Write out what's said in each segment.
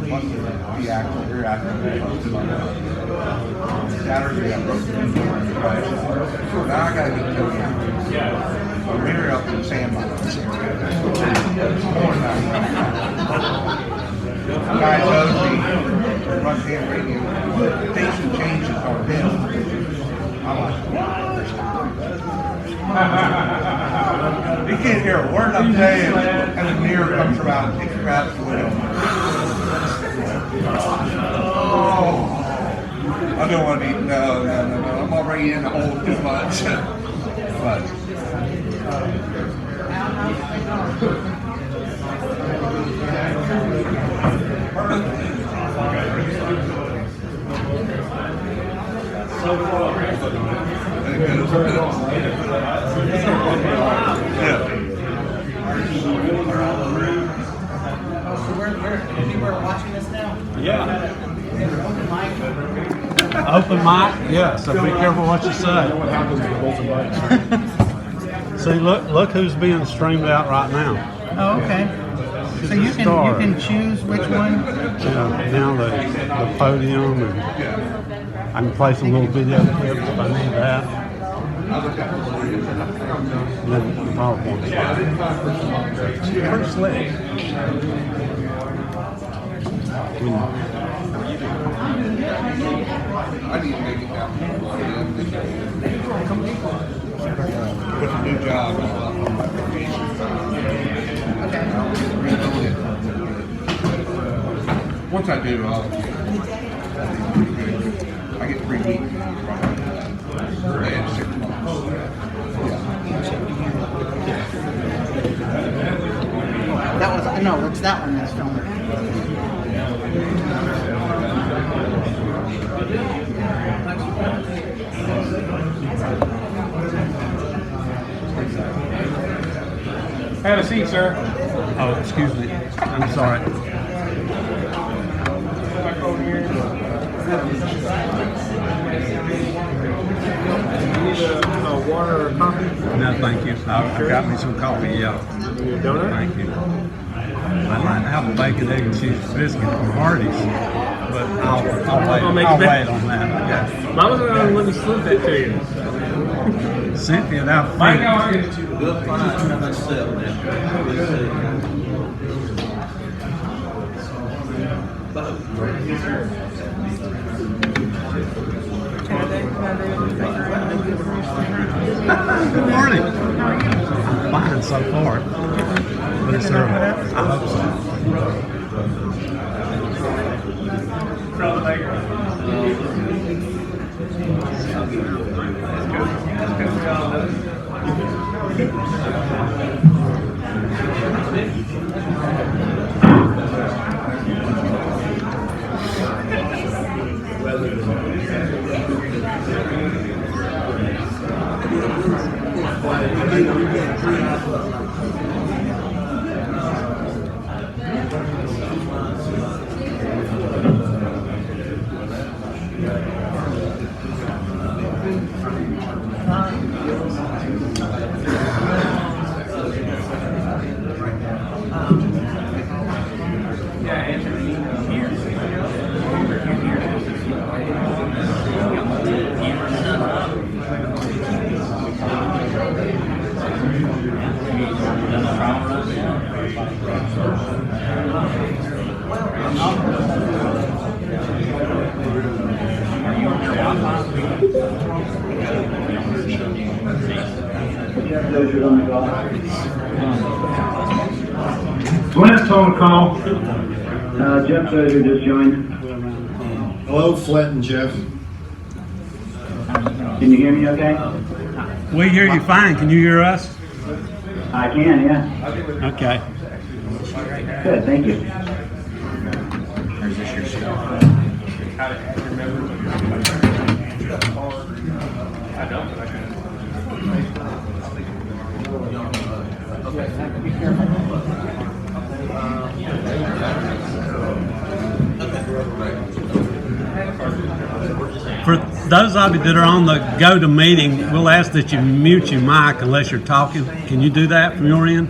plus the actual rear axle. Saturday, I broke the door in the crash. Now I gotta get to the mirror up in the sand mine. The guy tells me, runs hand radio, station changes our bill. I'm like, you can't hear a word I'm saying, and the mirror comes around and takes grabs the wheel. Oh, I don't want to eat. No. I'm already in the hole too much. But We're watching this now? Yeah. Open mic? Yeah, so be careful what you say. See, look who's being streamed out right now. Oh, okay. So you can choose which one? Yeah, now the podium, and I can play some little video clips if I need that. And then the PowerPoint slide. Pretty slick. I need to make it happen. With a new job. Once I do, I get 3 weeks. And 6 months. That was, no, it's that one that's filming. Have a seat, sir. Oh, excuse me. I'm sorry. Back over here. You need a water or coffee? No, thank you. I got me some coffee, yeah. Your donut? Thank you. I'd like to have a bacon, egg, and cheese biscuit from Hardee's, but I'll wait on that. Okay. Mama's not going to let me slip that to you. Cynthia, now Mike, how are you? We'll find out myself now. Good morning. I'm fine so far, but it's early. I hope so. Glenn's on the call. Jeff Dozier just joined. Hello, Flint and Jeff. Can you hear me okay? We hear you fine. Can you hear us? I can, yeah. Okay. Good, thank you. Is this your stuff? I don't, but I can. For those of you that are on the go-to meeting, we'll ask that you mute your mic unless you're talking. Can you do that from your end?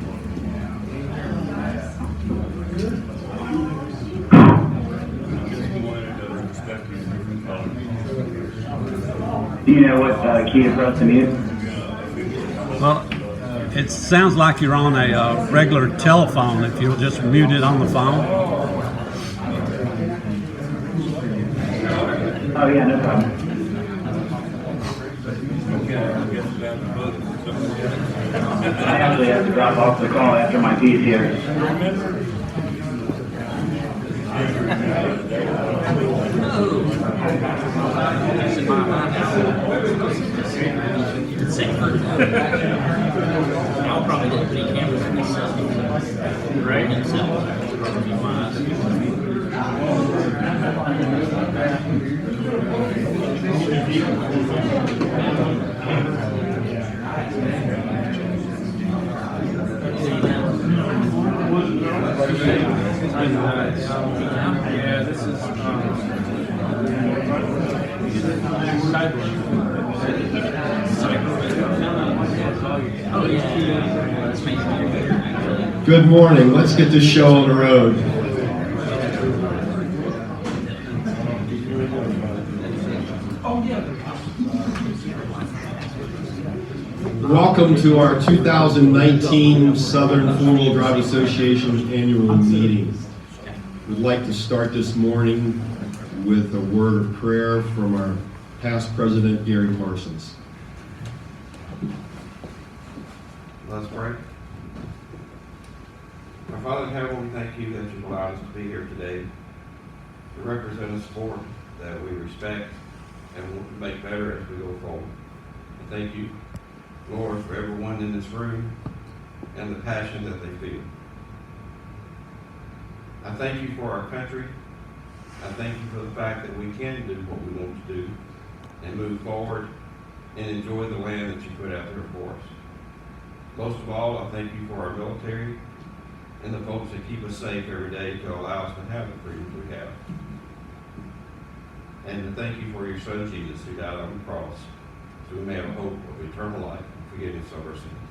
Do you know what key to press to mute? Well, it sounds like you're on a regular telephone. If you'll just mute it on the phone. Oh yeah, no problem. I actually have to drop off the call after my piece here. I'll probably get 3 cameras myself. Right? Yeah, this is Oh, yeah. That's amazing. Good morning. Let's get this show on the road. Welcome to our 2019 Southern Four-Wheel Drive Association annual meeting. We'd like to start this morning with a word of prayer from our past president, Gary Parsons. Let's pray. Our Father in heaven, we thank you that you've allowed us to be here today to represent a sport that we respect and want to make better as we go forward. And thank you, Lord, for everyone in this room and the passion that they feel. I thank you for our country. I thank you for the fact that we can do what we want to do and move forward and enjoy the land that you put out there for us. Most of all, I thank you for our military and the folks that keep us safe every day to allow us to have the freedoms we have. And to thank you for your son Jesus who died on the cross so we may have a hope of eternal life and forgiveness of our sins.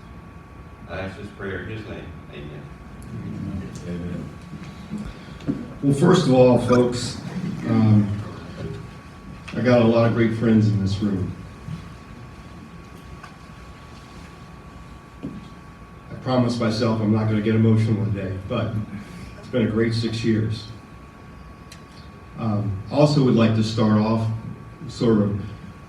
I ask this prayer in his name. Amen. Amen. Well, first of all, folks, I got a lot of great friends in this room. I promised myself I'm not going to get emotional today, but it's been a great 6 years. Also would like to start off sort of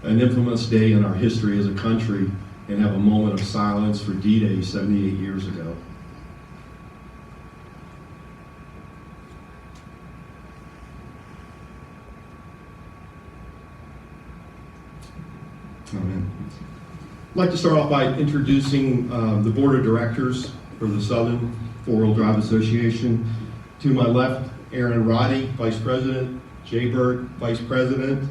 an infamous day in our history as a country and have a moment of silence for D-Day 78 years ago. Amen. I'd like to start off by introducing the board of directors for the Southern Four-Wheel Drive Association. To my left, Aaron Roddy, Vice President, Jay Bird, Vice President,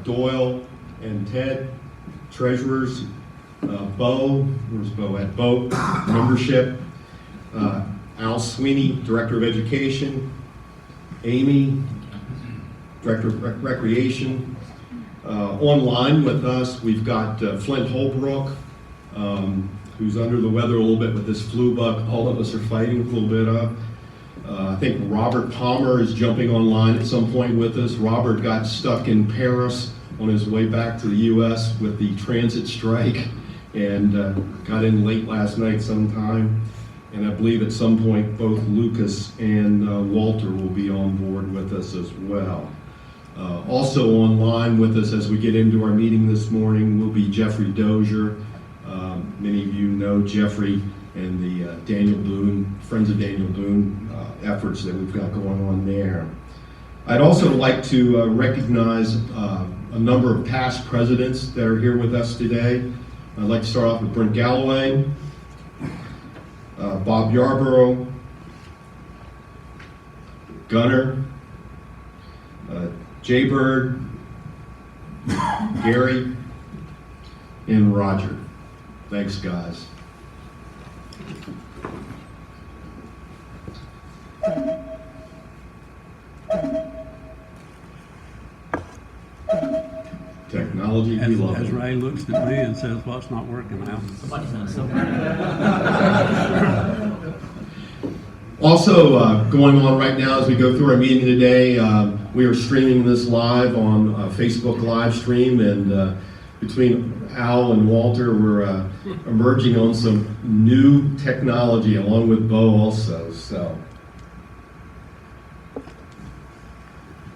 Doyle and Ted, Treasurers, Bo, where's Bo at? Bo, Membership, Al Sweeney, Director of Education, Amy, Director of Recreation. Online with us, we've got Flint Holbrook, who's under the weather a little bit with this flu bug all of us are fighting a little bit of. I think Robert Palmer is jumping online at some point with us. Robert got stuck in Paris on his way back to the U.S. with the transit strike and got in late last night sometime. And I believe at some point both Lucas and Walter will be on board with us as well. Also online with us as we get into our meeting this morning will be Jeffrey Dozier. Many of you know Jeffrey and the Daniel Boone, Friends of Daniel Boone efforts that we've got going on there. I'd also like to recognize a number of past presidents that are here with us today. I'd like to start off with Brent Galloway, Bob Yarborough, Gunner, Jay Bird, Gary, and Roger. Thanks, guys. Technology, we love As it. Ray looks at me and says, "What's not working now?" Somebody's not so Also going on right now as we go through our meeting today, we are streaming this live on Facebook live stream, and between Al and Walter, we're emerging on some new technology along with Bo also. So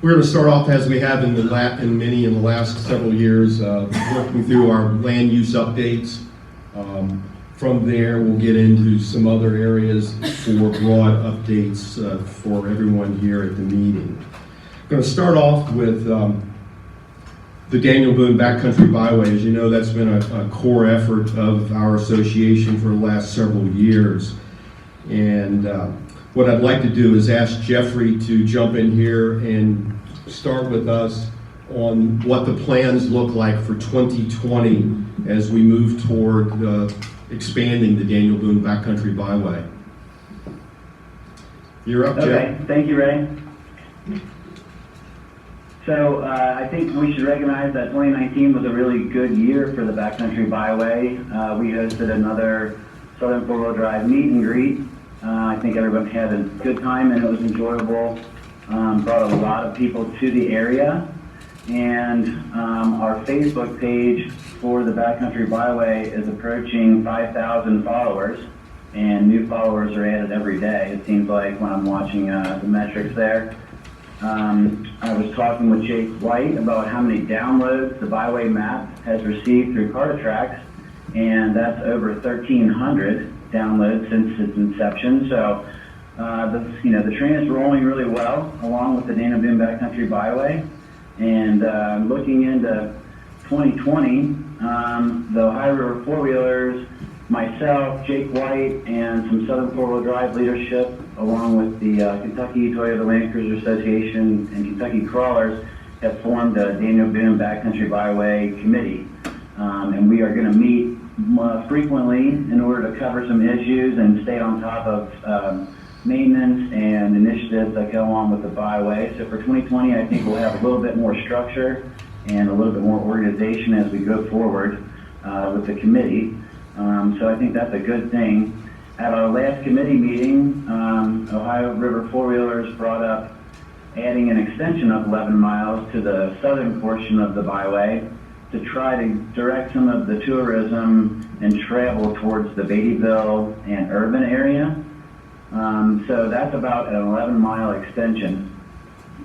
we're going to start off as we have in the last several years, working through our land use updates. From there, we'll get into some other areas for broad updates for everyone here at the meeting. I'm going to start off with the Daniel Boone Backcountry Byway. As you know, that's been a core effort of our association for the last several years. And what I'd like to do is ask Jeffrey to jump in here and start with us on what the plans look like for 2020 as we move toward expanding the Daniel Boone Backcountry Byway. You're up, Jeff. Okay, thank you, Ray. So I think we should recognize that 2019 was a really good year for the Backcountry Byway. We hosted another Southern Four-Wheel Drive meet and greet. I think everyone had a good time and it was enjoyable. Brought a lot of people to the area. And our Facebook page for the Backcountry Byway is approaching 5,000 followers, and new followers are added every day. It seems like when I'm watching the metrics there. I was talking with Jake White about how many downloads the Byway map has received through Cartatrax, and that's over 1,300 downloads since its inception. So the train is rolling really well along with the Daniel Boone Backcountry Byway. And looking into 2020, the Ohio River Four-Wheelers, myself, Jake White, and some Southern Four-Wheel Drive leadership, along with the Kentucky Toyota Land Cruiser Association and Kentucky Crawlers, have formed a Daniel Boone Backcountry Byway Committee. And we are going to meet frequently in order to cover some issues and stay on top of maintenance and initiatives that go on with the byway. So for 2020, I think we'll have a little bit more structure and a little bit more organization as we go forward with the committee. So I think that's a good thing. At our last committee meeting, Ohio River Four-Wheelers brought up adding an extension of 11 miles to the southern portion of the byway to try to direct some of the tourism and travel towards the Beattyville and urban area. So that's about an 11-mile extension.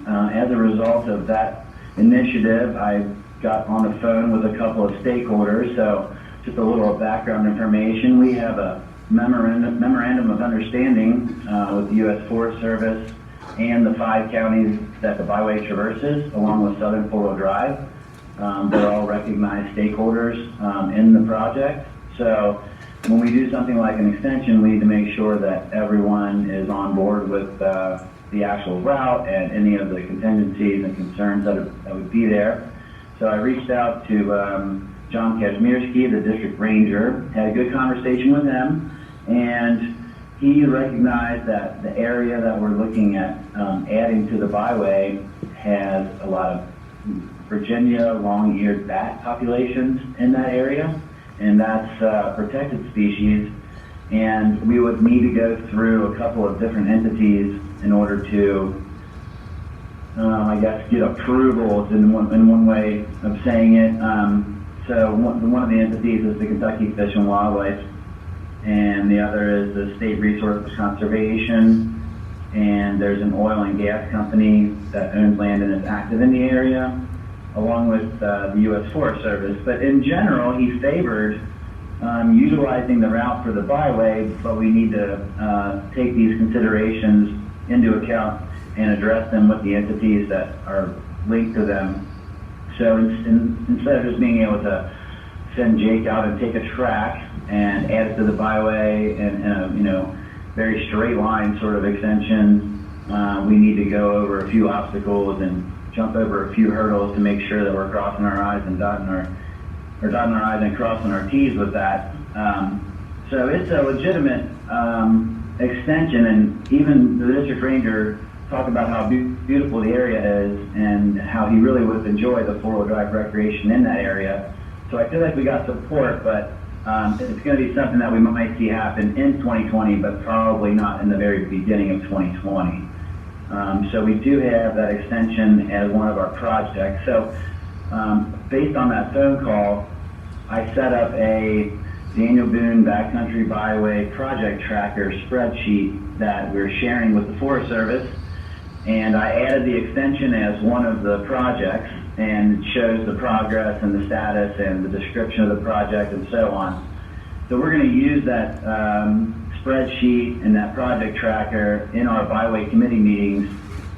As a result of that initiative, I got on the phone with a couple of stakeholders. So just a little background information. We have a memorandum of understanding with the U.S. Forest Service and the 5 counties that the byway traverses, along with Southern Four-Wheel Drive. They're all recognized stakeholders in the project. So when we do something like an extension, we need to make sure that everyone is on board with the actual route and any of the contingencies and concerns that would be there. So I reached out to John Kazmierski, the district ranger, had a good conversation with him, and he recognized that the area that we're looking at adding to the byway has a lot of Virginia long-eared bat populations in that area. And that's a protected species, and we would need to go through a couple of different entities in order to, I guess, get approvals in one way of saying it. So one of the entities is the Kentucky Fish and Wildlife, and the other is the State Resource Conservation, and there's an oil and gas company that owns land and is active in the area, along with the U.S. Forest Service. But in general, he favored utilizing the route for the byway, but we need to take these considerations into account and address them with the entities that are linked to them. So instead of just being able to send Jake out and take a track and add it to the byway and a very straight line sort of extension, we need to go over a few obstacles and jump over a few hurdles to make sure that we're crossing our I's and dotting our I's and crossing our T's with that. So it's a legitimate extension, and even the district ranger talked about how beautiful the area is and how he really would enjoy the four-wheel drive recreation in that area. So I feel like we got support, but it's going to be something that we might see happen in 2020, but probably not in the very beginning of 2020. So we do have that extension as one of our projects. So based on that phone call, I set up a Daniel Boone Backcountry Byway project tracker spreadsheet that we're sharing with the Forest Service. And I added the extension as one of the projects, and it shows the progress and the status and the description of the project and so on. So we're going to use that spreadsheet and that project tracker in our byway committee meetings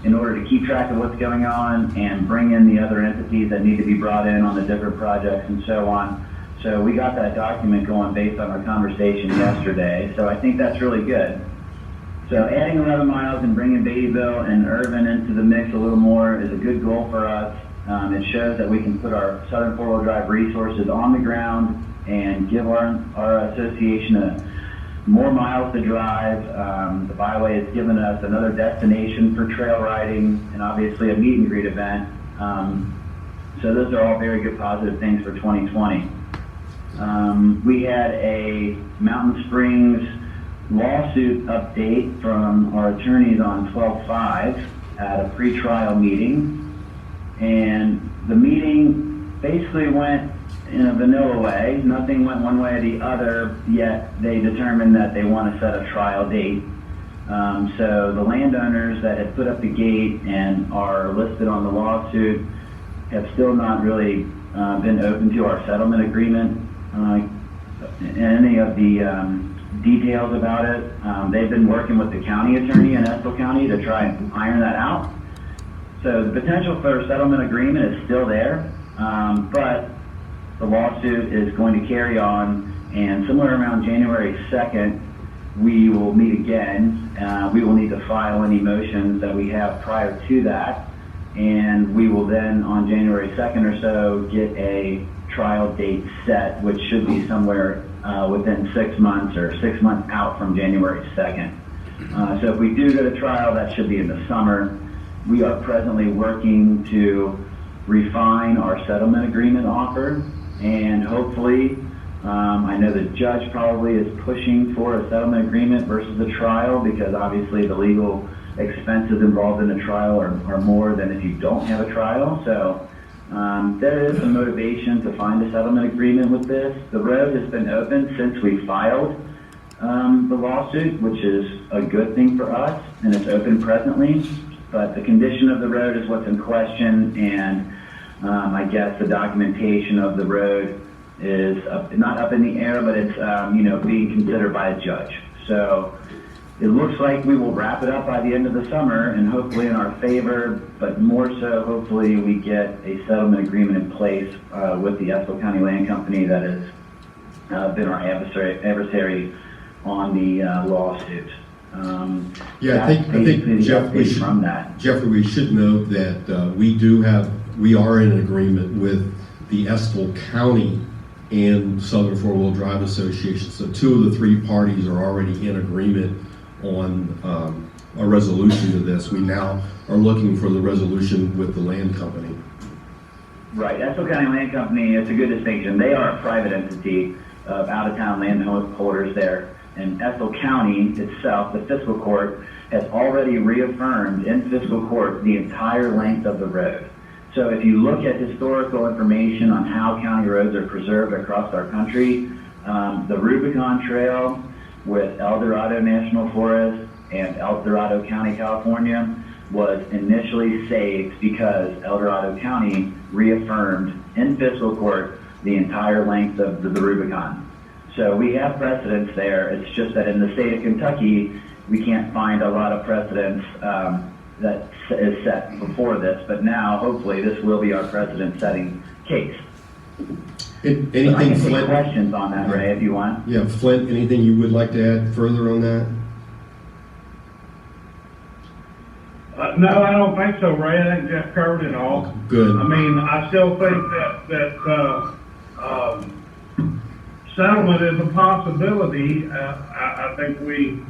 in order to keep track of what's going on and bring in the other entities that need to be brought in on the different projects and so on. So we got that document going based on our conversation yesterday. So I think that's really good. So adding 11 miles and bringing Beattyville and Irvin into the mix a little more is a good goal for us. It shows that we can put our Southern four-wheel drive resources on the ground and give our association more miles to drive. The byway has given us another destination for trail riding and obviously a meet and greet event. So those are all very good positive things for 2020. We had a Mountain Springs lawsuit update from our attorneys on 12/5 at a pretrial meeting. And the meeting basically went in a vanilla way. Nothing went one way or the other, yet they determined that they want to set a trial date. So the landowners that had put up the gate and are listed on the lawsuit have still not really been open to our settlement agreement. Any of the details about it. They've been working with the county attorney in Estill County to try and iron that out. So the potential for a settlement agreement is still there, but the lawsuit is going to carry on, and somewhere around January 2nd, we will meet again. We will need to file any motions that we have prior to that, and we will then, on January 2nd or so, get a trial date set, which should be somewhere within 6 months or 6 months out from January 2nd. So if we do go to trial, that should be in the summer. We are presently working to refine our settlement agreement offer, and hopefully, I know the judge probably is pushing for a settlement agreement versus a trial, because obviously the legal expenses involved in a trial are more than if you don't have a trial. So there is some motivation to find a settlement agreement with this. The road has been open since we filed the lawsuit, which is a good thing for us, and it's open presently. But the condition of the road is what's in question, and I guess the documentation of the road is not up in the air, but it's being considered by a judge. So it looks like we will wrap it up by the end of the summer, and hopefully in our favor, but more so, hopefully we get a settlement agreement in place with the Estill County Land Company that has been our adversary on the lawsuit. Yeah, I think Jeff, Jeffrey, we should note that we are in agreement with the Estill County and Southern Four-Wheel Drive Association. So 2 of the 3 parties are already in agreement on a resolution to this. We now are looking for the resolution with the land company. Right, Estill County Land Company, it's a good distinction. They are a private entity of out-of-town landholders there. And Estill County itself, the fiscal court, has already reaffirmed in fiscal court the entire length of the road. So if you look at historical information on how county roads are preserved across our country, the Rubicon Trail with El Dorado National Forest and El Dorado County, California, was initially saved because El Dorado County reaffirmed in fiscal court the entire length of the Rubicon. So we have precedents there. It's just that in the state of Kentucky, we can't find a lot of precedents that is set before this, but now hopefully this will be our precedent-setting case. Anything, I can take Flint? Questions on that, Ray, if you want. Yeah, Flint, anything you would like to add further on that? No, I don't think so, Ray. I think Jeff covered it all. Good. I mean, I still think that settlement is a possibility. I think we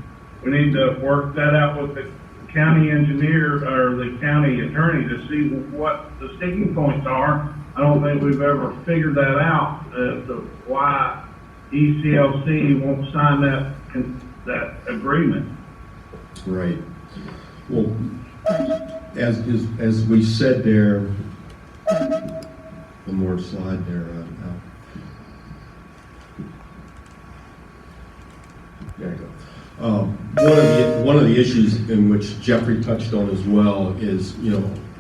need to work that out with the county engineer or the county attorney to see what the sticking points are. I don't think we've ever figured that out as to why ECLC won't sign that agreement. Right. Well, as we said there, one more slide there. One of the issues in which Jeffrey touched on as well is,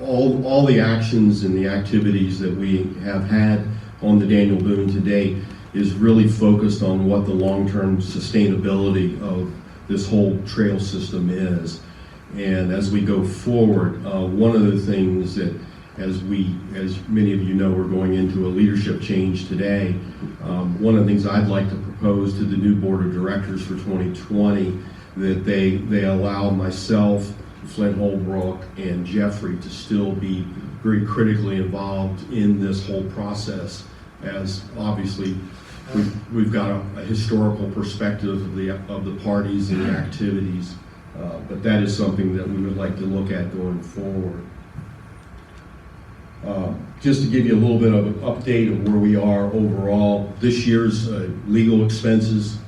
all the actions and the activities that we have had on the Daniel Boone to date is really focused on what the long-term sustainability of this whole trail system is. And as we go forward, one of the things that, as many of you know, we're going into a leadership change today. One of the things I'd like to propose to the new board of directors for 2020, that they allow myself, Flint Holbrook, and Jeffrey to still be very critically involved in this whole process, as obviously we've got a historical perspective of the parties and the activities, but that is something that we would like to look at going forward. Just to give you a little bit of an update of where we are overall, this year's legal expenses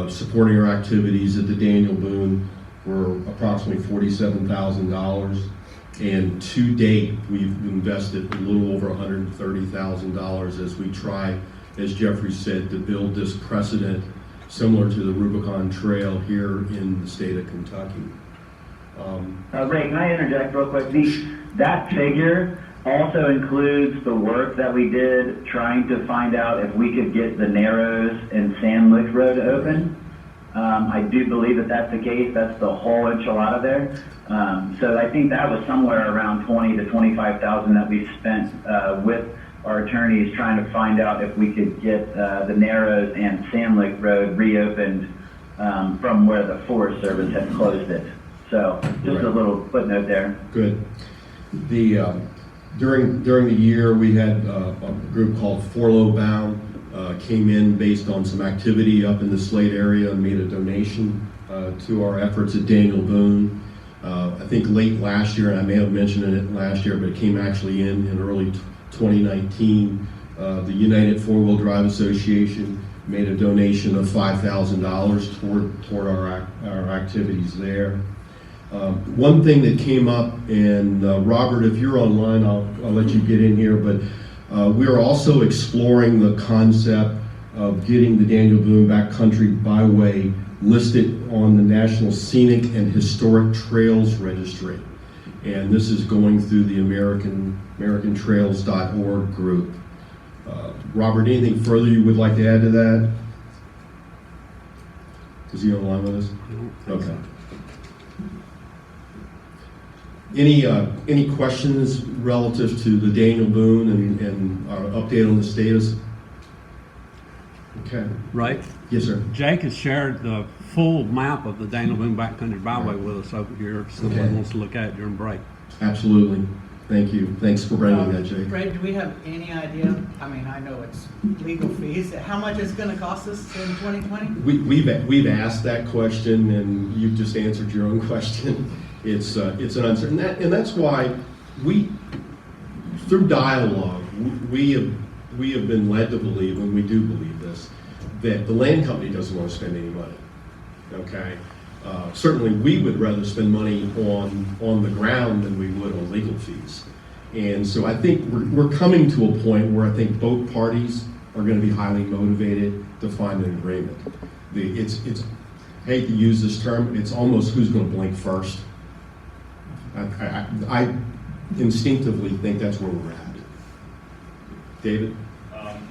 supporting our activities at the Daniel Boone were approximately $47,000, and to date we've invested a little over $130,000 as we try, as Jeffrey said, to build this precedent similar to the Rubicon Trail here in the state of Kentucky. Ray, can I interject real quick? That figure also includes the work that we did trying to find out if we could get the Narrows and Sandlick Road open. I do believe that that's the case. That's the whole enchilada there. So I think that was somewhere around $20,000 to $25,000 that we spent with our attorneys trying to find out if we could get the Narrows and Sandlick Road reopened from where the Forest Service had closed it. So just a little footnote there. Good. During the year, we had a group called Forlow Bound came in based on some activity up in the Slate area and made a donation to our efforts at Daniel Boone. I think late last year, and I may have mentioned it last year, but it came actually in early 2019. The United Four-Wheel Drive Association made a donation of $5,000 toward our activities there. One thing that came up, and Robert, if you're online, I'll let you get in here, but we are also exploring the concept of getting the Daniel Boone Backcountry Byway listed on the National Scenic and Historic Trails Registry. And this is going through the AmericanTrails.org group. Robert, anything further you would like to add to that? Is he online with us? Okay. Any questions relative to the Daniel Boone and our update on the status? Okay. Right? Yes, sir. Jake has shared the full map of the Daniel Boone Backcountry Byway with us over here. If someone wants to look at it during break. Absolutely. Thank you. Thanks for bringing that, Jake. Ray, do we have any idea? I mean, I know it's legal fees. How much it's going to cost us in 2020? We've asked that question, and you've just answered your own question. It's an uncertain, and that's why through dialogue, we have been led to believe, and we do believe this, that the land company doesn't want to spend any money. Okay. Certainly, we would rather spend money on the ground than we would on legal fees. And so I think we're coming to a point where I think both parties are going to be highly motivated to find an agreement. It's I hate to use this term, it's almost who's going to blink first. I instinctively think that's where we're at. David?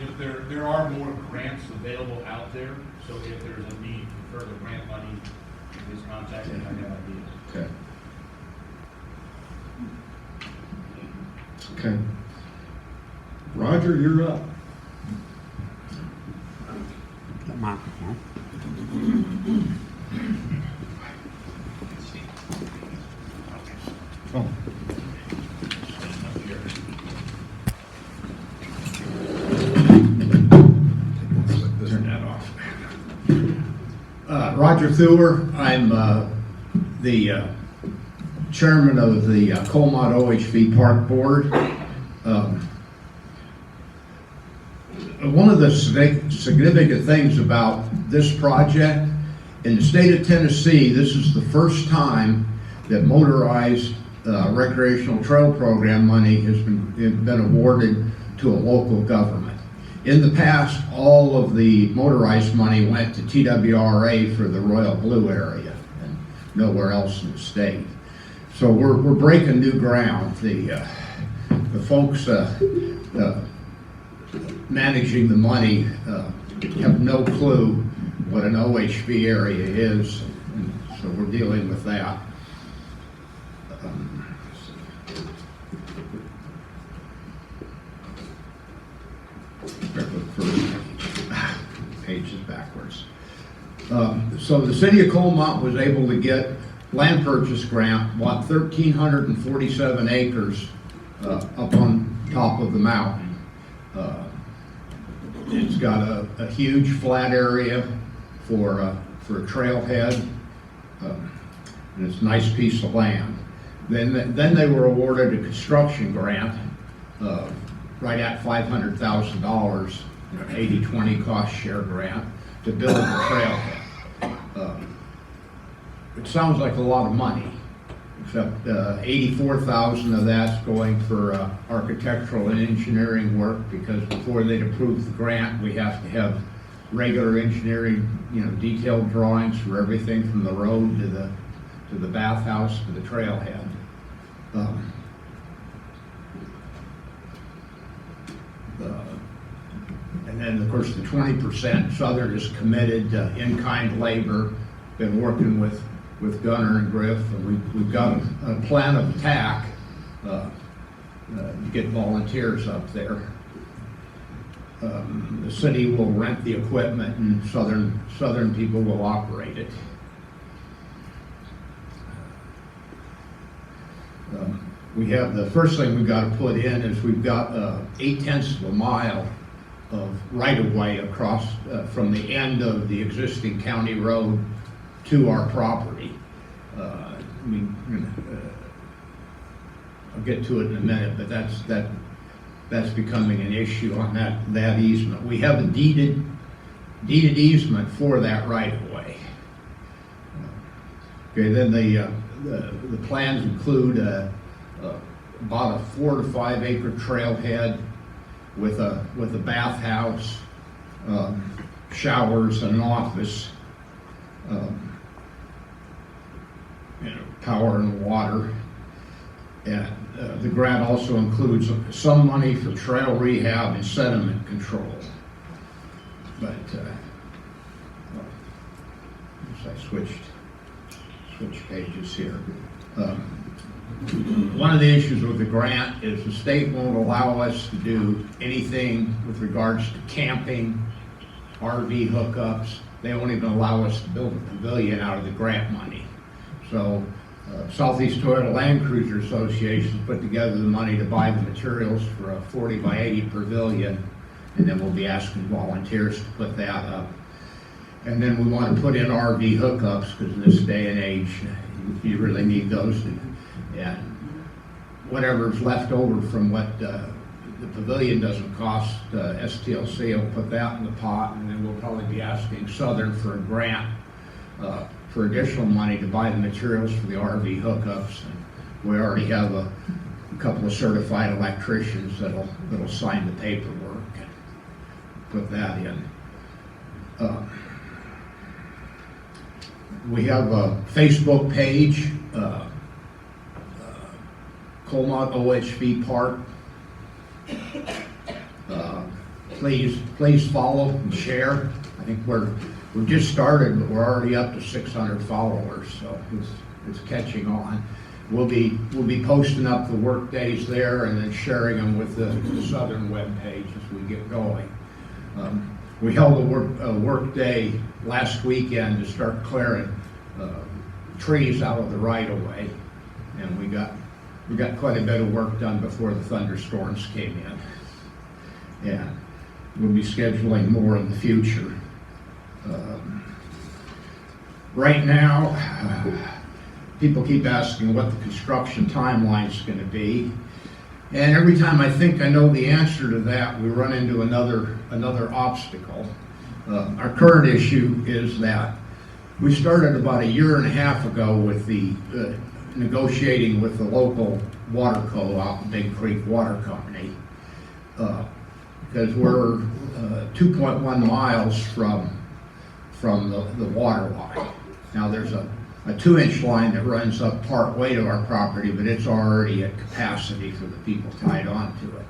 If there are more grants available out there, so if there's a need for further grant money, please contact me. I have ideas. Okay. Okay. Roger, you're up. That microphone. Oh. Turn that off. Roger Thur. I'm the chairman of the Colmont OHV Park Board. One of the significant things about this project, in the state of Tennessee, this is the first time that motorized recreational trail program money has been awarded to a local government. In the past, all of the motorized money went to TWRA for the Royal Blue area and nowhere else in the state. So we're breaking new ground. The folks managing the money have no clue what an OHV area is, and so we're dealing with that. Page is backwards. So the city of Colmont was able to get land purchase grant, bought 1,347 acres up on top of the mountain. It's got a huge flat area for a trailhead, and it's a nice piece of land. Then they were awarded a construction grant right at $500,000, 80-20 cost share grant to build the trailhead. It sounds like a lot of money, except $84,000 of that's going for architectural and engineering work, because before they'd approve the grant, we have to have regular engineering, detailed drawings for everything from the road to the bathhouse to the trailhead. And then, of course, the 20%, Southern is committed in-kind labor, been working with Gunner and Griff, and we've got a plan of attack to get volunteers up there. The city will rent the equipment and Southern people will operate it. We have, the first thing we've got to put in is we've got 0.8 of a mile of right-of-way across from the end of the existing county road to our property. I'll get to it in a minute, but that's becoming an issue on that easement. We have a deeded easement for that right-of-way. Okay, then the plans include about a 4 to 5 acre trailhead with a bathhouse, showers, and an office, power and water. And the grant also includes some money for trail rehab and sediment control. But I switched pages here. One of the issues with the grant is the state won't allow us to do anything with regards to camping, RV hookups. They won't even allow us to build a pavilion out of the grant money. So Southeast Toyota Land Cruiser Association put together the money to buy the materials for a 40 by 80 pavilion, and then we'll be asking volunteers to put that up. And then we want to put in RV hookups, because in this day and age, you really need those. And whatever's left over from what the pavilion doesn't cost, STLC will put that in the pot, and then we'll probably be asking Southern for a grant for additional money to buy the materials for the RV hookups. And we already have a couple of certified electricians that'll sign the paperwork and put that in. We have a Facebook page, Colmont OHV Park. Please follow and share. I think we've just started, but we're already up to 600 followers, so it's catching on. We'll be posting up the work days there and then sharing them with the Southern web page as we get going. We held a work day last weekend to start clearing trees out of the right-of-way, and we got quite a bit of work done before the thunderstorms came in. And we'll be scheduling more in the future. Right now, people keep asking what the construction timeline is going to be, and every time I think I know the answer to that, we run into another obstacle. Our current issue is that we started about 1.5 years ago with the negotiating with the local water co out, Big Creek Water Company. because we're 2.1 miles from the water line. Now, there's a 2-inch line that runs up part way to our property, but it's already at capacity for the people tied onto it.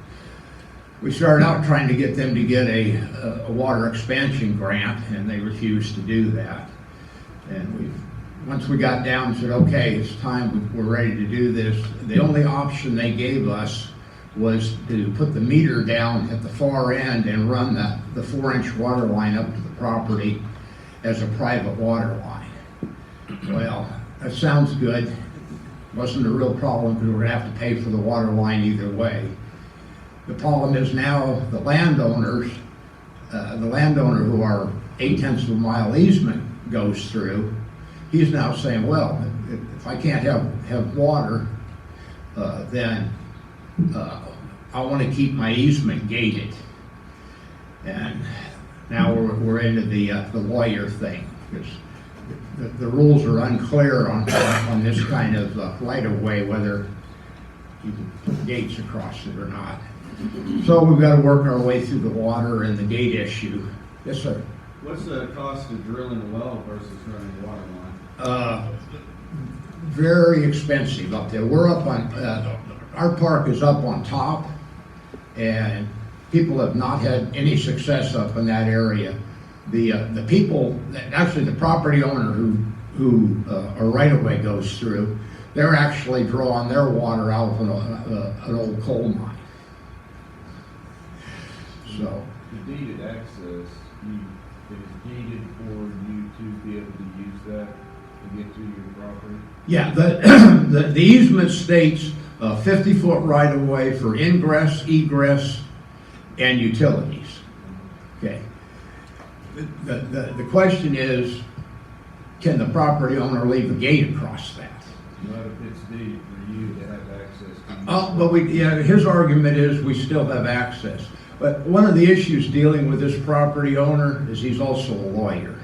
We started out trying to get them to get a water expansion grant, and they refused to do that. And once we got down and said, okay, it's time, we're ready to do this, the only option they gave us was to put the meter down at the far end and run the 4-inch water line up to the property as a private water line. Well, that sounds good. Wasn't a real problem because we're gonna have to pay for the water line either way. The problem is now the landowner who our 0.8 of a mile easement goes through, he's now saying, well, if I can't have water, then I want to keep my easement gated. And now we're into the lawyer thing, because the rules are unclear on this kind of right of way, whether you can put gates across it or not. So we've got to work our way through the water and the gate issue. Yes, sir. What's the cost of drilling a well versus running a water line? Very expensive up there. We're up on, our park is up on top, and people have not had any success up in that area. The people, actually the property owner who a right-of-way goes through, they're actually drawing their water out of an old coal mine. So. The deeded access, it is deeded for you to be able to use that to get to your property? Yeah, the easement states 50-foot right-of-way for ingress, egress, and utilities. Okay. The question is, can the property owner leave a gate across that? Not if it's deeded for you to have access to. Oh, but his argument is we still have access. But one of the issues dealing with this property owner is he's also a lawyer.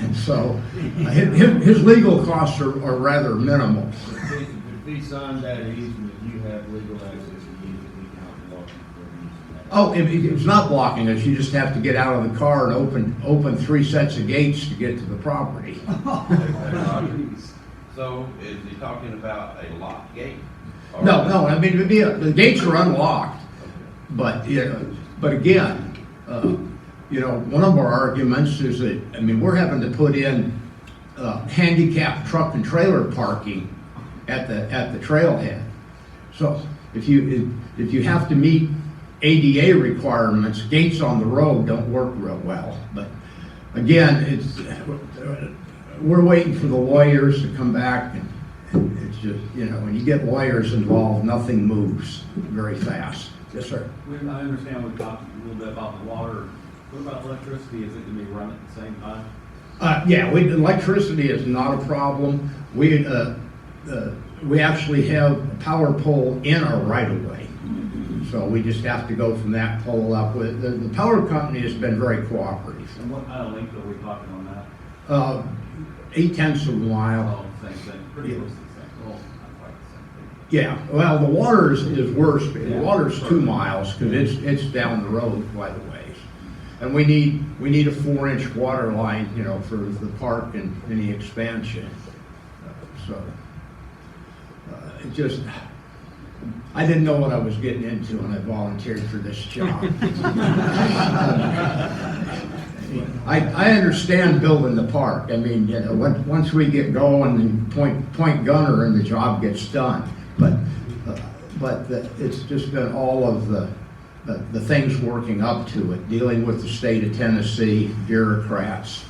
And so his legal costs are rather minimal. If he signed that easement, you have legal access to use it, we can't block you from using that. Oh, it's not blocking us. You just have to get out of the car and open 3 sets of gates to get to the property. So is he talking about a locked gate? No, I mean, the gates are unlocked, but again, one of our arguments is that, I mean, we're having to put in handicapped truck and trailer parking at the trailhead. So if you have to meet ADA requirements, gates on the road don't work real well. But again, we're waiting for the lawyers to come back, and it's just, when you get lawyers involved, nothing moves very fast. Yes, sir. I understand we talked a little bit about the water. What about electricity? Is it going to be run at the same time? Electricity is not a problem. We actually have a power pole in our right-of-way. So we just have to go from that pole up. The power company has been very cooperative. And what kind of length are we talking on that? 0.8 of a mile. Oh, same thing. Pretty close to the same. Well, not quite the same thing. Yeah, well, the water is worse. The water's 2 miles because it's down the road quite a ways. And we need a 4-inch water line, for the park and any expansion. I didn't know what I was getting into when I volunteered for this job. I understand building the park. I mean, once we get going and point gunner and the job gets done. But it's just been all of the things working up to it, dealing with the state of Tennessee bureaucrats.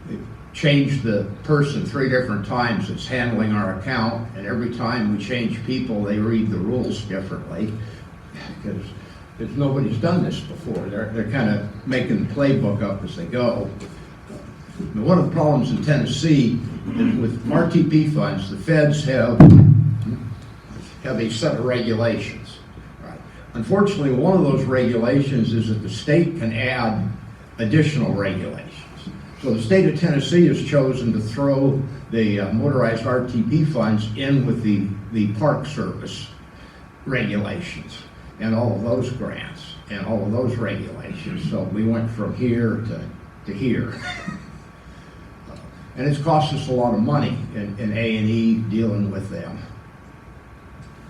We've changed the person 3 different times that's handling our account, and every time we change people, they read the rules differently because nobody's done this before. They're kind of making the playbook up as they go. One of the problems in Tennessee is with RTP funds, the feds have a set of regulations. Right. Unfortunately, one of those regulations is that the state can add additional regulations. So the state of Tennessee has chosen to throw the motorized RTP funds in with the park service. regulations and all of those grants and all of those regulations. So we went from here to here. And it's cost us a lot of money in A&E dealing with them.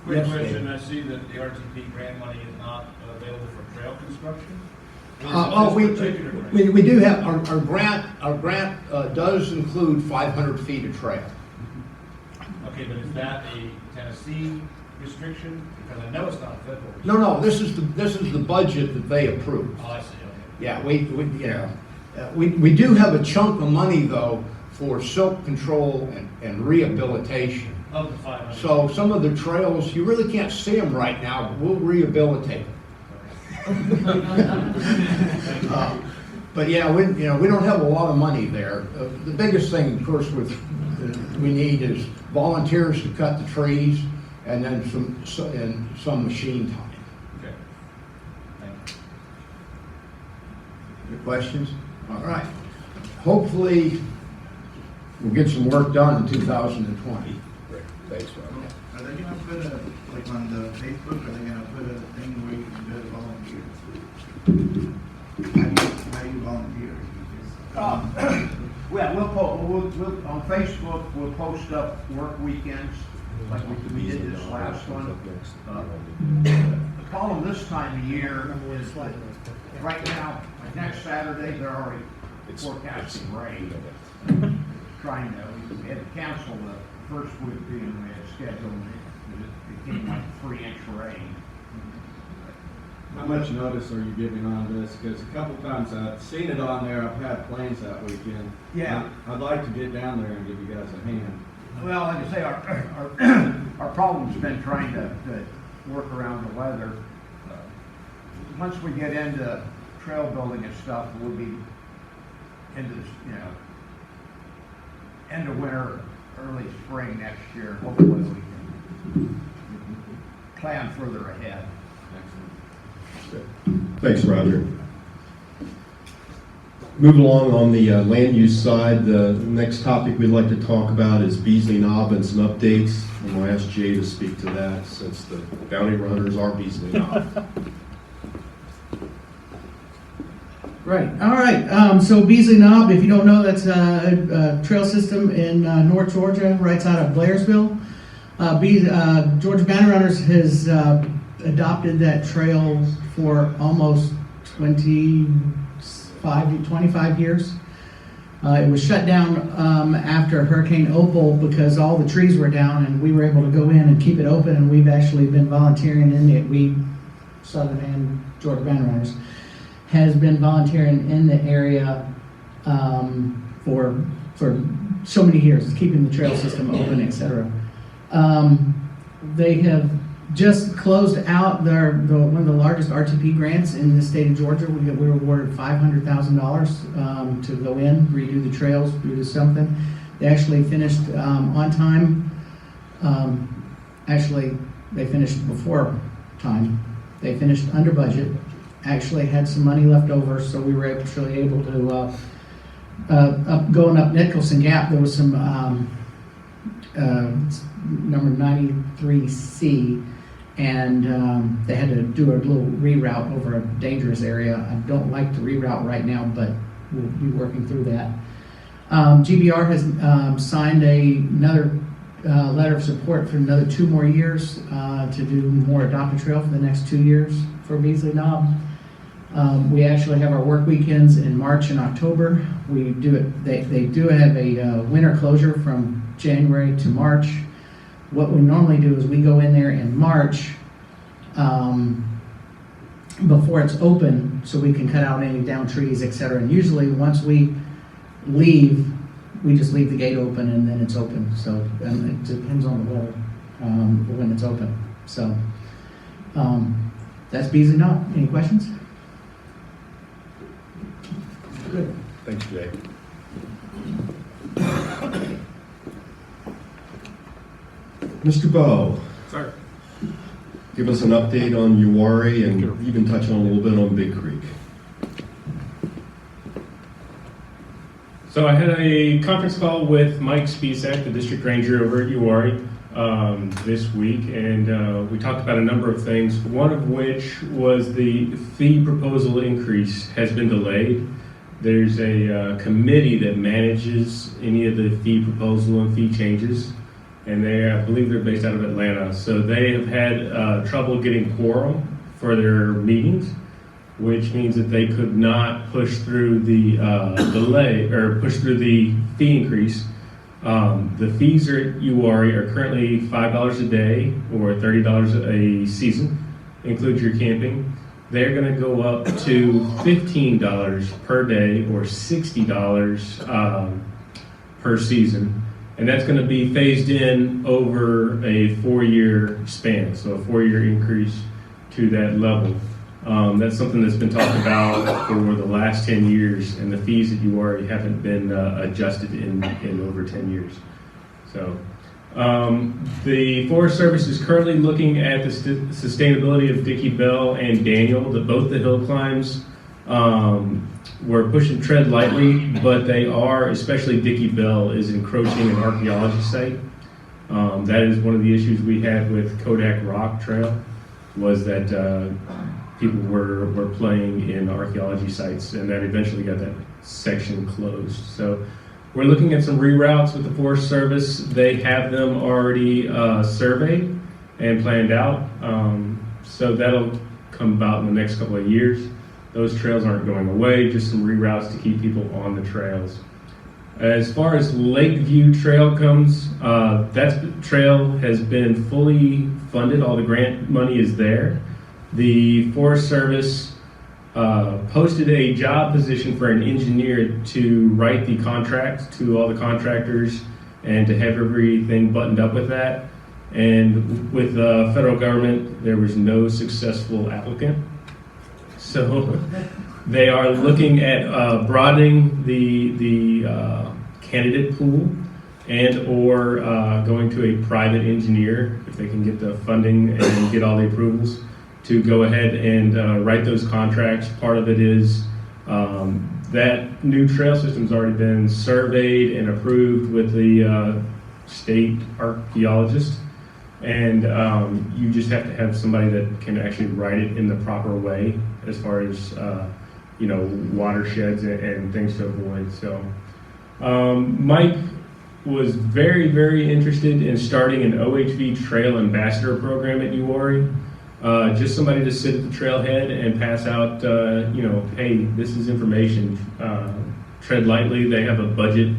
Quick Yes, question, Dave. I see that the RTP grant money is not available for trail construction? We do have, our grant does include 500 feet of trail. Okay, but is that a Tennessee restriction? Because I know it's not a federal restriction. No, this is the budget that they approved. Oh, I see, okay. Yeah, we do have a chunk of money though for silt control and rehabilitation. Of the 500. So some of the trails, you really can't see them right now, but we'll rehabilitate them. But yeah, we don't have a lot of money there. The biggest thing, of course, we need is volunteers to cut the trees and then some machine time. Okay. Thank you. Any questions? All right. Hopefully, we'll get some work done in 2020. Great. Thanks, Rob. Are they gonna put like on the Facebook, are they gonna put a thing where you can do it volunteer? How do you volunteer? Well, we'll on Facebook, we'll post up work weekends, like we did this last one. The problem this time of year is that right now, like next Saturday, they're already forecasting rain. Trying to, we had to cancel the first week being we had scheduled, it came like 3-inch rain. How much notice are you giving on this? Because a couple times I've seen it on there, I've had planes that weekend. Yeah. I'd like to get down there and give you guys a hand. Well, like I say, our problem's been trying to work around the weather. Once we get into trail building and stuff, we'll be into this, end of winter, early spring next year. Hopefully we can plan further ahead. Thanks, Roger. Moving along on the land use side, the next topic we'd like to talk about is Beasley Knob and some updates. I'm going to ask Jay to speak to that since the bounty runners are Beasley Knob. Right, all right, so Beasley Knob, if you don't know, that's a trail system in North Georgia, right out of Blairsville. Georgia Bounty Runners has adopted that trail for almost 25 years. It was shut down after Hurricane Opal because all the trees were down, and we were able to go in and keep it open, and we've actually been volunteering in it. We, Southern and Georgia Bounty Runners, has been volunteering in the area for so many years, keeping the trail system open, etc. They have just closed out one of the largest RTP grants in the state of Georgia. We were awarded $500,000 to go in, redo the trails, do something. They actually finished on time. Actually, they finished before time. They finished under budget. Actually had some money left over, so we were actually able to, going up Nicholson Gap, there was some number 93C, and they had to do a little reroute over a dangerous area. I don't like to reroute right now, but we'll be working through that. GBR has signed another letter of support for another 2 more years to do more Adopt a Trail for the next 2 years for Beasley Knob. We actually have our work weekends in March and October. We do it. They do have a winter closure from January to March. What we normally do is we go in there in March before it's open, so we can cut out any down trees, etc. And usually, once we leave, we just leave the gate open and then it's open. So and it depends on the weather when it's open. So that's Beasley Knob. Any questions? Good. Thanks, Jay. Mr. Bowe. Sir. Give us an update on Uwharrie and even touch on a little bit on Big Creek. So I had a conference call with Mike Spisak, the district ranger over at Uwharrie. this week, and we talked about a number of things, one of which was the fee proposal increase has been delayed. There's a committee that manages any of the fee proposal and fee changes, and I believe they're based out of Atlanta. So they have had trouble getting quorum for their meetings, which means that they could not push through the push through the fee increase. The fees at URI are currently $5 a day or $30 a season, includes your camping. They're going to go up to $15 per day or $60 per season. And that's going to be phased in over a 4-year span, so a 4-year increase to that level. That's something that's been talked about for the last 10 years, and the fees at URI haven't been adjusted in over 10 years. So the Forest Service is currently looking at the sustainability of Dickie Bell and Daniel. Both the hill climbs we're pushing tread lightly, but they are, especially Dickie Bell, is encroaching an archaeology site. That is one of the issues we had with Kodak Rock Trail, was that people were playing in archaeology sites, and that eventually got that section closed. So we're looking at some reroutes with the Forest Service. They have them already surveyed and planned out. So that'll come about in the next couple of years. Those trails aren't going away, just some reroutes to keep people on the trails. As far as Lakeview Trail comes, that trail has been fully funded. All the grant money is there. The Forest Service posted a job position for an engineer to write the contract to all the contractors and to have everything buttoned up with that. And with the federal government, there was no successful applicant. So they are looking at broadening the candidate pool and or going to a private engineer, if they can get the funding and get all the approvals, to go ahead and write those contracts. Part of it is that new trail system's already been surveyed and approved with the state archaeologist, and you just have to have somebody that can actually write it in the proper way, as far as watersheds and things to avoid. So Mike was very, very interested in starting an OHV Trail Ambassador program at URI. Just somebody to sit at the trailhead and pass out, hey, this is information. Tread lightly. They have a budget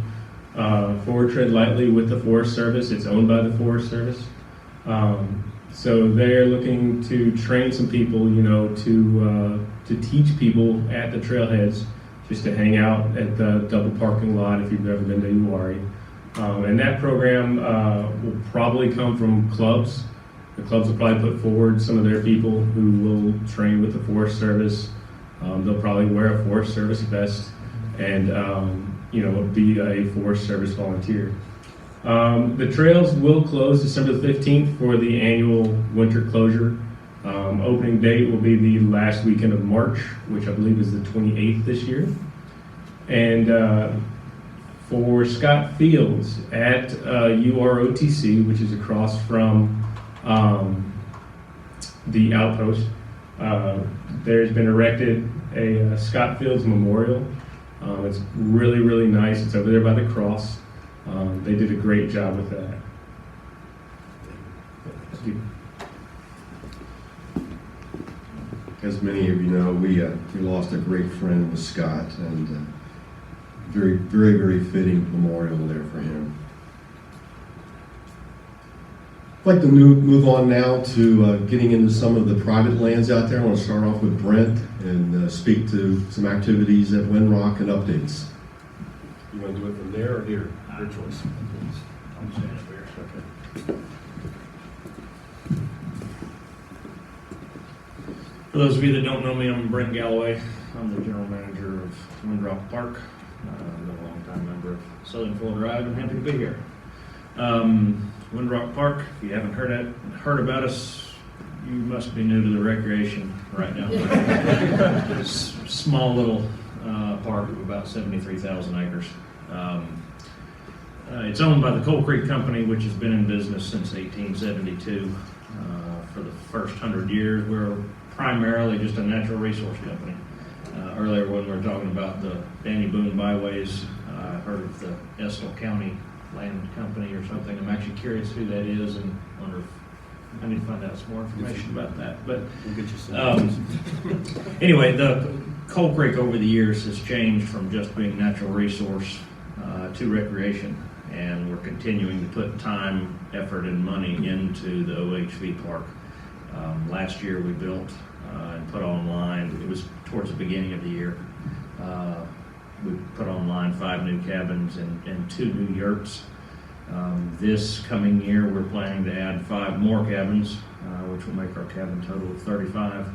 for Tread Lightly with the Forest Service. It's owned by the Forest Service. So they're looking to train some people, to teach people at the trailheads, just to hang out at the double parking lot if you've ever been to URI. And that program will probably come from clubs. The clubs will probably put forward some of their people who will train with the Forest Service. They'll probably wear a Forest Service vest and, be a Forest Service volunteer. The trails will close December the 15th for the annual winter closure. Opening date will be the last weekend of March, which I believe is the 28th this year. And for Scott Fields at UROTC, which is across from the outpost, there's been erected a Scott Fields Memorial. It's really, really nice. It's over there by the cross. They did a great job with that. As many of you know, we lost a great friend with Scott, and very, very, very fitting memorial there for him. I'd like to move on now to getting into some of the private lands out there. I want to start off with Brent and speak to some activities at Windrock and updates. You want to do it from there or here? Your choice. I'm standing up here. Okay. For those of you that don't know me, I'm Brent Galloway. I'm the general manager of Windrock Park. I'm a longtime member of Southern Florida Drive. I'm happy to be here. Windrock Park, if you haven't heard about us, you must be new to the recreation right now. Small little park of about 73,000 acres. It's owned by the Coal Creek Company, which has been in business since 1872. For the first 100 years, we're primarily just a natural resource company. Earlier when we were talking about the Danny Boone byways, I heard of the Estill County Land Company or something. I'm actually curious who that is and wonder if I need to find out some more information about that. But We'll get you some. anyway, the Coal Creek over the years has changed from just being natural resource to recreation, and we're continuing to put time, effort, and money into the OHV park. Last year we built and put online, it was towards the beginning of the year, we put online 5 new cabins and 2 new yurts. This coming year we're planning to add 5 more cabins, which will make our cabin total of 35.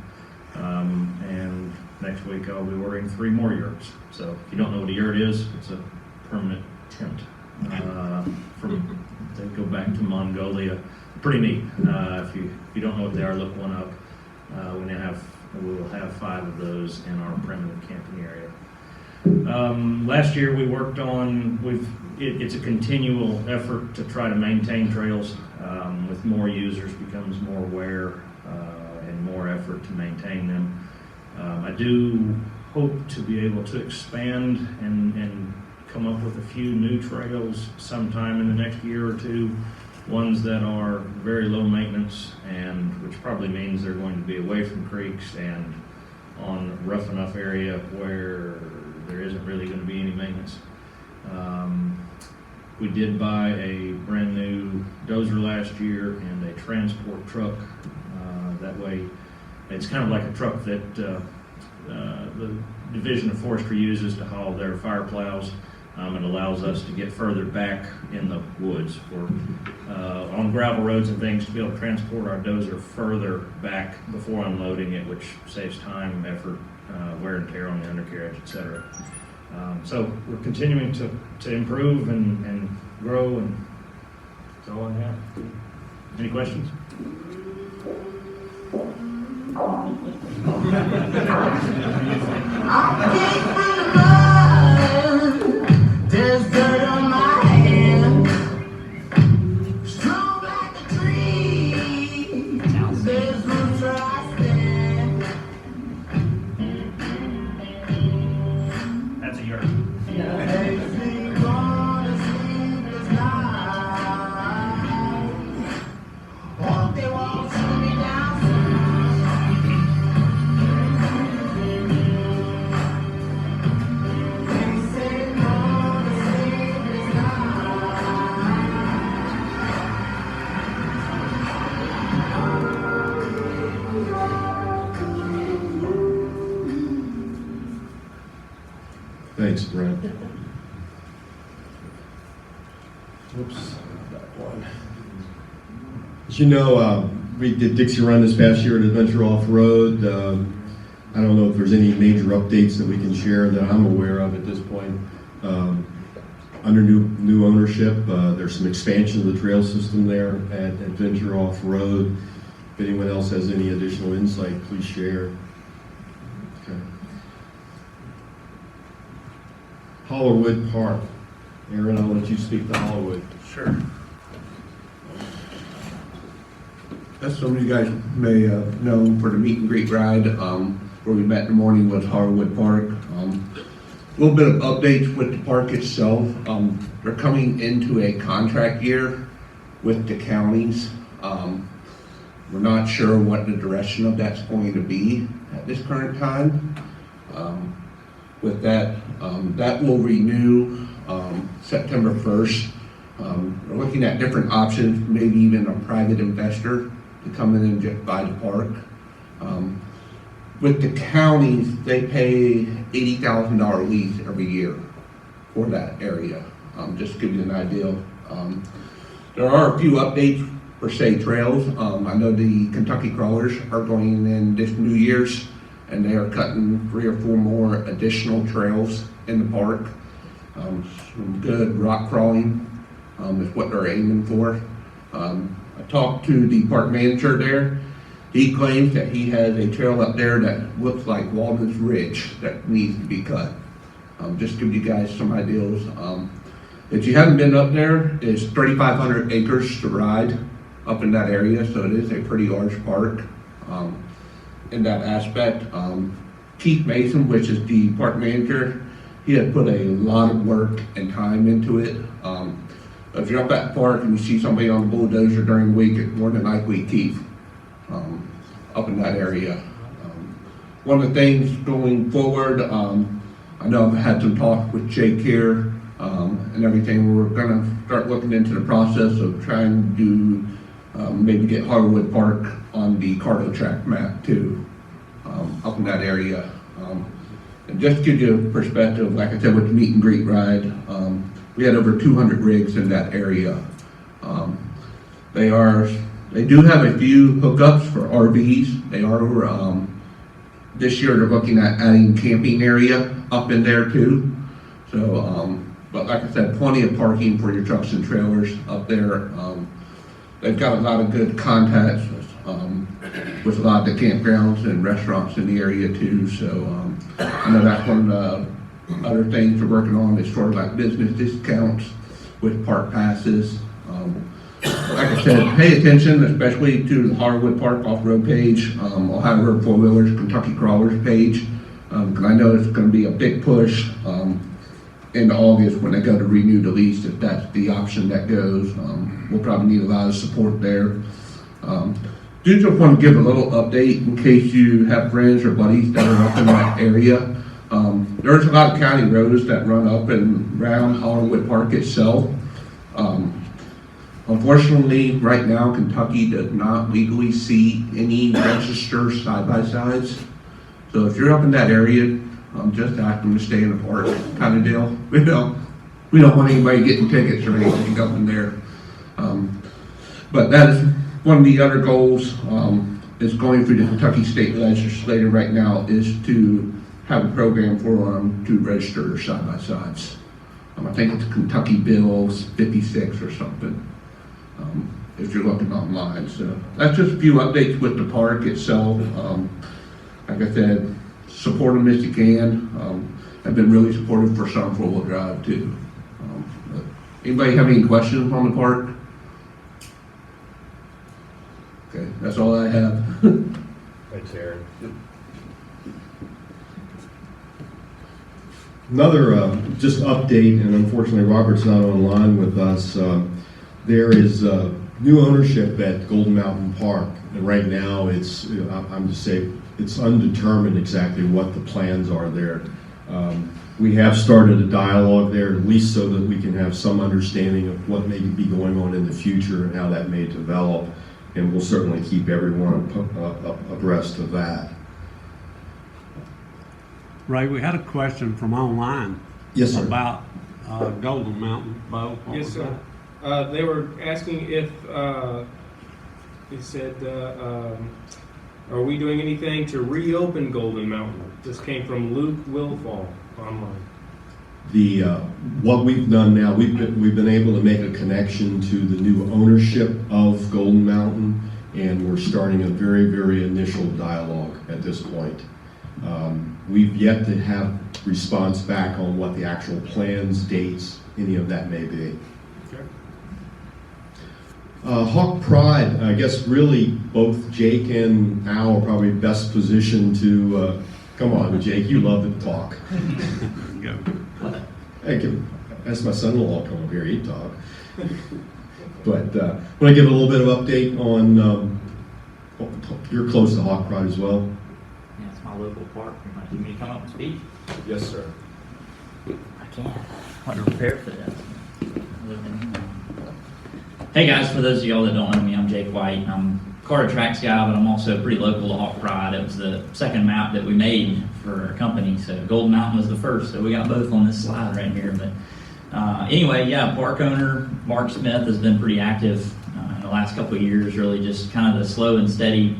And next week I'll be ordering 3 more yurts. So if you don't know what a yurt is, it's a permanent tent. They go back to Mongolia. Pretty neat. If you don't know what they are, look one up. We will have 5 of those in our permanent camping area. Last year we worked on, it's a continual effort to try to maintain trails. With more users becomes more wear and more effort to maintain them. I do hope to be able to expand and come up with a few new trails sometime in the next year or 2. Ones that are very low maintenance, and which probably means they're going to be away from creeks and on rough enough area where there isn't really going to be any maintenance. We did buy a brand new dozer last year and a transport truck. That way, it's kind of like a truck that the Division of Forestry uses to haul their fire plows. It allows us to get further back in the woods or on gravel roads and things to be able to transport our dozer further back before unloading it, which saves time, effort, wear and tear on the undercarriage, etc. So we're continuing to improve and grow, and that's all I have. Any questions? There's dirt on my hand, strong like a tree. There's roots where I stand. That's a yurt. Makes me wanna sleepless night. Hope they won't slow me down soon. They say no to sleepless Thanks, Brent. Whoops, that one. As you know, we did Dixie Run this past year at Adventure Off-Road. I don't know if there's any major updates that we can share that I'm aware of at this point. Under new ownership, there's some expansion of the trail system there at Adventure Off-Road. If anyone else has any additional insight, please share. Okay. Hollerwood Park. Aaron, I'll let you speak to Hollerwood. Sure. As some of you guys may know, for the meet and greet ride, where we met in the morning was Harwood Park. A little bit of updates with the park itself. They're coming into a contract year with the counties. We're not sure what the direction of that's going to be at this current time. With that, that will renew September 1st. We're looking at different options, maybe even a private investor to come in and just buy the park. With the counties, they pay $80,000 lease every year for that area. Just to give you an idea. There are a few updates for, say, trails. I know the Kentucky Crawlers are going in this New Year's, and they are cutting 3 or 4 more additional trails in the park. Some good rock crawling is what they're aiming for. I talked to the park manager there. He claims that he has a trail up there that looks like Walden's Ridge that needs to be cut. Just to give you guys some ideas. If you haven't been up there, it's 3,500 acres to ride up in that area, so it is a pretty large park in that aspect. Keith Mason, which is the park manager, he has put a lot of work and time into it. If you're up at the park and you see somebody on the bulldozer during the week, it's more than likely Keith up in that area. One of the things going forward, I know I've had some talk with Jake here and everything. We're gonna start looking into the process of trying to maybe get Hardwood Park on the cargo track map too, up in that area. And just to give you a perspective, like I said, with the meet and greet ride, we had over 200 rigs in that area. They do have a few hookups for RVs. They are, this year they're looking at adding camping area up in there too. So, but like I said, plenty of parking for your trucks and trailers up there. They've got a lot of good contacts with a lot of the campgrounds and restaurants in the area too. So I know that's one of the other things we're working on is sort of like business discounts with park passes. Like I said, pay attention, especially to the Hardwood Park off-road page, Ohio Road 4-Wheelers, Kentucky Crawlers page, because I know it's going to be a big push in August when they go to renew the lease, if that's the option that goes. We'll probably need a lot of support there. Do just want to give a little update in case you have friends or buddies that are up in that area. There's a lot of county roads that run up and around Hardwood Park itself. Unfortunately, right now, Kentucky does not legally see any registered side-by-sides. So if you're up in that area, just ask them to stay in the park, kind of deal. We don't want anybody getting tickets or anything up in there. But that is one of the other goals is going through the Kentucky State Legislature right now is to have a program for them to register their side-by-sides. I think it's Kentucky Bills 56 or something. If you're looking online. So that's just a few updates with the park itself. Like I said, support them as you can. I've been really supportive for some four-wheel drive too. Anybody have any questions on the park? Okay, that's all I have. Thanks, Aaron. Another just update, and unfortunately Robert's not online with us. There is new ownership at Golden Mountain Park, and right now it's, I'm just saying, it's undetermined exactly what the plans are there. We have started a dialogue there, at least so that we can have some understanding of what may be going on in the future and how that may develop, and we'll certainly keep everyone abreast of that. Ray, we had a question from online. Yes, sir. About Golden Mountain, Bo. What Yes, was sir. that? They were asking if, he said, are we doing anything to reopen Golden Mountain? This came from Luke Wilfall online. What we've done now, we've been able to make a connection to the new ownership of Golden Mountain, and we're starting a very, very initial dialogue at this point. We've yet to have response back on what the actual plans, dates, any of that may be. Okay. Hawk Pride, I guess really both Jake and Al are probably best positioned to, come on Jake, you love to talk. Go. I can ask my son-in-law to come up here, he'd talk. But want to give a little bit of update on, you're close to Hawk Pride as well? Yeah, it's my local park. You want me to come up and speak? Yes, sir. I can. I wasn't prepared for this. Hey guys, for those of y'all that don't know me, I'm Jake White. I'm a car tracks guy, but I'm also pretty local to Hawk Pride. It was the second map that we made for our company, so Golden Mountain was the first, so we got both on this slide right here. But anyway, yeah, park owner Mark Smith has been pretty active in the last couple of years, really just kind of the slow and steady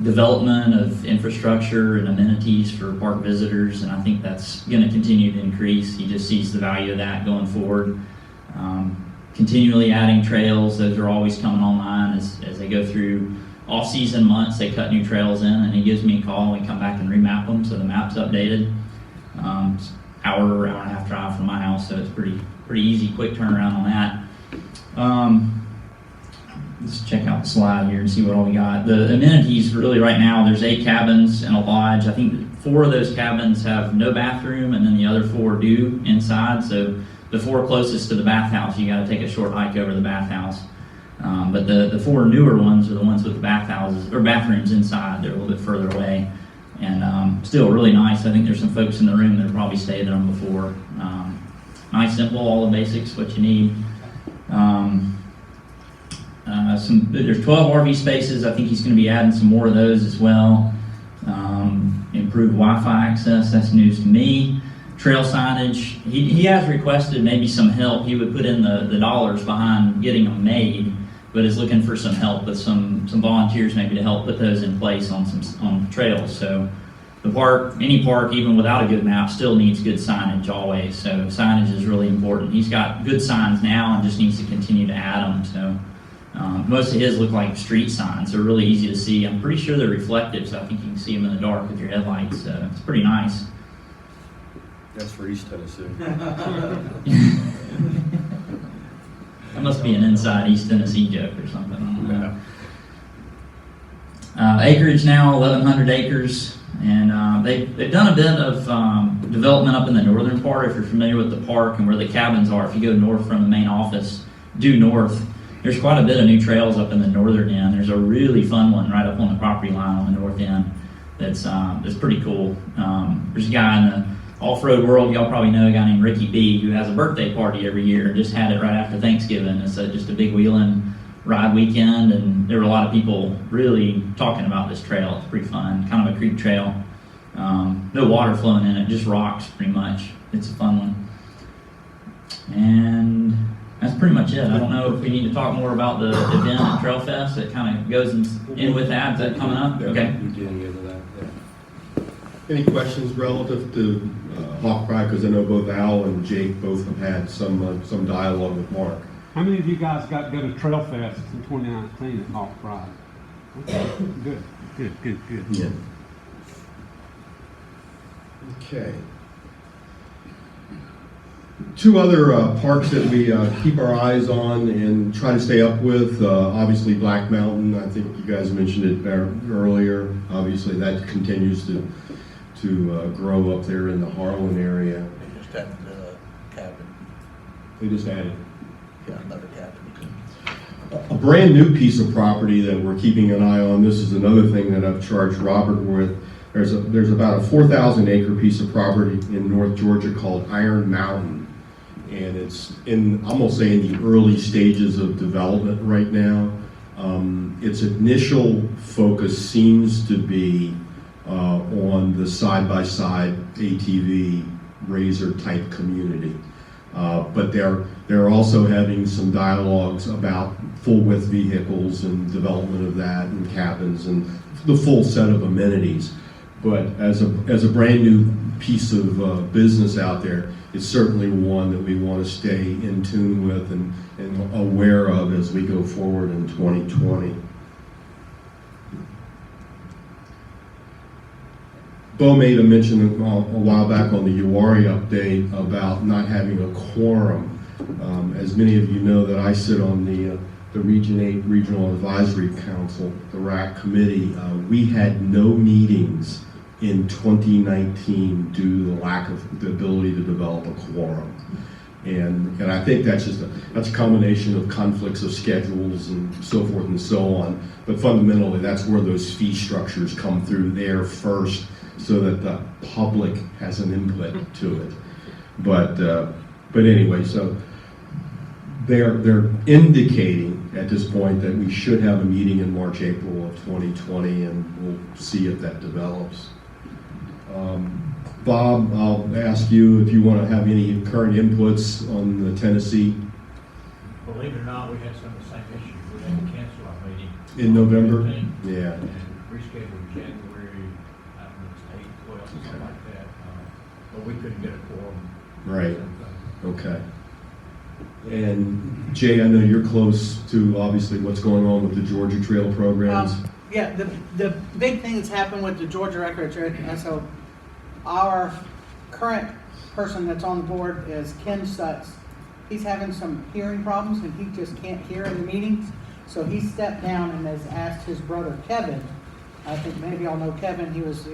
development of infrastructure and amenities for park visitors, and I think that's going to continue to increase. He just sees the value of that going forward. Continually adding trails, those are always coming online as they go through off-season months. They cut new trails in, and he gives me a call, and we come back and remap them, so the map's updated. It's hour and a half drive from my house, so it's pretty pretty easy, quick turnaround on that. Let's check out the slide here and see what all we got. The amenities really right now, there's 8 cabins and a lodge. I think 4 of those cabins have no bathroom, and then the other 4 do inside. So the 4 closest to the bathhouse, you got to take a short hike over the bathhouse. But the 4 newer ones are the ones with the bathhouses or bathrooms inside. They're a little bit further away, and still really nice. I think there's some folks in the room that have probably stayed in them before. Nice, simple, all the basics, what you need. There's 12 RV spaces. I think he's going to be adding some more of those as well. Improved Wi-Fi access, that's news to me. Trail signage, he has requested maybe some help. He would put in the dollars behind getting them made, but is looking for some help with some volunteers maybe to help put those in place on trails. So the park, any park, even without a good map, still needs good signage always. So signage is really important. He's got good signs now and just needs to continue to add them. So most of his look like street signs. They're really easy to see. I'm pretty sure they're reflective, so I think you can see them in the dark with your headlights. So it's pretty nice. That's for East Tennessee. That must be an inside East Tennessee joke or something. I don't know. Acreage now, 1,100 acres. And they've done a bit of development up in the northern part. If you're familiar with the park and where the cabins are, if you go north from the main office, due north, there's quite a bit of new trails up in the northern end. There's a really fun one right up on the property line on the north end that's pretty cool. There's a guy in the off-road world, y'all probably know a guy named Ricky B, who has a birthday party every year. Just had it right after Thanksgiving. It's just a big wheeling ride weekend, and there were a lot of people really talking about this trail. It's pretty fun, kind of a creek trail. No water flowing in it, just rocks pretty much. It's a fun one. And that's pretty much it. I don't know if we need to talk more about the event at Trail Fest that kind of goes in with that. Is that coming up? Okay. Any questions relative to Hawk Pride? Because I know both Al and Jake both have had some dialogue with Mark. How many of you guys got to go to Trail Fest in 2019 at Hawk Pride? Okay, good. Yeah. Okay. 2 other parks that we keep our eyes on and try to stay up with. Obviously, Black Mountain. I think you guys mentioned it earlier. Obviously, that continues to grow up there in the Harlan area. They just added a cabin. They just added. Yeah, another cabin. A brand new piece of property that we're keeping an eye on. This is another thing that I've charged Robert with. There's about a 4,000 acre piece of property in North Georgia called Iron Mountain, and it's I'm gonna say in the early stages of development right now. Its initial focus seems to be on the side-by-side ATV RZR type community. But they're also having some dialogues about full-width vehicles and development of that and cabins and the full set of amenities. But as a brand new piece of business out there, it's certainly one that we want to stay in tune with and aware of as we go forward in 2020. Bo made a mention a while back on the Uwharrie update about not having a quorum. As many of you know, that I sit on the Region 8 Regional Advisory Council, the RAC committee. We had no meetings in 2019 due to the lack of the ability to develop a quorum. And I think that's a combination of conflicts of schedules and so forth and so on. But fundamentally, that's where those fee structures come through there first, so that the public has an input to it. But anyway, so they're indicating at this point that we should have a meeting in March, April of 2020, and we'll see if that develops. Bob, I'll ask you if you want to have any current inputs on the Tennessee. Believe it or not, we had some of the same issues. We had to cancel our meeting In November? 15th, Yeah. and rescheduled January, I don't know, it's 8, 12, something like that. But we couldn't get a quorum. Right. Okay. And Jay, I know you're close to obviously what's going on with the Georgia Trail programs. Yeah, the big thing that's happened with the Georgia Record Trail, so our current person that's on the board is Ken Stutz, he's having some hearing problems and he just can't hear in the meetings. So he stepped down and has asked his brother Kevin, I think maybe y'all know Kevin, he was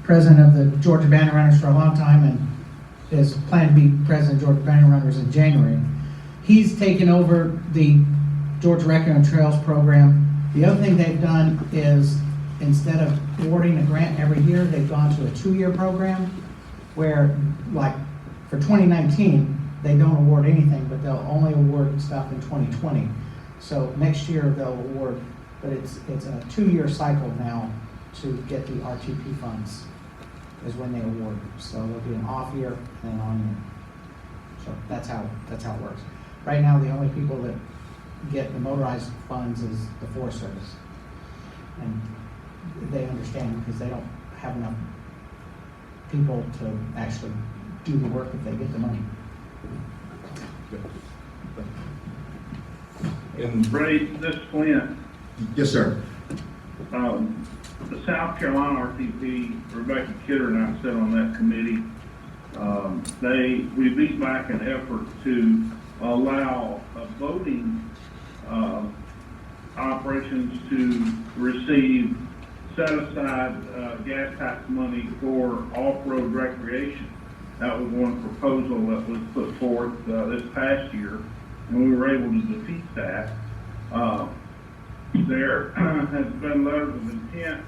president of the Georgia Banner Runners for a long time and is planned to be president of Georgia Banner Runners in January. He's taken over the Georgia Recreation Trails program. The other thing they've done is, instead of awarding a grant every year, they've gone to a 2-year program where, like, for 2019, they don't award anything, but they'll only award stuff in 2020. So next year they'll award, but it's a 2-year cycle now to get the RTP funds is when they award. So there'll be an off year and an on year. So that's how it works. Right now, the only people that get the motorized funds is the Forest Service. And they understand because they don't have enough people to actually do the work if they get the money. And Ray, this is Clint. Yes, sir. The South Carolina RTP, Rebecca Kidder and I sit on that committee. We beat back an effort to allow voting operations to receive set-aside gas tax money for off-road recreation. That was one proposal that was put forth this past year, and we were able to defeat that. There has been letters of intent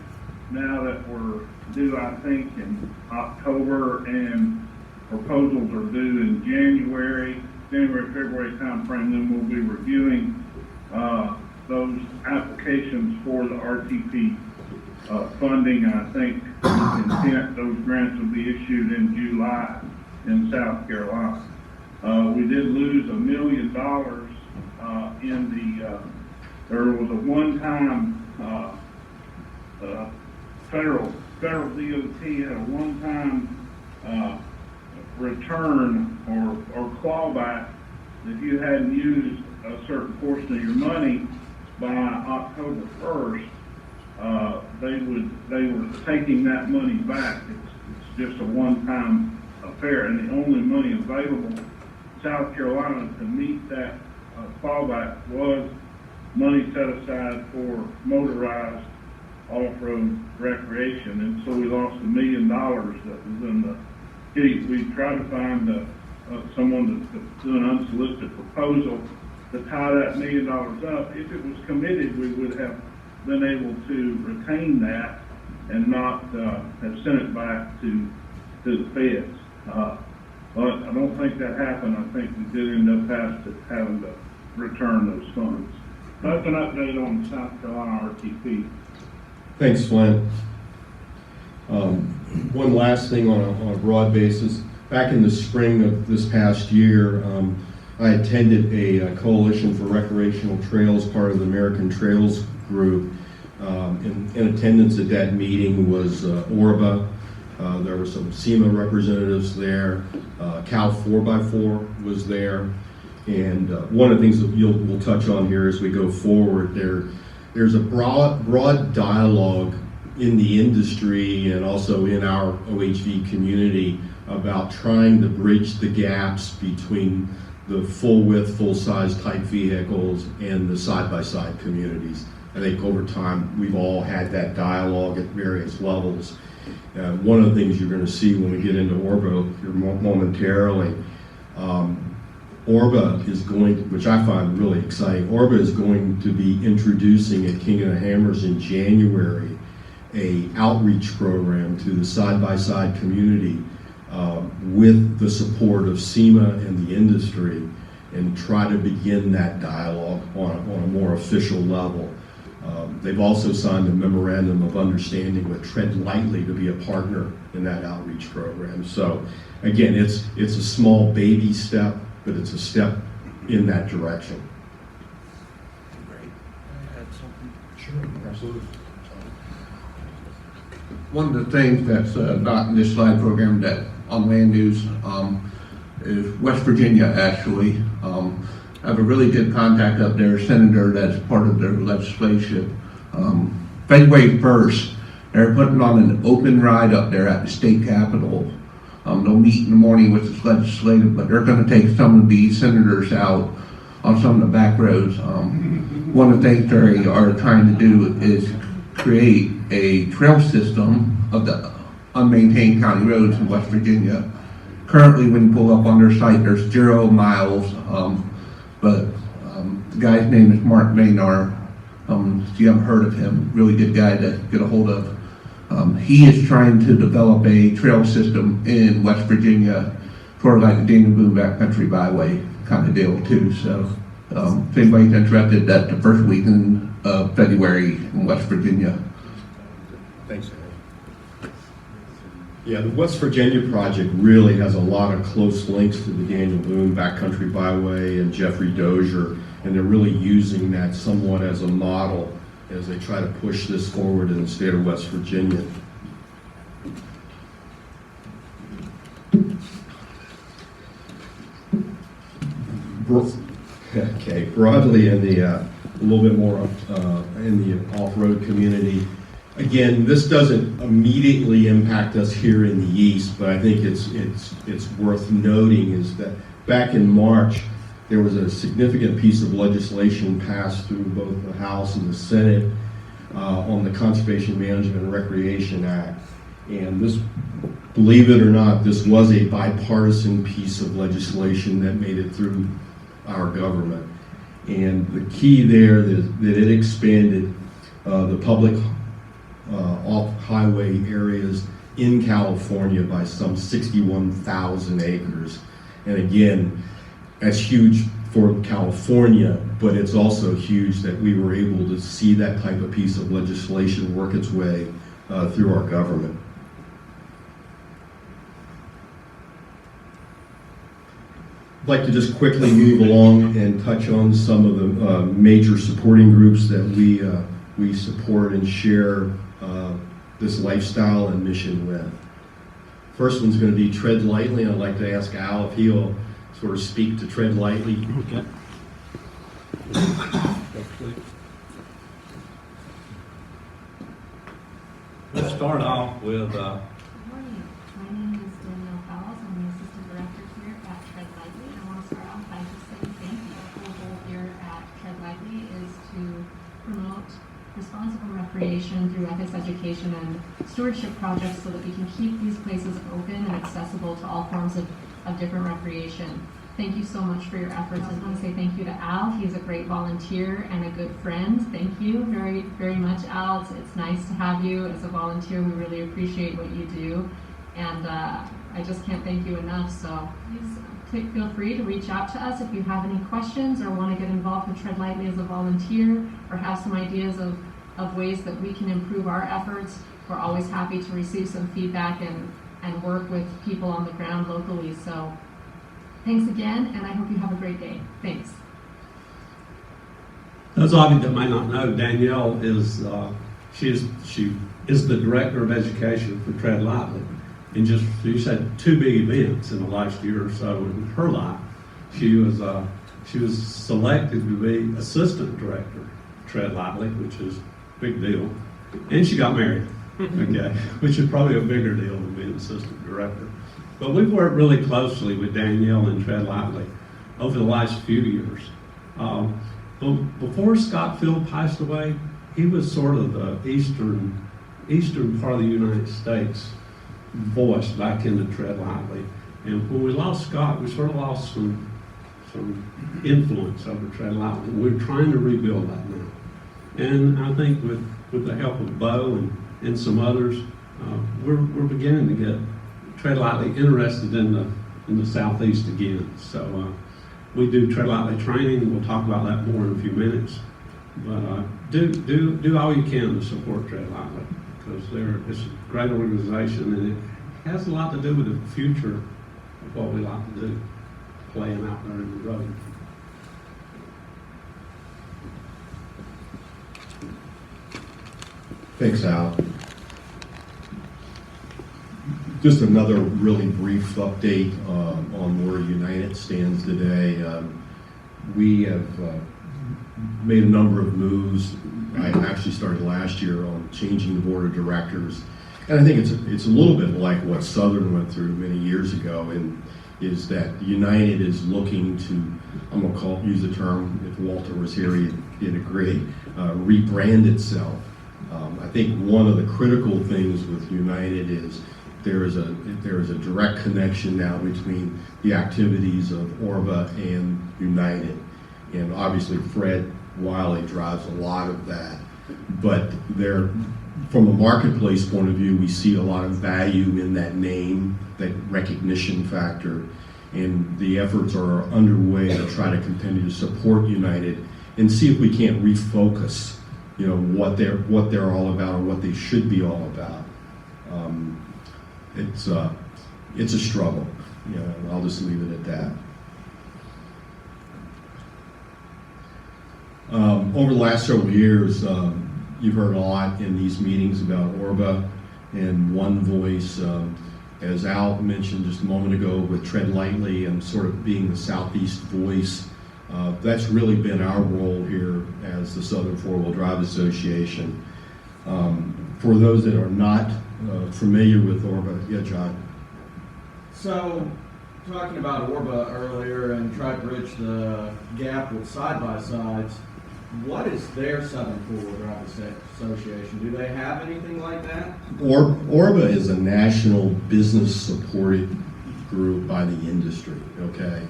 now that we're due, I think, in October, and proposals are due in January, February timeframe. Then we'll be reviewing those applications for the RTP funding. I think intent those grants will be issued in July in South Carolina. We did lose $1 million in the. There was a one-time federal DOT had a one-time return or clawback if you hadn't used a certain portion of your money by October 1st. They were taking that money back. It's just a one-time affair, and the only money available in South Carolina to meet that clawback was money set aside for motorized off-road recreation, and so we lost $1 million that was in the kitty. We tried to find someone to do an unsolicited proposal to tie that $1 million up. If it was committed, we would have been able to retain that and not have sent it back to the feds. But I don't think that happened. I think we did end up having to return those funds. That's an update on the South Carolina RTP. Thanks, Flynn. One last thing on a broad basis. Back in the spring of this past year, I attended a coalition for recreational trails, part of the American Trails Group. In attendance at that meeting was ORBA. There were some SEMA representatives there. Cal 4x4 was there. And one of the things that we'll touch on here as we go forward, there's a broad dialogue in the industry and also in our OHV community about trying to bridge the gaps between the full width, full size type vehicles and the side-by-side communities. I think over time we've all had that dialogue at various levels. One of the things you're going to see when we get into ORBA here momentarily, ORBA is going to, which I find really exciting, ORBA is going to be introducing at King of the Hammers in January a outreach program to the side-by-side community with the support of SEMA and the industry, and try to begin that dialogue on a more official level. They've also signed a memorandum of understanding with Tread Lightly to be a partner in that outreach program. So again, it's a small baby step, but it's a step in that direction. Great. Add something? Sure. Absolutely. One of the things that's not in this slide program that on land use is West Virginia actually. I have a really good contact up there, senator that's part of their legislation. February 1st, they're putting on an open ride up there at the state capitol They'll meet in the morning with the legislative, but they're gonna take some of the senators out on some of the back roads. One of the things they are trying to do is create a trail system of the unmaintained county roads in West Virginia. Currently, when you pull up on their site, there's 0 miles, but the guy's name is Mark Maynard. If you haven't heard of him, really good guy to get a hold of. He is trying to develop a trail system in West Virginia, sort of like the Daniel Boone Backcountry Byway kind of deal too. So if anybody's interested, that's the first weekend of February in West Virginia. Thanks, Aaron. Yeah, the West Virginia project really has a lot of close links to the Daniel Boone Backcountry Byway and Jeffrey Dozier, and they're really using that somewhat as a model as they try to push this forward in the state of West Virginia. Okay, broadly in the, a little bit more in the off-road community, again, this doesn't immediately impact us here in the east, but I think it's worth noting is that back in March, there was a significant piece of legislation passed through both the House and the Senate on the Conservation Management and Recreation Act. And this, believe it or not, this was a bipartisan piece of legislation that made it through our government. And the key there is that it expanded the public off-highway areas in California by some 61,000 acres. And again, that's huge for California, but it's also huge that we were able to see that type of piece of legislation work its way through our government. I'd like to just quickly move along and touch on some of the major supporting groups that we support and share this lifestyle and mission with. First one's going to be Tread Lightly. I'd like to ask Al if he'll sort of speak to Tread Lightly. Okay. Let's start off with Good morning. My name is Danielle Fowles. I'm the Assistant Director here at Tread Lightly. I want to start off by just saying thank you. Our goal here at Tread Lightly is to promote responsible recreation through ethics education and stewardship projects so that we can keep these places open and accessible to all forms of different recreation. Thank you so much for your efforts. I want to say thank you to Al. He's a great volunteer and a good friend. Thank you very, very much, Al. It's nice to have you as a volunteer. We really appreciate what you do. And I just can't thank you enough. So please feel free to reach out to us if you have any questions or want to get involved with Tread Lightly as a volunteer or have some ideas of ways that we can improve our efforts. We're always happy to receive some feedback and work with people on the ground locally. So thanks again, and I hope you have a great day. Thanks. those of you that may not know, Danielle is she is the Director of Education for Tread Lightly. And just, she's had 2 big events in the last year or so in her life. She was selected to be Assistant Director of Tread Lightly, which is a big deal. And she got married, okay, which is probably a bigger deal than being Assistant Director. But we've worked really closely with Danielle and Tread Lightly over the last few years. Before Scott Field passed away, he was sort of the eastern part of the United States voice back into Tread Lightly. And when we lost Scott, we sort of lost some influence over Tread Lightly. We're trying to rebuild that now. And I think with the help of Bo and some others, we're beginning to get Tread Lightly interested in the Southeast again. So we do Tread Lightly training. We'll talk about that more in a few minutes. But do all you can to support Tread Lightly, because it's a great organization and it has a lot to do with the future of what we like to do, playing out there in the road. Thanks, Al. Just another really brief update on where United stands today. We have made a number of moves. I actually started last year on changing the board of directors. And I think it's a little bit like what Southern went through many years ago, and is that United is looking to, I'm gonna use the term, if Walter was here, he'd agree, rebrand itself. I think one of the critical things with United is there is a direct connection now between the activities of Orba and United. And obviously Fred Wiley drives a lot of that. But from a marketplace point of view, we see a lot of value in that name, that recognition factor. And the efforts are underway to try to continue to support United and see if we can't refocus, what they're all about or what they should be all about. It's a struggle, and I'll just leave it at that. Over the last several years, you've heard a lot in these meetings about Orba and One Voice. As Al mentioned just a moment ago with Tread Lightly and sort of being the Southeast voice, that's really been our role here as the Southern Four-Wheel Drive Association. For those that are not familiar with Orba, yeah, John. So, talking about Orba earlier and try to bridge the gap with side-by-sides, what is their Southern Four-Wheel Drive Association? Do they have anything like that? Orba is a national business-supported group by the industry, okay?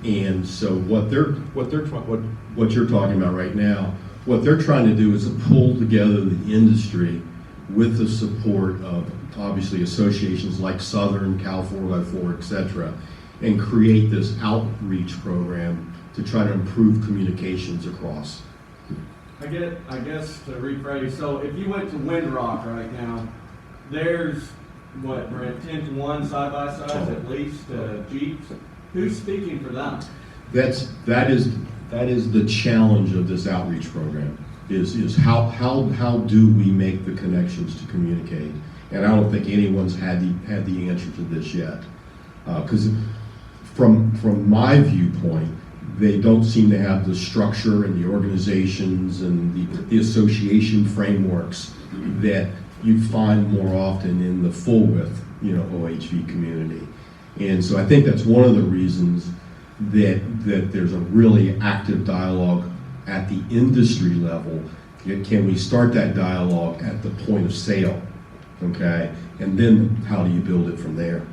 And so what you're talking about right now, what they're trying to do is to pull together the industry with the support of obviously associations like Southern, Cal 4x4, etc., and create this outreach program to try to improve communications across. I guess to rephrase, so if you went to Windrock right now, there's what, Brent, 10 to 1 side-by-sides at least, Jeeps. Who's speaking for them? That is the challenge of this outreach program. Is how do we make the connections to communicate? And I don't think anyone's had the answer to this yet, because from my viewpoint, they don't seem to have the structure and the organizations and the association frameworks that you find more often in the full width, OHV community. And so I think that's one of the reasons that there's a really active dialogue at the industry level. Can we start that dialogue at the point of sale, okay? And then how do you build it from there?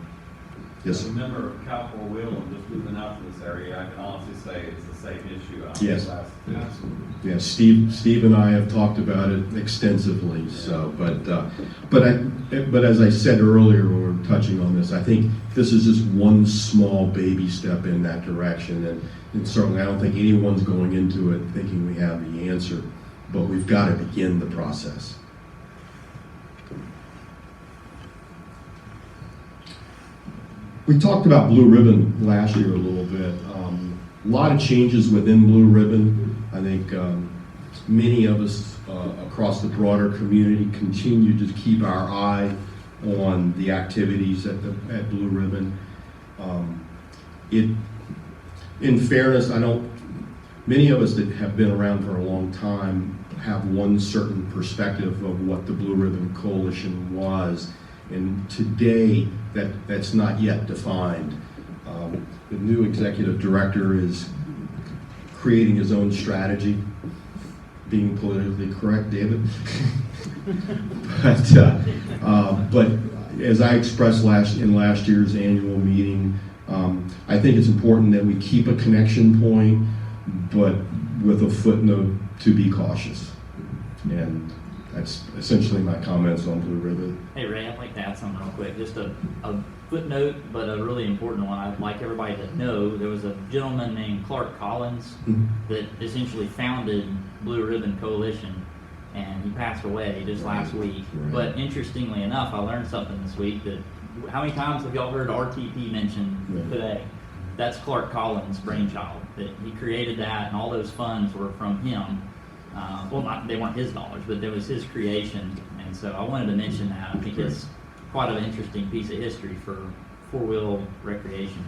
Yes. As a member of Cal 4-Wheel and just moving out to this area, I can honestly say it's the same issue. Yes. Yeah, Steve and I have talked about it extensively. So, but as I said earlier when we were touching on this, I think this is just one small baby step in that direction, and certainly I don't think anyone's going into it thinking we have the answer, but we've got to begin the process. We talked about Blue Ribbon last year a little bit. A lot of changes within Blue Ribbon. I think many of us across the broader community continue to keep our eye on the activities at Blue Ribbon. In fairness, many of us that have been around for a long time have one certain perspective of what the Blue Ribbon Coalition was. And today, that's not yet defined. The new executive director is creating his own strategy, being politically correct, David. But as I expressed in last year's annual meeting, I think it's important that we keep a connection point, but with a footnote to be cautious. And that's essentially my comments on Blue Ribbon. Hey Ray, I'd like to add something real quick. Just a footnote, but a really important one. I'd like everybody to know there was a gentleman named Clark Collins that essentially founded Blue Ribbon Coalition, and he passed away just last week. Right. But interestingly enough, I learned something this week that, how many times have y'all heard RTP mentioned today? That's Clark Collins' brainchild. That he created that, and all those funds were from him. They weren't his dollars, but it was his creation. And so I wanted to mention that. I think it's quite an interesting piece of history for four-wheel recreation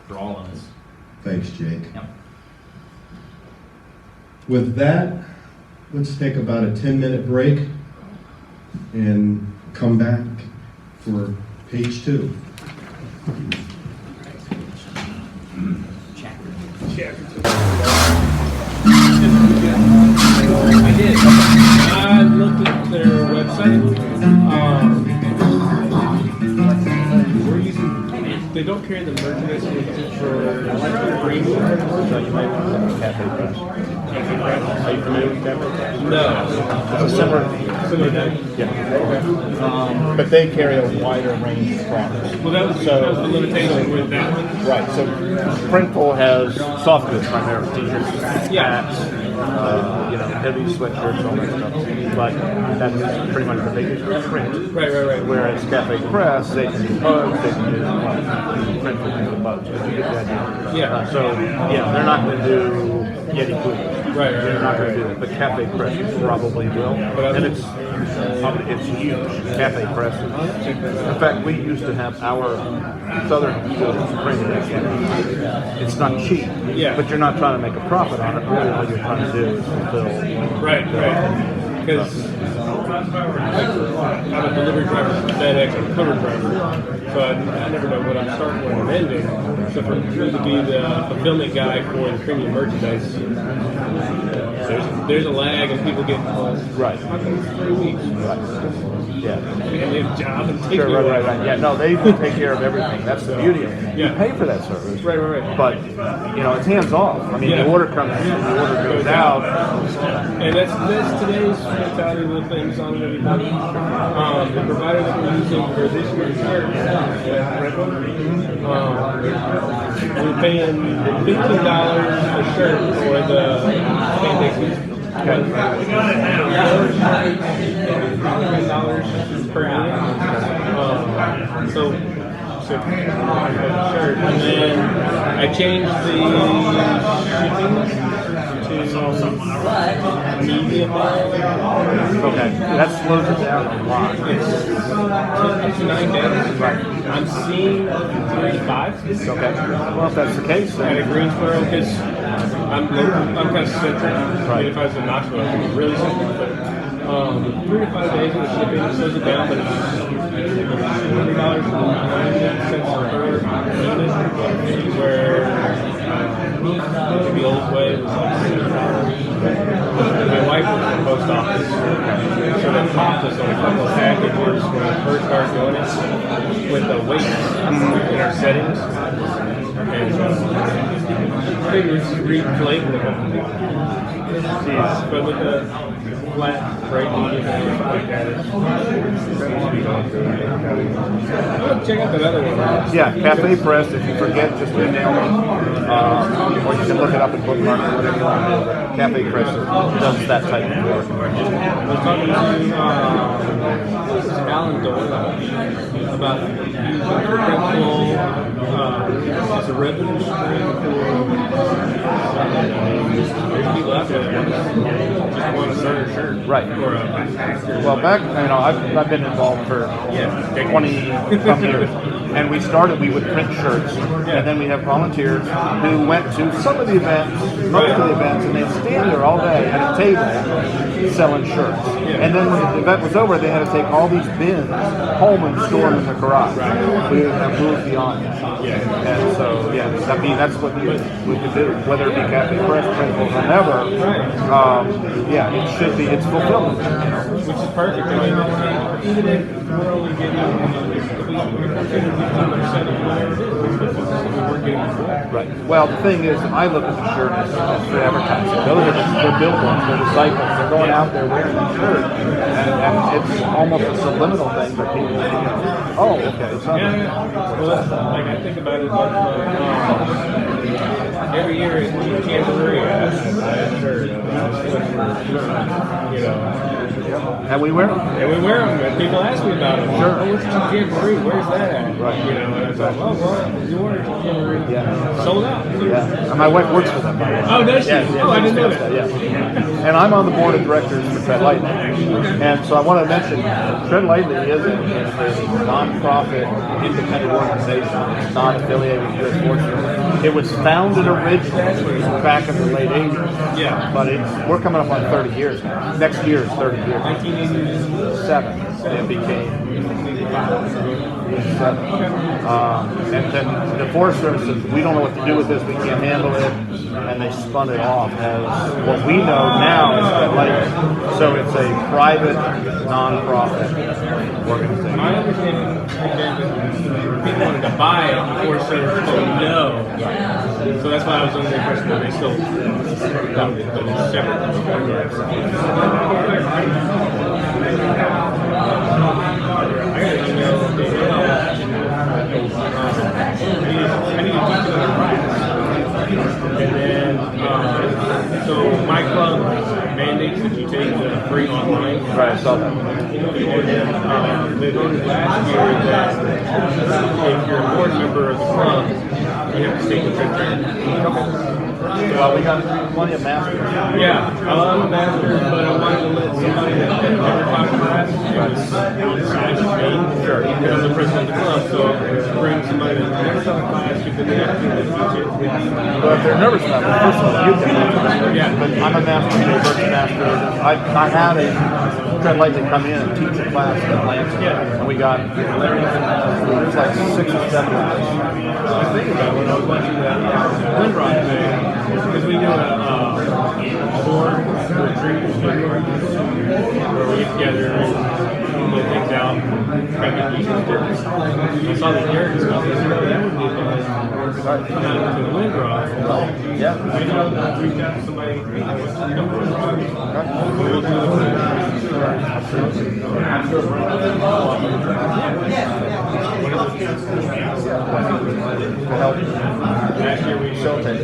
for all of us. Thanks, Jake. Yep. With that, let's take about a 10-minute break, and come back for page 2. I did. I looked at their website. We're using. They don't carry the merchandise for green. So you might want to look at Cafe Press. Are you familiar with Cafe Press? No. It's a similar thing. Yeah. But they carry a wider range of products. Well, that was the limitation with that one. Right. So Printful has soft goods primarily, t-shirts, hats, heavy sweatshirts, all that stuff. But that's pretty much the biggest print. Right. Whereas Cafe Press, they can do mugs, they can do Printful can do mugs. But you get the idea. Yeah. They're not going to do Yeti Cookies. Right. They're not going to do that. But Cafe Press probably will. And it's huge. Cafe Press. In fact, we used to have our Southern goods printed at Cafe. It's not cheap. Yeah. But you're not trying to make a profit on it. Really, all you're trying to do is fulfill. Right. Because I'm a delivery driver for FedEx and a cover driver, so I never know what I'm starting when I'm ending. So for me to be the fulfillment guy for the premium merchandise, there's a lag and people get right. How come it's 3 weeks? Right. Yeah. And they have a job and take Sure, right. Yeah, no, they take care of everything. That's the beauty of it. You pay for that service. Right. But, it's hands off. I mean, the order comes in, the order goes out. And that's today's mentality with things on everybody. The provider that we're using for this year's shirt, we're paying $15 a shirt for the same-day season. $15 per unit. So shirt, and then I changed the shipping to medium. Okay, that slows it down a lot. It's 9 days. Right. I'm seeing 3 to 5. Okay. Well, if that's the case, then at a Greensboro, because I'm kind of central. Right. If I was in Knoxville, I would be really central. But 3 to 5 days of shipping slows it down, but it's $40 per unit, where the old way was like $6. My wife was in the post office, so they popped us on a couple of packages when we first started doing it with the weight in our settings. And figures reflate but with the flat freight and stuff like that, check out that other one. Yeah, Cafe Press, if you forget, just email me. Or you can look it up in Bookmark or whatever you want to do. But Cafe Press does that type of work. I was talking to Alan Doyle about using Printful as a revenue stream for people out there that just want to start a shirt. Right. Or a well, back, I've been involved for 20-some years. And we would print shirts, and then we have volunteers who went to some of the events, most of the events, and they'd stand there all day at a table selling shirts. And then when the event was over, they had to take all these bins home and store them in the garage. We have moved beyond that. And so, that's what we could do, whether it be Cafe Press, Printful, whatever. It should be, it's fulfillment. Which is perfect. I mean, even if we're only getting right. Well, the thing is, I look at the shirt as for advertising. They're billboards, they're disciples. They're going out there wearing the shirt, and it's almost a subliminal thing that people think, oh, okay. Well, like I think about it, every year in Jamboree, I have a shirt. And we wear them. And people ask me about them. Sure. Oh, what's Jamboree? Where's that at? Right. And I was like, you ordered Jamboree. Yeah. Sold out. Yeah. And my wife works for them. Oh, does she? I didn't know that. Yeah. And I'm on the board of directors for Tread Lightly. And so I want to mention, Tread Lightly is a non-profit, independent organization. It's not affiliated with U.S. Force. It was founded originally back in the late 80s. Yeah. But we're coming up on 30 years now. Next year is 30 years. 1987. It became 87. And then the Forest Service said, we don't know what to do with this, we can't handle it, and they spun it off as what we know now is Red Lake. So it's a private, non-profit organization. My understanding is that people wanted to buy it before Service told no. So that's why I was under the impression that they still owned it, but it's separate. I got an email I need to teach another class. And then, so my club mandates that you take the free online. Right, I saw that. And they voted last year that if you're a board member of the club, you have to take the trip there. Well, we got plenty of masters. Yeah, I love a master, but I wanted to let somebody that had never taught a class outside of me, sure, because I'm the president of the club, so bring somebody that's never taught a class who can actually teach it. Well, if they're nervous about it, first of all, you can. Yeah. But I'm a master, university master. I had a Tread Lightly come in and teach a class in Atlanta. Yeah. And we got, there's like 6 or 7 of us. I was thinking about when I was watching that Windrock thing, because we do a board retreat where we get together and blow things out, try to get pieces different. I saw the air and stuff, I said, oh, that would be fun. Come out to the Windrock. Yeah. Maybe I'll reach out to somebody, hey, what's the Windrock? We'll do Last year we rented a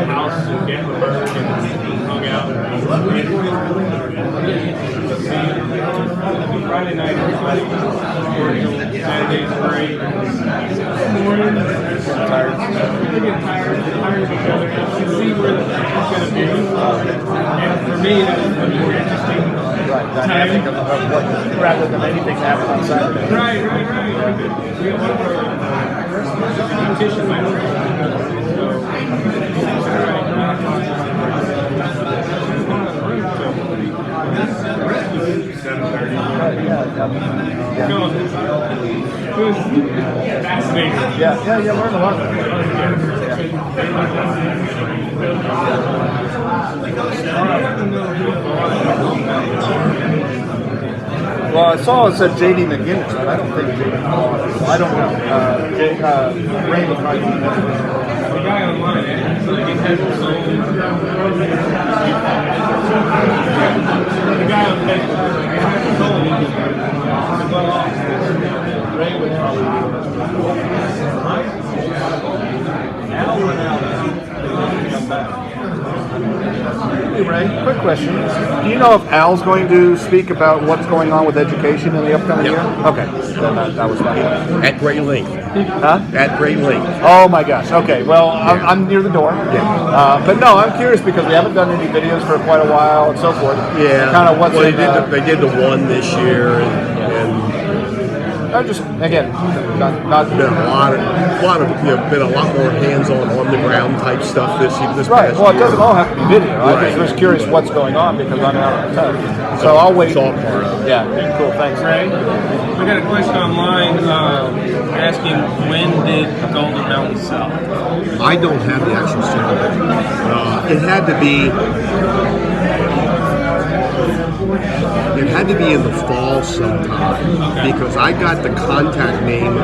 house in Gatlinburg and hung out. Friday night, everybody working. Saturday's great. Morning, tired. They get tired of each other. You can see where it's going to be. And for me, that's more interesting. Right, dynamic of what, rather than anything that happens on Saturday. Right. We got one of our competition members. It was fascinating. Yeah, learn a lot. Well, I saw it said J.D. McGinnis, but I don't think J.D. I don't know. Randy might be The guy online, he has his own. The guy on Facebook, he has his own. Ray would probably Al went out. Come back. Hey Ray, quick question. Do you know if Al's going to speak about what's going on with education in the upcoming year? Okay, then that was fine. At great length. Huh? At great length. Oh my gosh. Okay. Well, I'm near the door. Yeah. But no, I'm curious because we haven't done any videos for quite a while and so forth. Yeah. Kind of what's they did the one this year and I'm just again not been a lot of been a lot more hands-on on the ground type stuff this right. past Well, it year. doesn't all have to be video. I just was curious what's going on because I'm out of touch. So I'll wait. It's all part of it. Yeah. Cool. Thanks. Ray, we got a question online asking when did Golden Mountain sell? I don't have the actual sale. It had to be. It had to be in the fall sometime because I got the contact name.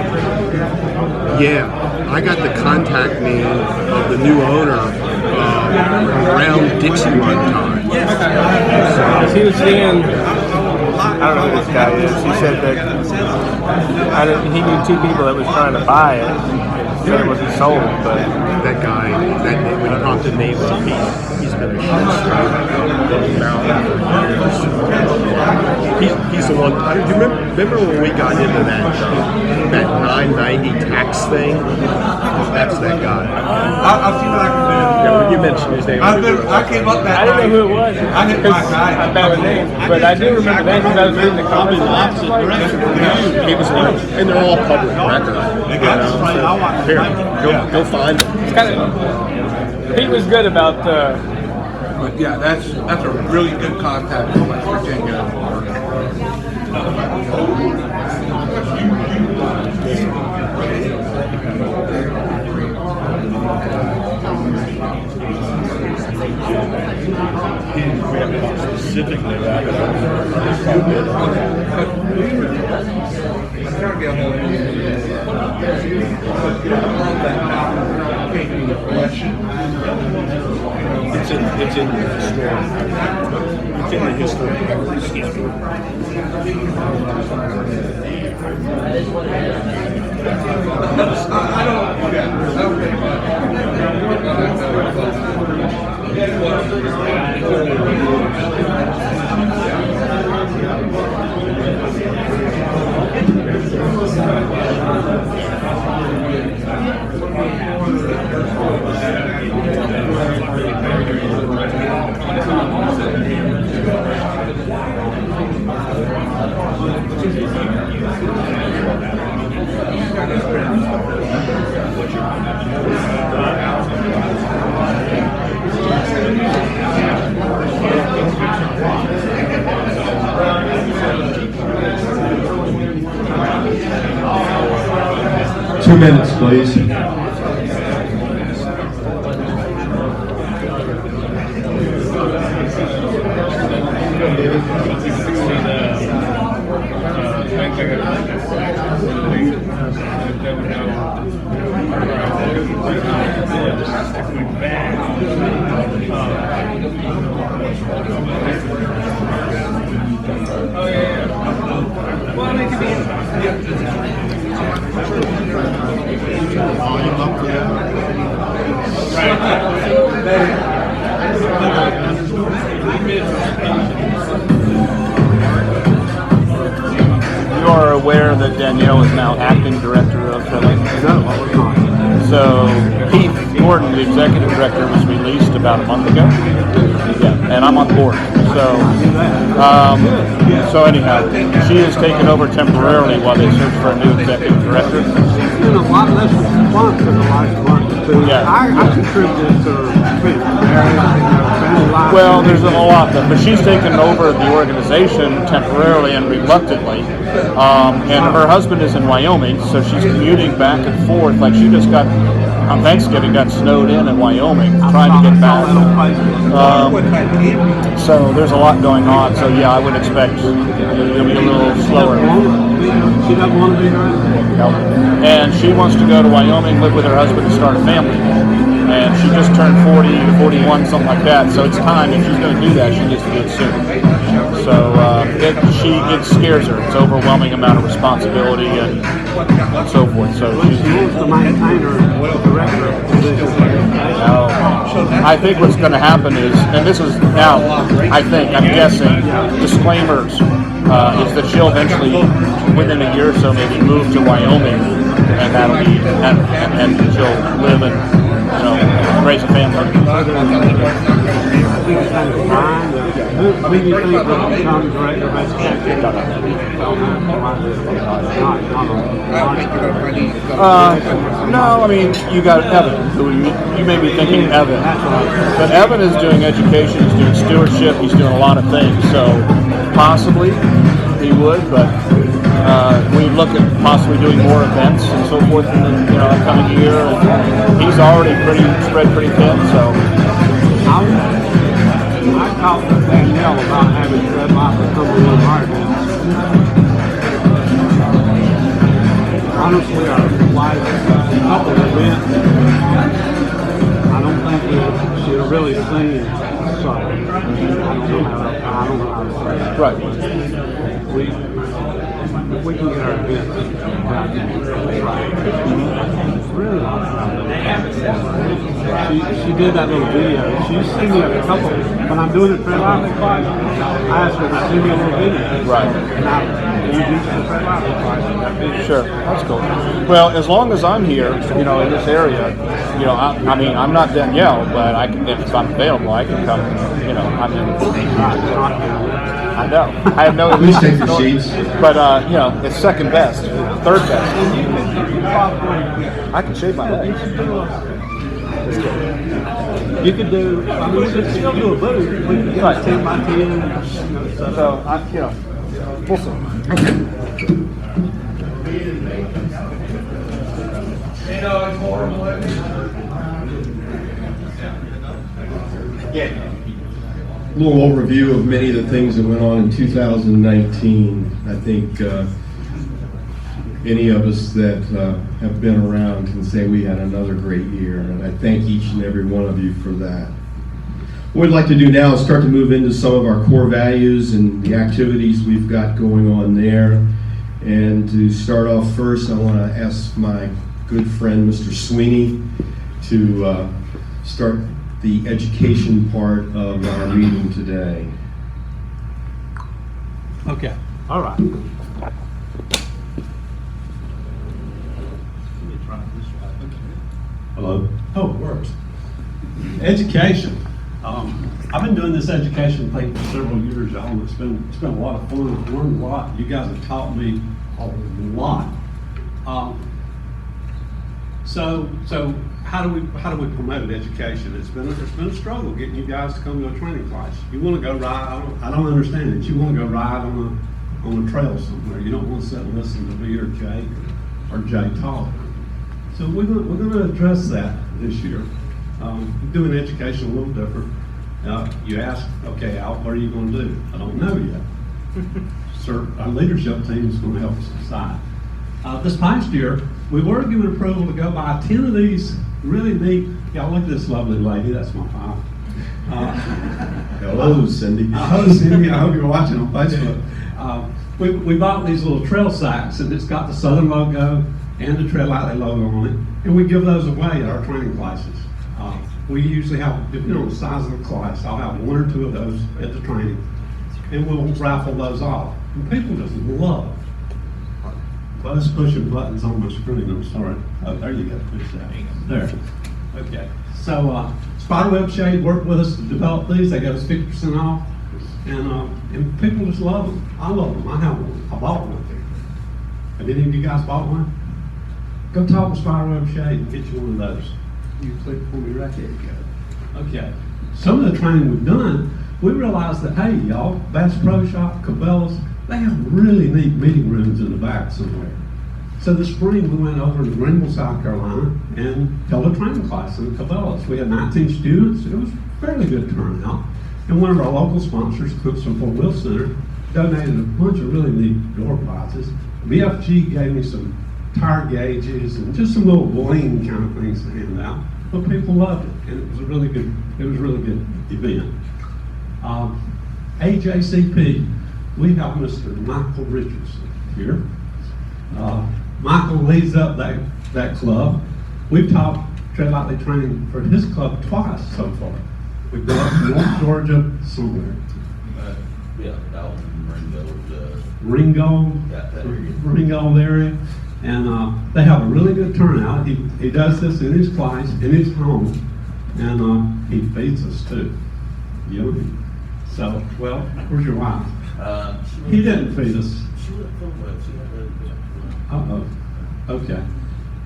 Yeah, I got the contact name of the new owner around Dixie Run time. Because he was saying, I don't know who this guy is. He said that he knew 2 people that was trying to buy it. Said it wasn't sold, but that guy, when he popped the name up, he's been a shit straight Golden Mountain for years. He's the one. Do you remember when we got into that 990 tax thing? That's that guy. I'll see what I can do. Yeah, when you mentioned his name, I came up that I didn't know who it was. I hit my guy. I'm bad with names, but I do remember that because I was reading the comments. he was like, and they're all public record. Go find it. It's kind of, Pete was good about, But yeah, that's a really good contact in West Virginia. 2 minutes, please. You are aware that Danielle is now acting director of Trelane? So Keith Gordon, the executive director, was released about a month ago. Yeah, and I'm on board. So anyhow, she has taken over temporarily while they search for a new executive director. There's been a lot less response in the last month or two. Yeah. I contributed to family life. Well, there's a lot, but she's taken over the organization temporarily and reluctantly. And her husband is in Wyoming, so she's commuting back and forth. Like she just got, on Thanksgiving, got snowed in Wyoming, trying to get back. So there's a lot going on. So yeah, I would expect it'll be a little slower. She doesn't want to be there. No. And she wants to go to Wyoming, live with her husband, and start a family. And she just turned 40 or 41, something like that. So it's time. If she's going to do that, she needs to do it soon. So it scares her. It's an overwhelming amount of responsibility and so forth. So she wants to maintain her director position. No. I think what's going to happen is, and this is now, I'm guessing, disclaimers, is that she'll eventually, within a year or so, maybe move to Wyoming, and that'll be, and she'll live and, raise a family. No, I mean, you got Evan, who you may be thinking Evan, but Evan is doing education, he's doing stewardship, he's doing a lot of things, so possibly he would, but we look at possibly doing more events and so forth in the upcoming year, and he's already spread pretty thin, so. I talked to Danielle about having Red Light become a little hard. Honestly, our last couple of events, I don't think we should have really seen something. I don't know how to say that. Right. If we can get our events back right. It's really long. She did that little video. She's seen me a couple. When I'm doing it for Live Fight, I asked her to send me a little video. Right. And I introduced her to Live Fight. Sure, that's cool. Well, as long as I'm here, in this area, I mean, I'm not Danielle, but I can, if I'm available, I can come. I'm in. I know. I have no. Please take your seats. But you know, it's second best, third best. I can shave my legs. Just kidding. You could do, I mean, we could still do a booth. We could get Right. 10 by 10. So we'll see. A little overview of many of the things that went on in 2019. I think any of us that have been around can say we had another great year, and I thank each and every one of you for that. What we'd like to do now is start to move into some of our core values and the activities we've got going on there. And to start off first, I want to ask my good friend, Mr. Sweeney, to start the education part of our meeting today. Okay, all right. Hello? Oh, it works. Education. I've been doing this education thing for several years, y'all, and it's been a lot of fun. I've learned a lot. You guys have taught me a lot. So how do we promote education? It's been a struggle getting you guys to come to a training class. You want to go ride. I don't understand it. You want to go ride on a trail somewhere. You don't want to sit and listen to me or Jake or Jay talk. So we're going to address that this year. Doing education a little different. You ask, okay, Al, what are you going to do? I don't know yet. Sir, our leadership team is going to help us decide. This past year, we were given approval to go buy 10 of these really neat. Y'all look at this lovely lady. That's my wife. Hello, Cindy. Hello, Cindy. I hope you're watching on Facebook. We bought these little trail sacks, and it's got the Southern logo and the Tread Lightly logo on it, and we give those away at our training classes. We usually have, depending on the size of the class, I'll have 1 or 2 of those at the training, and we'll raffle those off. And people just love. Well, it's pushing buttons on my screen. I'm sorry. Oh, there you go. Push that. There. Okay. So Spiderweb Shade worked with us to develop these. They got us 50% off, and people just love them. I love them. I have one. I bought one. Have any of you guys bought one? Go talk to Spiderweb Shade and get you one of those. You click for me right there. You go. Okay. Some of the training we've done, we realized that, hey, y'all, Bass Pro Shop, Cabela's, they have really neat meeting rooms in the back somewhere. So this spring, we went over to Greenville, South Carolina, and held a training class in Cabela's. We had 19 students. It was a fairly good turnout. And one of our local sponsors, Cooks from Fort Will Center, donated a bunch of really neat door prizes. BFG gave me some tire gauges and just some little bling kind of things to hand out. But people loved it, and it was a really good event. AJCP, we have Mr. Michael Richardson here. Michael leads up that club. We've taught Tread Lightly training for his club twice so far. We've been up to North Georgia somewhere. Ringgold area. And they have a really good turnout. He does this in his class, in his home, and he feeds us too. So, well, where's your wife? He didn't feed us. Okay.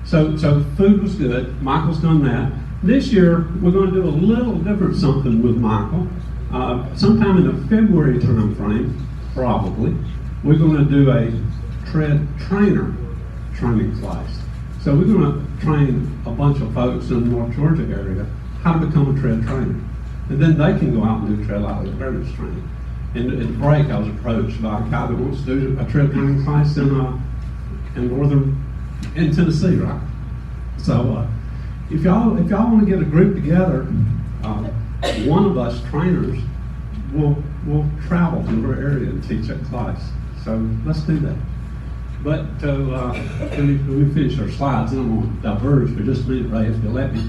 So food was good. Michael's done that. This year, we're going to do a little different something with Michael. Sometime in the February time frame, probably, we're going to do a tread trainer training class. So we're going to train a bunch of folks in the North Georgia area how to become a tread trainer. And then they can go out and do Tread Lightly awareness training. And at the break, I was approached by a guy that wants to do a tread training class in Tennessee, right? So if y'all want to get a group together, one of us trainers will travel to your area and teach that class. So let's do that. But when we finish our slides, and I'm going to diverge for just a minute, Ray, if you'll let me.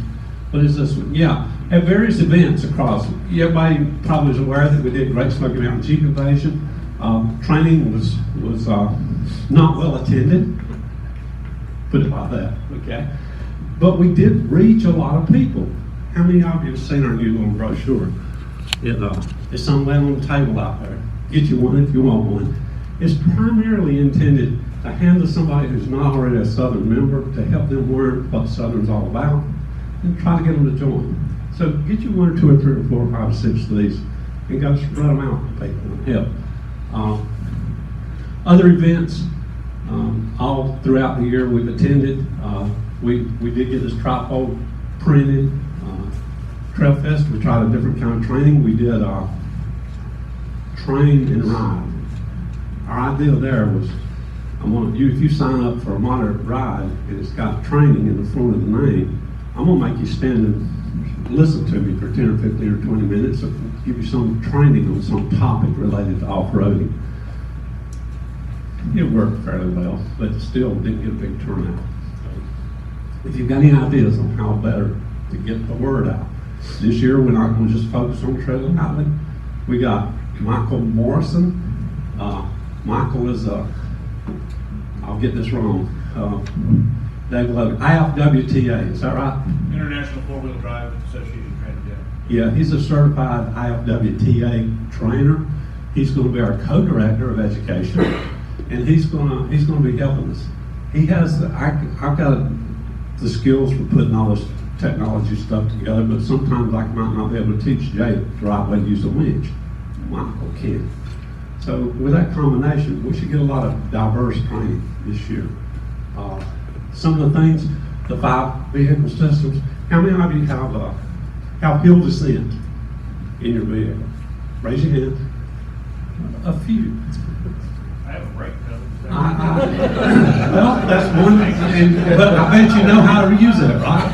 What is this one? Yeah, at various events across. Everybody probably is aware that we did Great Smoky Mountain Jeep Invasion. Training was not well attended. Put it like that, okay? But we did reach a lot of people. How many of you have seen our new little brochure? It's somewhere on the table out there. get you one if you want one. It's primarily intended to hand to somebody who's not already a Southern member to help them learn what Southern's all about and try to get them to join. So get you 1 or 2 or 3 or 4 or 5 or 6 of these and go spread them out to people and help. Other events, all throughout the year we've attended. We did get this trifold printed. Trail Fest, we tried a different kind of training. We did train and ride. Our idea there was, if you sign up for a moderate ride and it's got training in the front of the name, I'm gonna make you stand and listen to me for 10 or 15 or 20 minutes and give you some training on some topic related to off-roading. It worked fairly well, but still didn't get a big turnout. If you've got any ideas on how better to get the word out, this year we're not going to just focus on Trail Lightly. We got Michael Morrison. Michael is I'll get this wrong. Dave Logan, IFWTA, is that right? International Four-Wheel Drive Association Trainer, Yeah, he's a certified IFWTA trainer. He's going to be our co-director of education, and he's going to be helping us. He has I've got the skills for putting all this technology stuff together, but sometimes I might not be able to teach Jake the right way to use a winch. Michael can. So with that combination, we should get a lot of diverse training this year. Some of the things, the 5 vehicle systems. How many of you have hill descent in your vehicle? Raise your hand. A few. I have a brake pedal. Well, that's one thing, but I bet you know how to use it, right?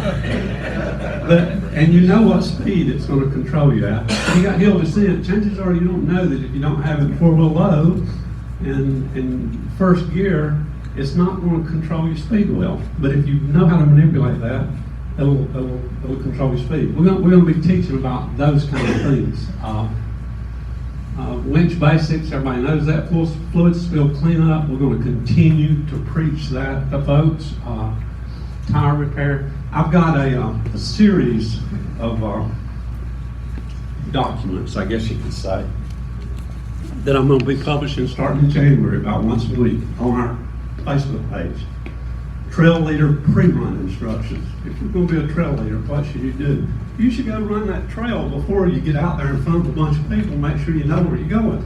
And you know what speed it's going to control you at. If you got hill descent, chances are you don't know that if you don't have it 4-wheel low in first gear, it's not going to control your speed well. But if you know how to manipulate that, it'll control your speed. We're going to be teaching about those kind of things. Winch basics, everybody knows that. Fluid spill cleanup, we're going to continue to preach that to folks. Tire repair. I've got a series of documents, I guess you could say, that I'm going to be publishing starting in January about once a week on our Facebook page. Trail leader pre-run instructions. If you're going to be a trail leader, what should you do? You should go run that trail before you get out there in front of a bunch of people. Make sure you know where you're going.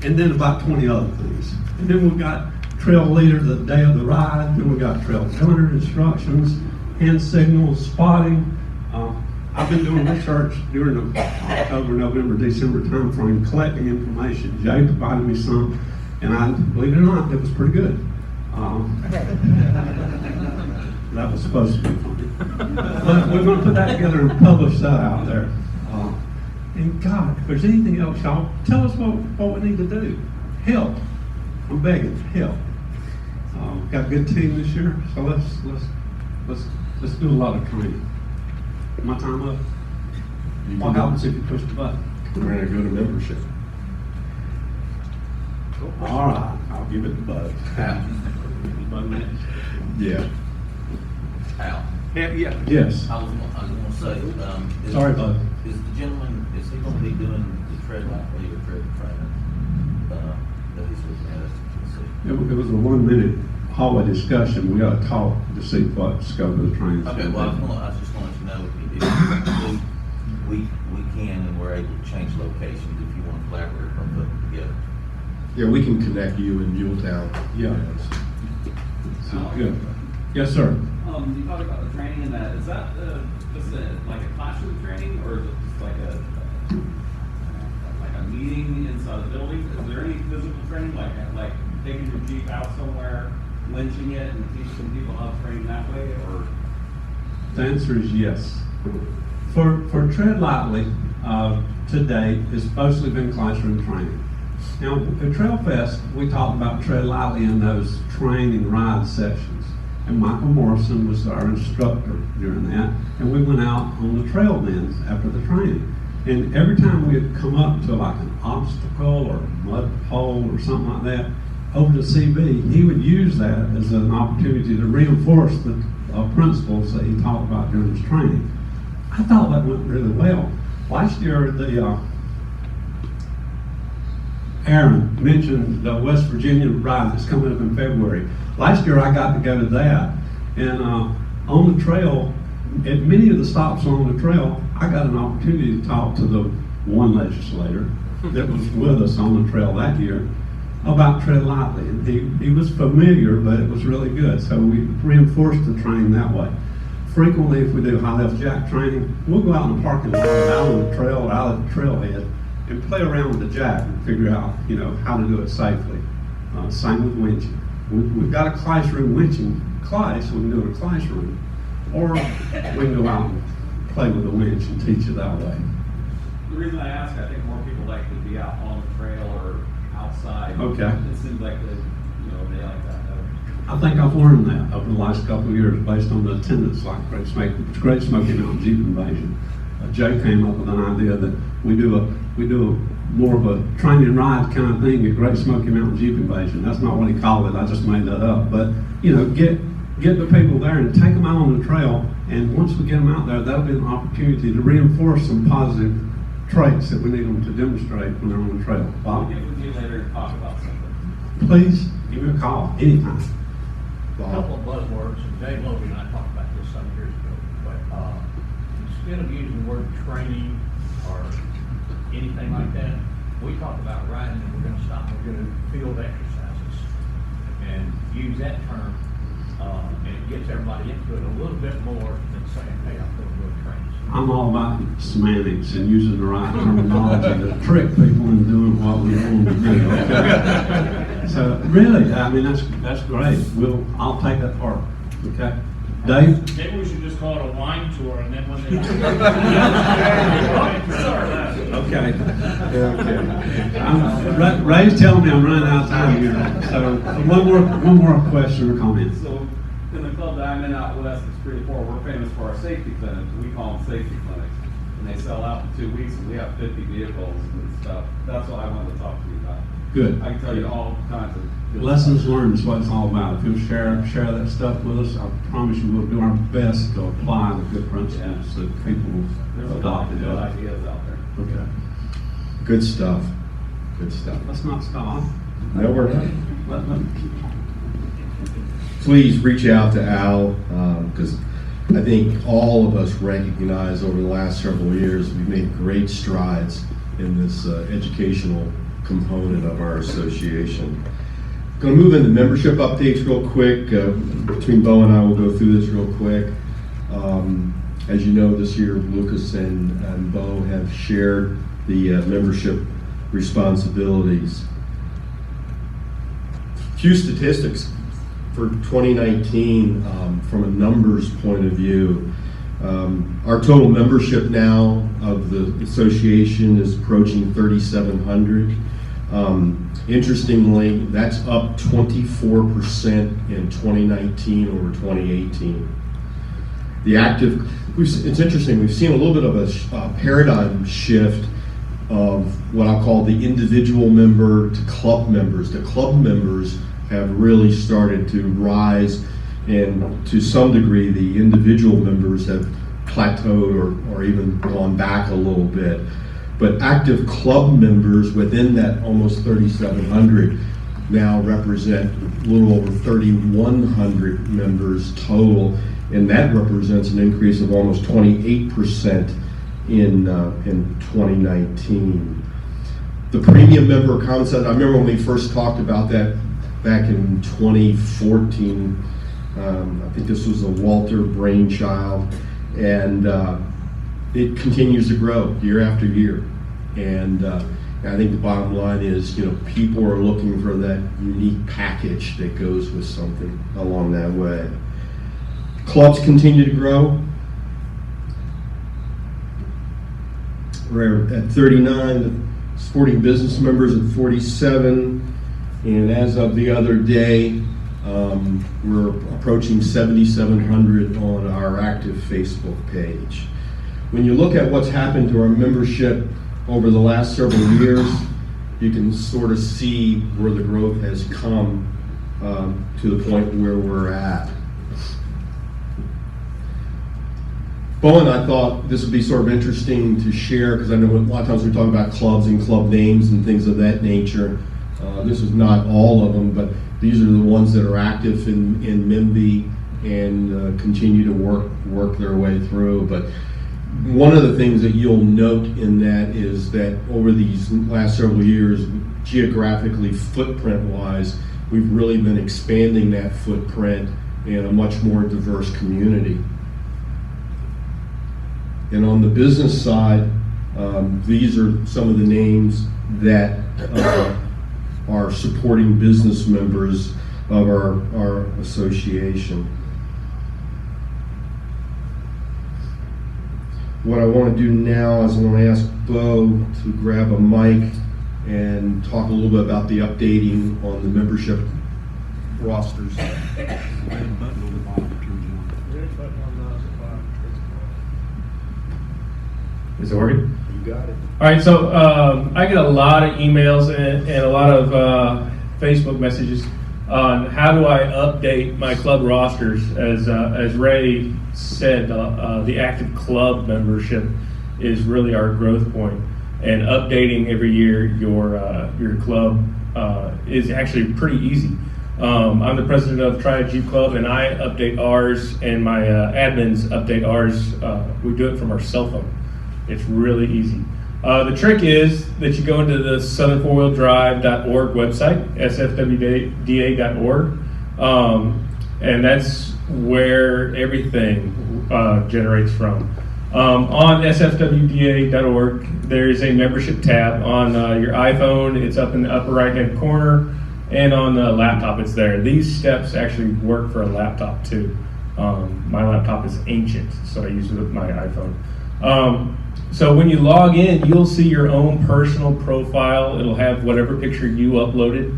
And then about 20 other things. And then we've got trail leader the day of the ride. Then we've got trail runner instructions, hand signals, spotting. I've been doing research during the October, November, December timeframe, collecting information. Jay provided me some, and believe it or not, it was pretty good. That was supposed to be funny. But we're going to put that together and publish that out there. And God, if there's anything else, y'all, tell us what we need to do. Help. I'm begging, help. Got a good team this year, so let's do a lot of training. My time up. What happens if you push the button? We're going to go to membership. All right, I'll give it the buzz. Yeah. Al? Yeah. Yes. I was going to say, Sorry, bud. Is the gentleman, is he going to be doing the tread lightly or tread trainer that he's looking at us to see? It was a 1-minute hallway discussion. We ought to talk to see what scope of the training is. Okay, well, I was just going to let you know, if we can and we're able to change locations if you want to collaborate or put them together. Yeah, we can connect you in Muletown. Yeah. Good. Yes, sir. You talked about the training and that. Is that just like a classroom training, or is it just like a meeting inside the building? Is there any physical training, like taking your Jeep out somewhere, lynching it, and teaching people how to train that way, or? The answer is yes. For Tread Lightly, to date, it's mostly been classroom training. Now, at Trail Fest, we talked about Tread Lightly in those training ride sessions. And Michael Morrison was our instructor during that. And we went out on the trail bends after the training. And every time we would come up to like an obstacle or a mud hole or something like that, over to CB, he would use that as an opportunity to reinforce the principles that he talked about during his training. I thought that went really well. Last year, Aaron mentioned the West Virginia ride that's coming up in February. Last year I got to go to that, and on the trail, at many of the stops on the trail, I got an opportunity to talk to the one legislator that was with us on the trail that year about tread lightly. And he was familiar, but it was really good. So we reinforced the training that way. Frequently, if we do high level jack training, we'll go out in the parking lot, out on the trail, out at the trailhead, and play around with the jack and figure out, how to do it safely. Same with winching. We've got a classroom winching class, we can do it in a classroom. Or we can go out and play with the winch and teach it that way. The reason I ask, I think more people like to be out on the trail or outside. Okay. It seems like they like that better. I think I've learned that over the last couple of years based on the attendance like Great Smoky Mountain Jeep Invasion. Jay came up with an idea that we do a more of a train and ride kind of thing at Great Smoky Mountain Jeep Invasion. That's not what he called it, I just made that up. But, get the people there and take them out on the trail, and once we get them out there, that'll be an opportunity to reinforce some positive traits that we need them to demonstrate when they're on the trail. I'll Bob? get with you later and talk about something. Please give me a call anytime. A couple of buzzwords, and Dave Logan and I talked about this some years ago, but instead of using the word training or anything like that, we talk about riding and we're going to stop and we're going to do field exercises and use that term, and it gets everybody into it a little bit more than saying, hey, I'm going to go train. I'm all about semantics and using the right terminology to trick people into doing what we want them to do. Okay? So really, I mean, that's great. I'll take that part. Okay, Dave. Maybe we should just call it a wine tour, and then when they. Okay. Ray's telling me I'm running out of time here. So one more question or comment. So in the club that I'm in out west, it's pretty poor. We're famous for our safety clinics. We call them safety clinics. And they sell out in 2 weeks, and we have 50 vehicles and stuff. That's what I wanted to talk to you about. Good. I can tell you all kinds of good Lessons stuff. learned is what it's all about. If you'll share that stuff with us, I promise you we'll do our best to apply the good principles that people There's a lot adopt. of good ideas out there. Okay. Good stuff. Good stuff. Let's not stop. No, we're not. Let Please reach out to Al, because I think all of us recognize over the last several years we've made great strides in this educational component of our association. Going to move into membership updates real quick. Between Bo and I, we'll go through this real quick. As you know, this year Lucas and Bo have shared the membership responsibilities. Few statistics for 2019 from a numbers point of view. Our total membership now of the association is approaching 3,700. Interestingly, that's up 24% in 2019 over 2018. It's interesting, we've seen a little bit of a paradigm shift of what I'll call the individual member to club members. The club members have really started to rise, and to some degree the individual members have plateaued or even gone back a little bit. But active club members within that almost 3,700 now represent a little over 3,100 members total, and that represents an increase of almost 28% in 2019. The premium member concept, I remember when we first talked about that back in 2014. I think this was a Walter brainchild, and it continues to grow year after year. And I think the bottom line is, people are looking for that unique package that goes with something along that way. Clubs continue to grow. We're at 39, sporting business members at 47, and as of the other day, we're approaching 7,700 on our active Facebook page. When you look at what's happened to our membership over the last several years, you can sort of see where the growth has come to the point where we're at. Bo and I thought this would be sort of interesting to share, because I know a lot of times we talk about clubs and club names and things of that nature. This is not all of them, but these are the ones that are active in MIMBY and continue to work their way through. But one of the things that you'll note in that is that over these last several years, geographically, footprint-wise, we've really been expanding that footprint in a much more diverse community. And on the business side, these are some of the names that are supporting business members of our association. What I want to do now is I'm going to ask Bo to grab a mic and talk a little bit about the updating on the membership rosters. Is it working? You got it. All right, so I get a lot of emails and a lot of Facebook messages on how do I update my club rosters. As Ray said, the active club membership is really our growth point, and updating every year your club is actually pretty easy. I'm the president of Triad Jeep Club, and I update ours, and my admins update ours. We do it from our cell phone. It's really easy. The trick is that you go into the southernfourwheeldrive.org website, SFWDA.org, and that's where everything generates from. On SFWDA.org, there is a membership tab. On your iPhone, it's up in the upper right-hand corner, and on the laptop, it's there. These steps actually work for a laptop too. My laptop is ancient, so I use it with my iPhone. So when you log in, you'll see your own personal profile. It'll have whatever picture you uploaded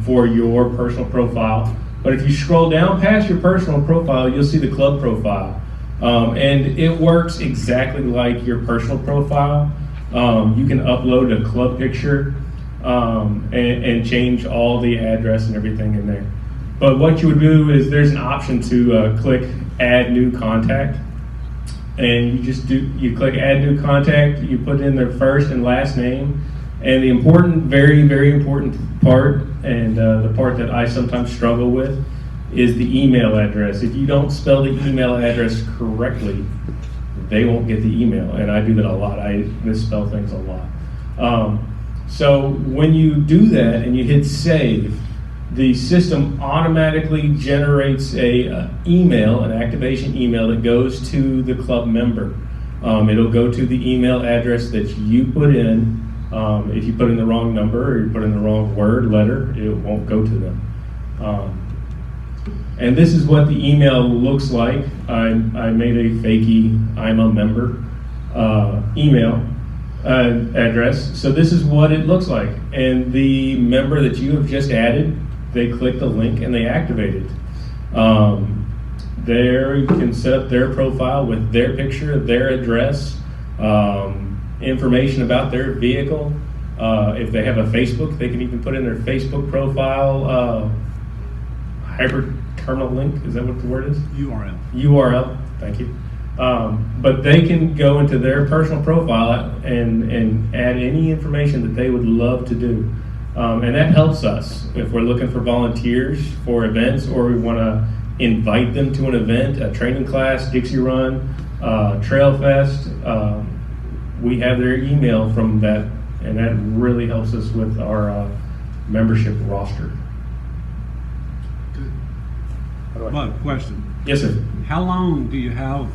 for your personal profile. But if you scroll down past your personal profile, you'll see the club profile. And it works exactly like your personal profile. You can upload a club picture and change all the address and everything in there. But what you would do is there's an option to click Add New Contact. And you click Add New Contact, you put in their first and last name, and the important, very, very important part, and the part that I sometimes struggle with, is the email address. If you don't spell the email address correctly, they won't get the email, and I do that a lot. I misspell things a lot. So when you do that and you hit save, the system automatically generates an email, an activation email that goes to the club member. It'll go to the email address that you put in. If you put in the wrong number or you put in the wrong word, letter, it won't go to them. And this is what the email looks like. I made a fakey I'm a member email address. So this is what it looks like. And the member that you have just added, they click the link and they activate it. There you can set up their profile with their picture, their address, information about their vehicle. If they have a Facebook, they can even put in their Facebook profile hyperterminal link. Is that what the word is? URL. Thank you. But they can go into their personal profile and add any information that they would love to do. And that helps us if we're looking for volunteers for events, or we want to invite them to an event, a training class, Dixie Run, Trail Fest. We have their email from that, and that really helps us with our membership roster. But question. Yes, sir. How long do you have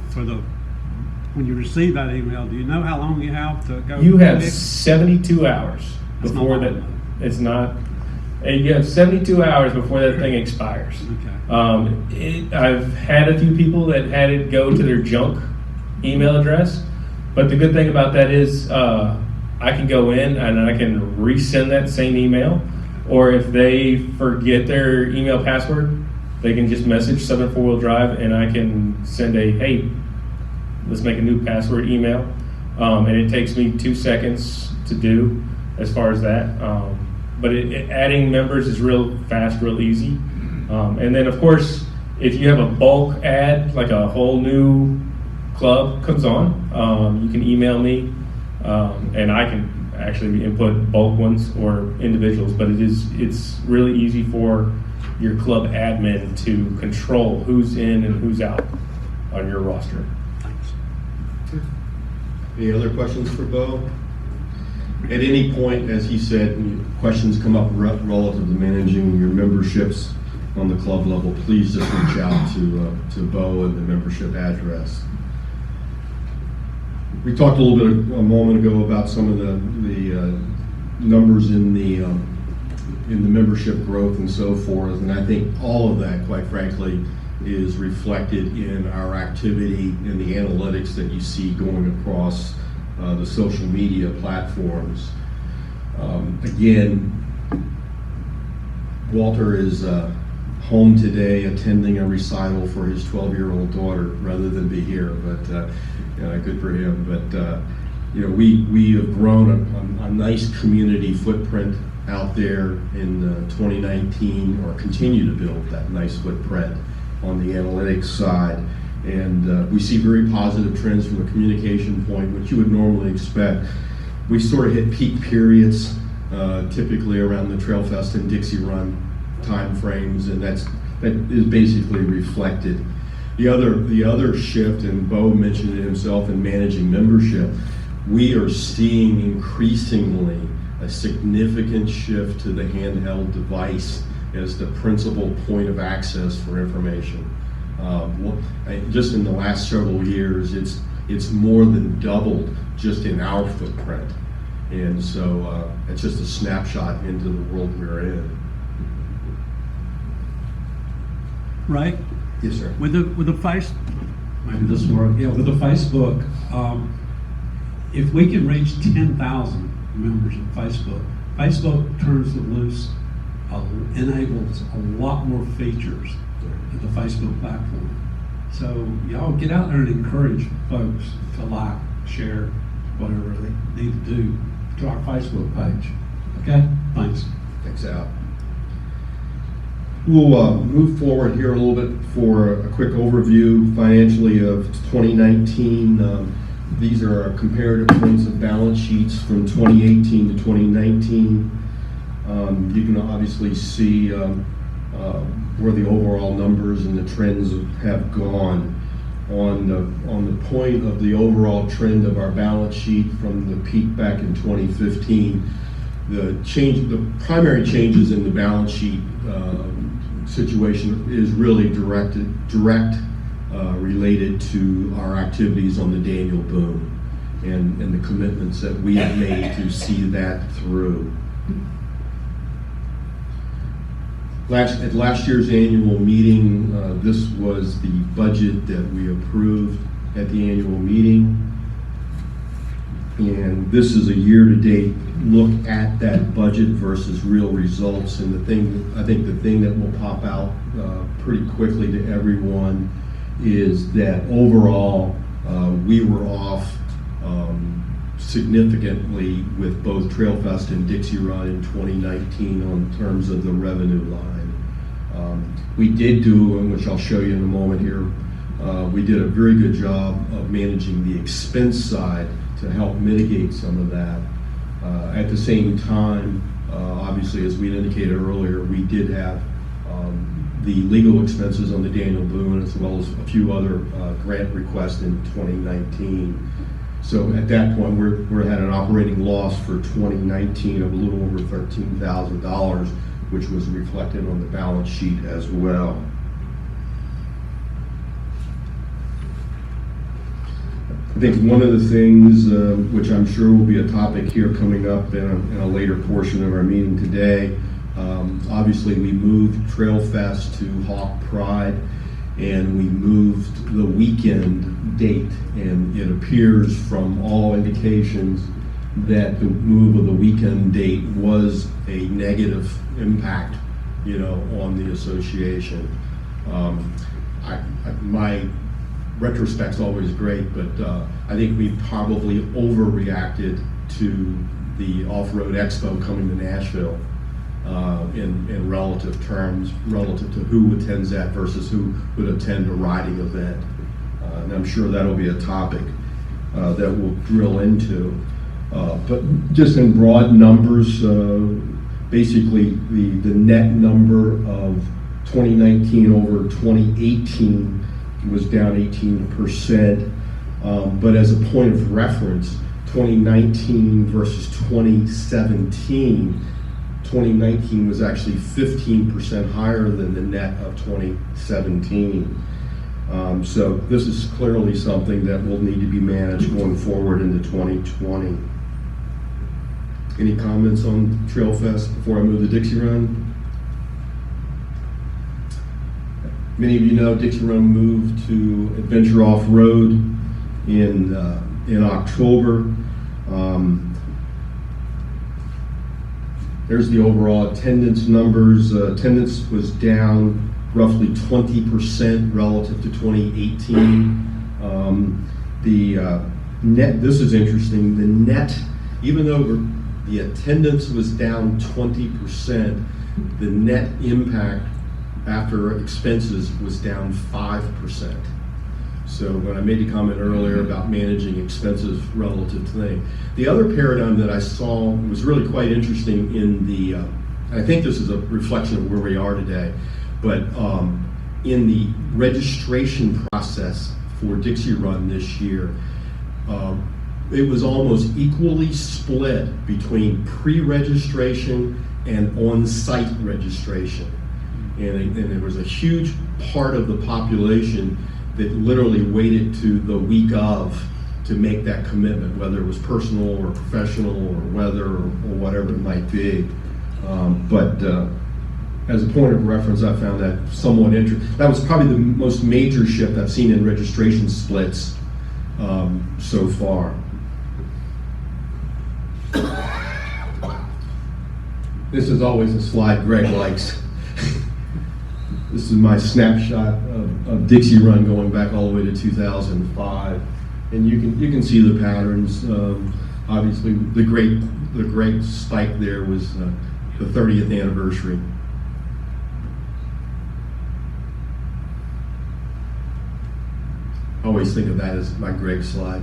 when you receive that email? Do you know how long you have to go? You have 72 hours before that. It's not. You have 72 hours before that thing expires. Okay. I've had a few people that had it go to their junk email address, but the good thing about that is I can go in and I can resend that same email, or if they forget their email password, they can just message Southern Four Wheel Drive and I can send hey, let's make a new password email. And it takes me 2 seconds to do as far as that. But adding members is real fast, real easy. And then of course, if you have a bulk ad, like a whole new club comes on, you can email me, and I can actually input bulk ones or individuals, but it's really easy for your club admin to control who's in and who's out on your roster. Any other questions for Bo? At any point, as he said, questions come up relative to managing your memberships on the club level, please just reach out to Bo and the membership address. We talked a little bit a moment ago about some of the numbers in the membership growth and so forth, and I think all of that, quite frankly, is reflected in our activity in the analytics that you see going across the social media platforms. Again, Walter is home today attending a recital for his 12-year-old daughter rather than be here, but good for him. But we have grown a nice community footprint out there in 2019, or continue to build that nice footprint on the analytics side. And we see very positive trends from a communication point, which you would normally expect. We sort of hit peak periods, typically around the Trail Fest and Dixie Run time frames, and that is basically reflected. The other shift, and Bo mentioned it himself, in managing membership, we are seeing increasingly a significant shift to the handheld device as the principal point of access for information. Just in the last several years, it's more than doubled just in our footprint. And so it's just a snapshot into the world we're in. Right? Yes, sir. With the face, maybe this will work. Yeah, with the Facebook, if we can reach 10,000 members of Facebook turns loose, enables a lot more features at the Facebook platform. So y'all get out there and encourage folks to like, share, whatever they need to do to our Facebook page. Okay? Thanks. Thanks, Al. We'll move forward here a little bit for a quick overview financially of 2019. These are our comparative points of balance sheets from 2018 to 2019. You can obviously see where the overall numbers and the trends have gone. On the point of the overall trend of our balance sheet from the peak back in 2015, the primary changes in the balance sheet situation is really direct related to our activities on the Daniel Boone and the commitments that we have made to see that through. At last year's annual meeting, this was the budget that we approved at the annual meeting. And this is a year-to-date look at that budget versus real results. And I think the thing that will pop out pretty quickly to everyone is that overall we were off significantly with both Trailfest and Dixie Run in 2019 on terms of the revenue line. We did do, and which I'll show you in a moment here, we did a very good job of managing the expense side to help mitigate some of that. At the same time, obviously, as we indicated earlier, we did have the legal expenses on the Daniel Boone, as well as a few other grant requests in 2019. So at that point, we had an operating loss for 2019 of a little over $13,000, which was reflected on the balance sheet as well. I think one of the things, which I'm sure will be a topic here coming up in a later portion of our meeting today, obviously we moved Trailfest to Hawk Pride, and we moved the weekend date, and it appears from all indications that the move of the weekend date was a negative impact, on the association. My retrospect's always great, but I think we probably overreacted to the Off-Road Expo coming to Nashville in relative terms, relative to who attends that versus who would attend a riding event. and I'm sure that'll be a topic that we'll drill into. But just in broad numbers, basically the net number of 2019 over 2018 was down 18%. But as a point of reference, 2019 versus 2017, 2019 was actually 15% higher than the net of 2017. So this is clearly something that will need to be managed going forward into 2020. Any comments on Trail Fest before I move to Dixie Run? Many of you know Dixie Run moved to Adventure Off-Road in October. There's the overall attendance numbers. Attendance was down roughly 20% relative to 2018. The net, this is interesting, the net, even though the attendance was down 20%, the net impact after expenses was down 5%. So when I made the comment earlier about managing expenses relative to things. The other paradigm that I saw was really quite interesting in the, I think this is a reflection of where we are today, but in the registration process for Dixie Run this year, it was almost equally split between pre-registration and on-site registration. And there was a huge part of the population that literally waited to the week of to make that commitment, whether it was personal or professional or weather or whatever it might be. But as a point of reference, I found that somewhat interesting. That was probably the most major shift I've seen in registration splits so far. This is always a slide Greg likes. This is my snapshot of Dixie Run going back all the way to 2005, and you can see the patterns. Obviously, the great spike there was the 30th anniversary. I always think of that as my Greg slide.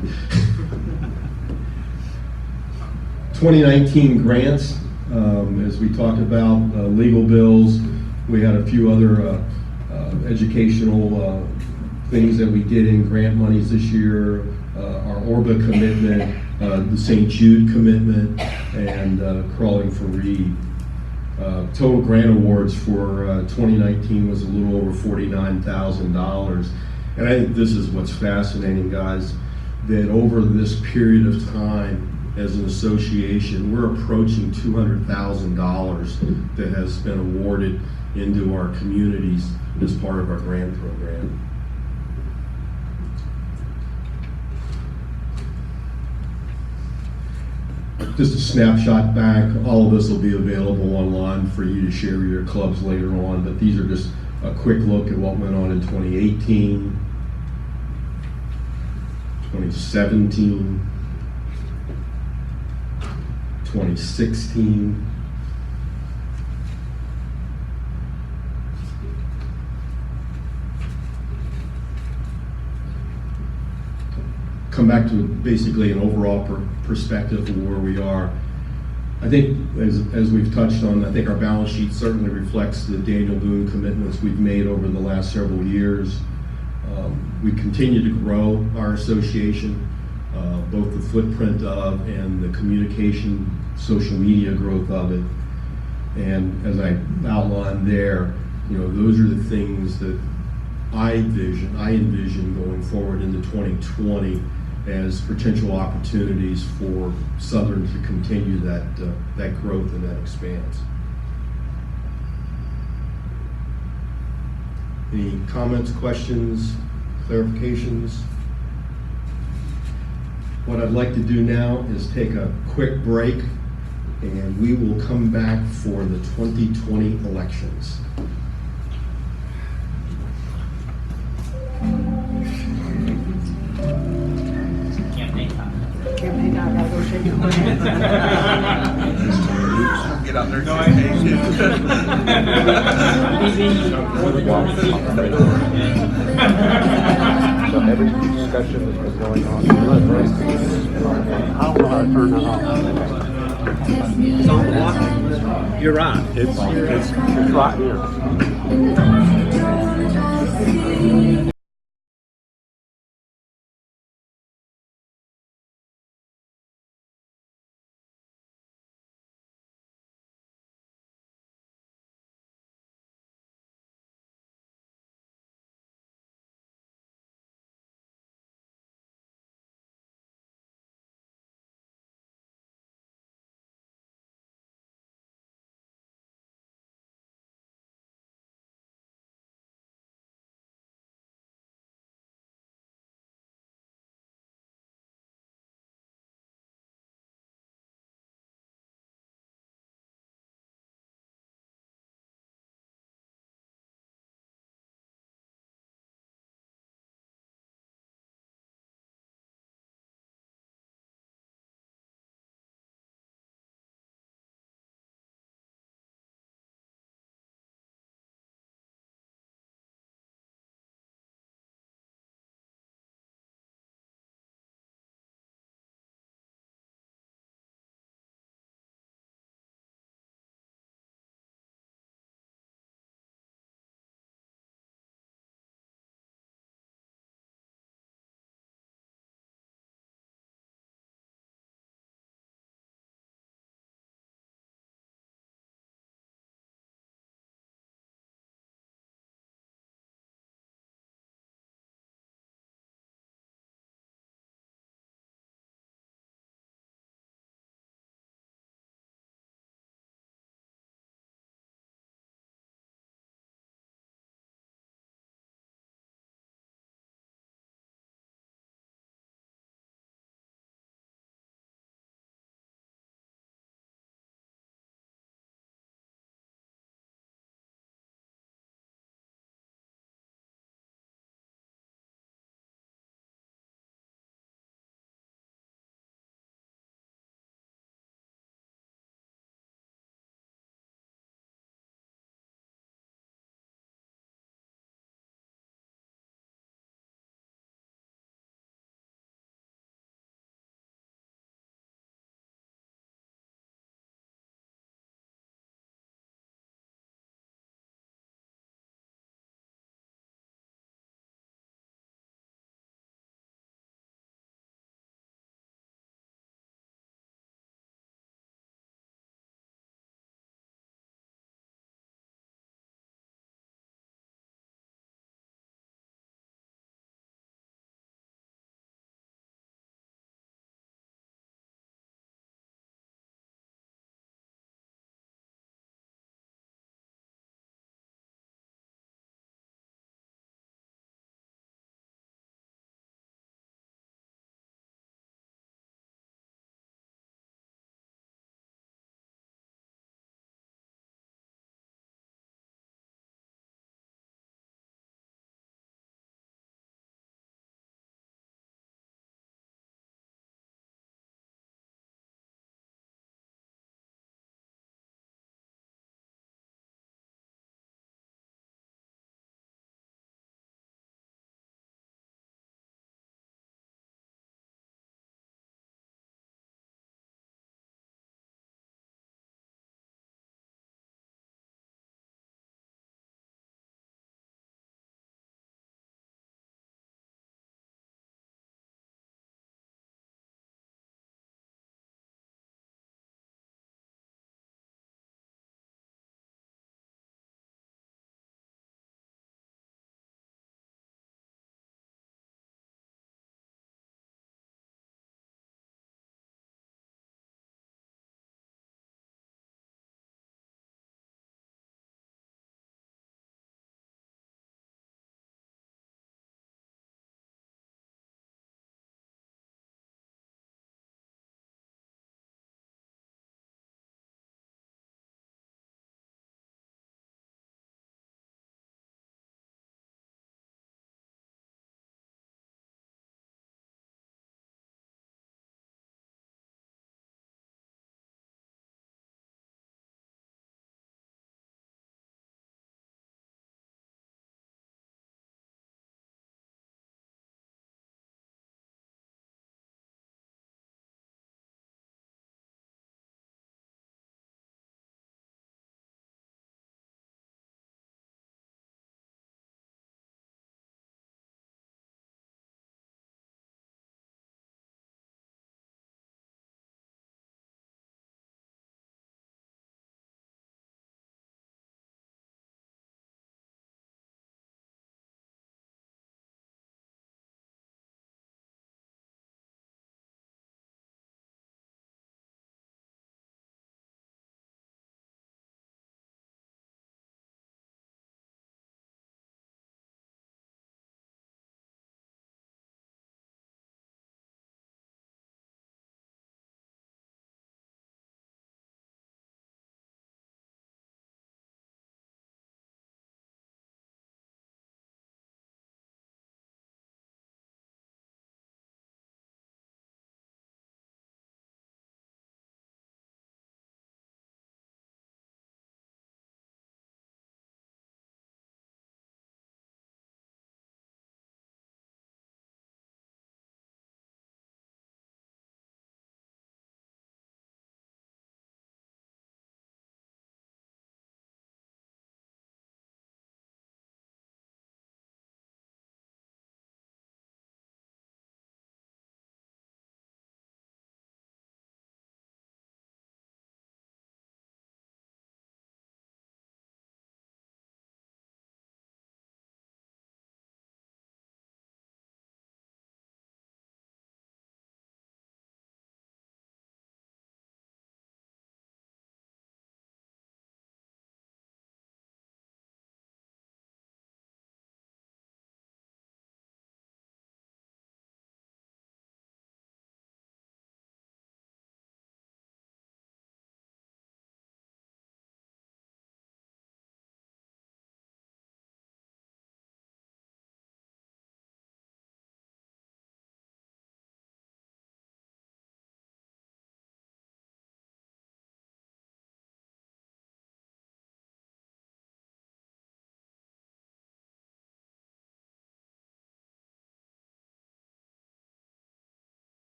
2019 grants, as we talked about, legal bills. We had a few other educational things that we did in grant monies this year. Our Orba commitment, the St. Jude commitment, and Crawling for Reed. Total grant awards for 2019 was a little over $49,000. And I think this is what's fascinating, guys, that over this period of time, as an association, we're approaching $200,000 that has been awarded into our communities as part of our grant program. Just a snapshot back. All of this will be available online for you to share with your clubs later on, but these are just a quick look at what went on in 2018, 2017, 2016, come back to basically an overall perspective of where we are. I think, as we've touched on, I think our balance sheet certainly reflects the Daniel Boone commitments we've made over the last several years. We continue to grow our association, both the footprint of and the communication, social media growth of it. And as I outlined there, those are the things that I envision going forward into 2020 as potential opportunities for Southern to continue that growth and that expanse. Any comments, questions, clarifications? What I'd like to do now is take a quick break, and we will come back for the 2020 elections. Campaign time, I gotta go shake your hand. get out there. No, and say, "Hey, So every discussion that's been going on. I don't know how to turn that off. You're right. It's right here.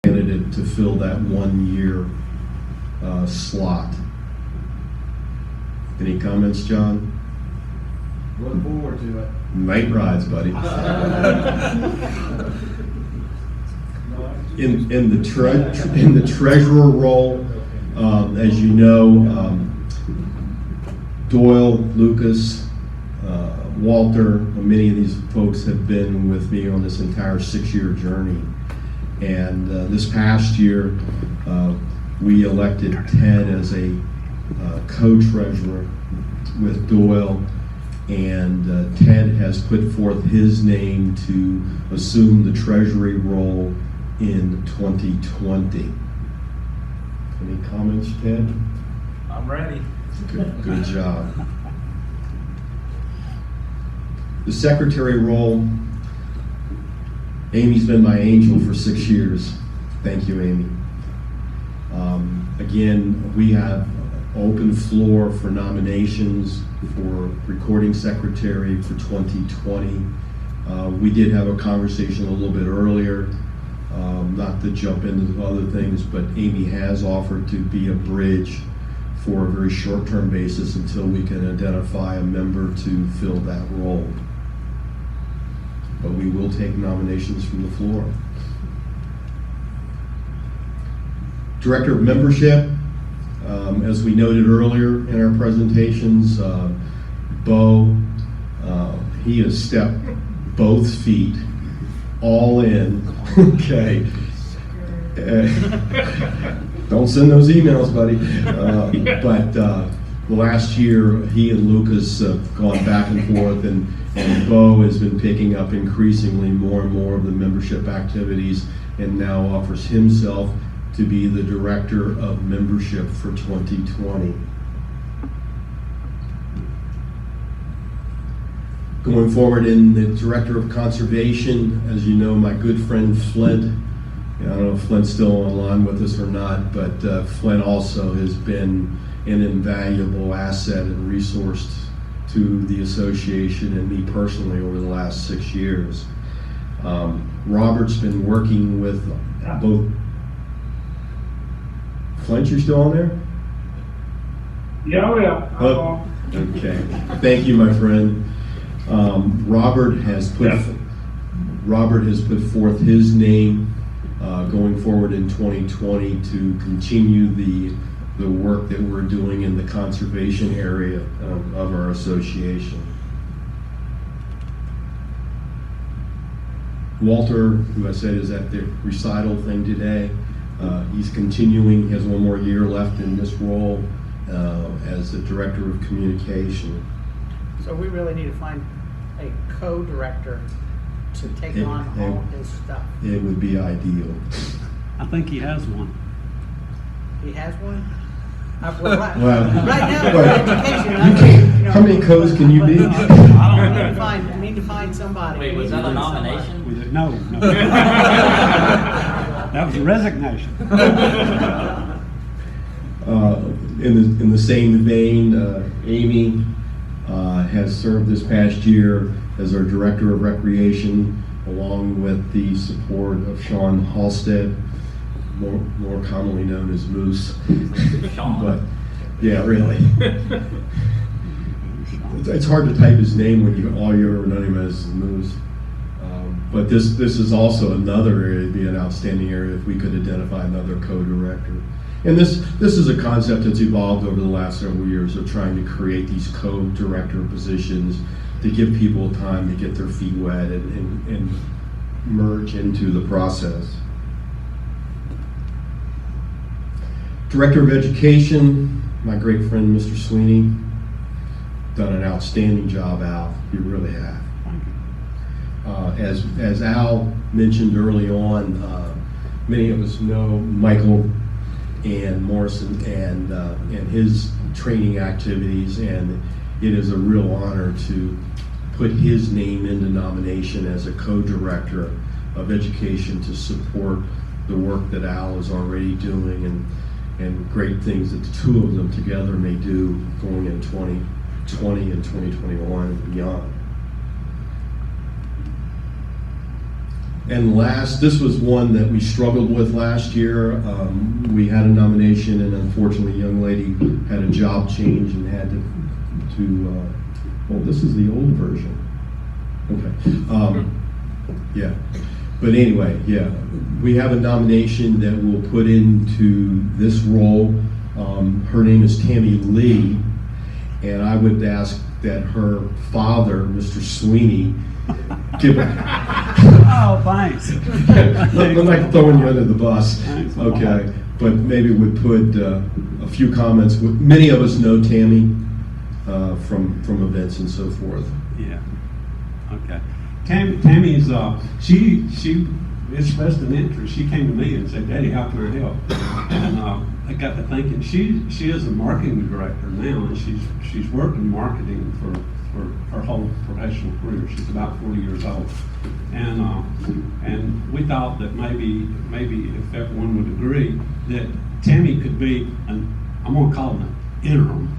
candidate to fill that 1 year slot. Any comments, John? Look forward to it. Night rides, buddy. In the treasurer role, as you know, Doyle, Lucas, Walter, many of these folks have been with me on this entire 6-year journey. And this past year, we elected Ted as a co-treasurer with Doyle, and Ted has put forth his name to assume the treasury role in 2020. Any comments, Ted? I'm ready. Good job. The secretary role, Amy's been my angel for 6 years. Thank you, Amy. Again, we have open floor for nominations for recording secretary for 2020. We did have a conversation a little bit earlier, not to jump into other things, but Amy has offered to be a bridge for a very short-term basis until we can identify a member to fill that role. But we will take nominations from the floor. Director of Membership, as we noted earlier in our presentations, Bo, he has stepped both feet all in. Okay. Don't send those emails, buddy. But the last year, he and Lucas have gone back and forth, and Bo has been picking up increasingly more and more of the membership activities, and now offers himself to be the Director of Membership for 2020. Going forward in the Director of Conservation, as you know, my good friend Flint, I don't know if Flint's still online with us or not, but Flint also has been an invaluable asset and resource to the association and me personally over the last 6 years. Robert's been working with both. Flint, you're still on there? Yeah. Oh, okay. Thank you, my friend. Robert has put forth his name going forward in 2020 to continue the work that we're doing in the conservation area of our association. Walter, who I said is at the recital thing today, he's continuing, he has 1 more year left in this role as the Director of Communication. So we really need to find a co-director to take on all his stuff. It would be ideal. I think he has one. He has one? Right Well, now, for well, education, how many co's can you be? I need to find somebody. Wait, was that a nomination? No. That was a resignation. In the same vein, Amy has served this past year as our Director of Recreation, along with the support of Sean Halstead, more commonly known as Moose. But yeah, really. It's hard to type his name when all you ever know him as Moose. But this is also another area, it'd be an outstanding area if we could identify another co-director. And this is a concept that's evolved over the last several years of trying to create these co-director positions to give people time to get their feet wet and merge into the process. Director of Education, my great friend Mr. Sweeney, done an outstanding job, Al. You really have. As Al mentioned early on, many of us know Michael and Morrison and his training activities, and it is a real honor to put his name into nomination as a co-director of education to support the work that Al is already doing and great things that the two of them together may do going in 2020 and 2021 and beyond. And last, this was one that we struggled with last year. We had a nomination, and unfortunately, a young lady had a job change and had oh, this is the old version. Okay. Yeah. But anyway, yeah, we have a nomination that we'll put into this role. Her name is Tammy Lee, and I would ask that her father, Mr. Sweeney, give it. Oh, thanks. I'm like throwing you under the bus. Okay, but maybe we'd put a few comments. Many of us know Tammy from events and so forth. Yeah. Okay. Tammy's she expressed an interest. She came to me and said, "Daddy, how can I help?" And I got to thinking. She is a marketing director now, and she's worked in marketing for her whole professional career. She's about 40 years old, and we thought that maybe if everyone would agree that Tammy could be I'm going to call it an interim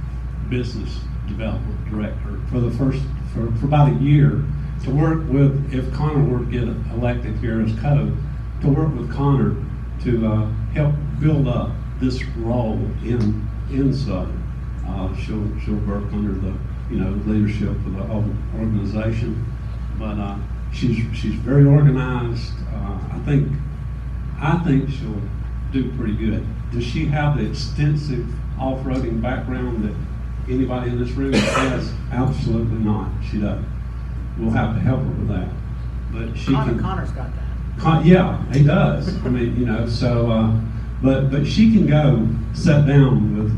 business development director for about a year, to work with, if Connor were to get elected here as co, to work with Connor to help build up this role in Southern. She'll work under the leadership of the whole organization, but she's very organized. I think she'll do pretty good. Does she have the extensive off-roading background that anybody in this room has? Absolutely not. She doesn't. We'll have to help her with that. But she Connor's got that. Yeah, he does. I mean, but she can go sit down with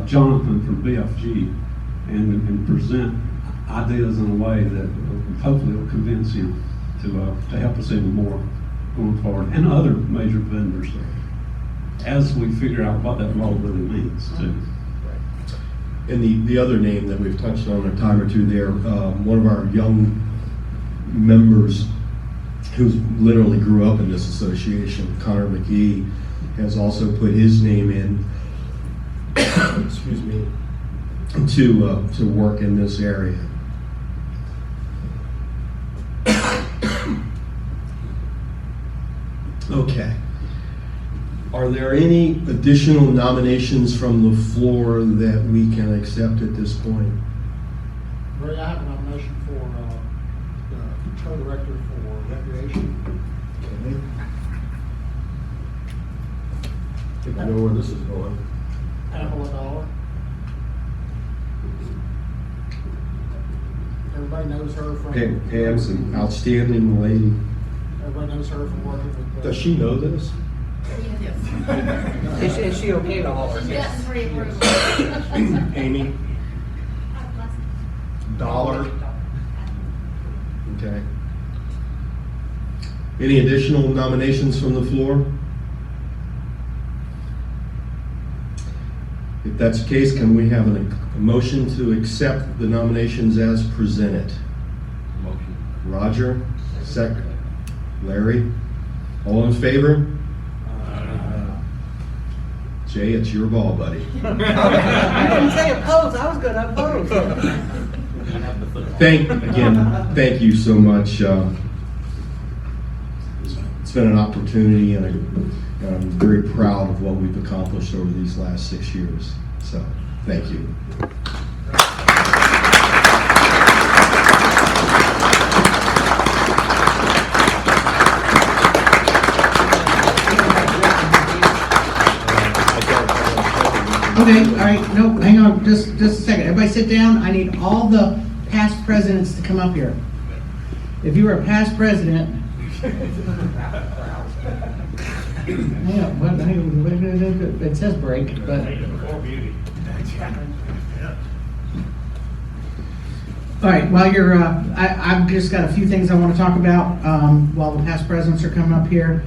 Jonathan from BFG and present ideas in a way that hopefully will convince him to help us even more going forward, and other major vendors as we figure out what that role really means too. And the other name that we've touched on a time or two there, one of our young members who literally grew up in this association, Connor McGee, has also put his name in, excuse me, to work in this area. Okay. Are there any additional nominations from the floor that we can accept at this point? Ray, I have a nomination for the co-director for recreation. Okay. I think I know where this is going. Pamela Dollar. Everybody knows her from. Pam's an outstanding lady. Everybody knows her from working with. Does she know this? Yes. Is she okay to all her? Yes, for approval. Amy? Dollar? Okay. Any additional nominations from the floor? If that's the case, can we have a motion to accept the nominations as presented? Motion. Roger, second. Larry, all in favor? Jay, it's your ball, buddy. I didn't say oppose, I was going to oppose. Thank you so much. It's been an opportunity, and I'm very proud of what we've accomplished over these last 6 years. So, thank you. Okay, all right, no, hang on, just a second. Everybody sit down. I need all the past presidents to come up here. If you were a past president. Yeah, well, it says break, but. All right, while you're, I've just got a few things I want to talk about while the past presidents are coming up here.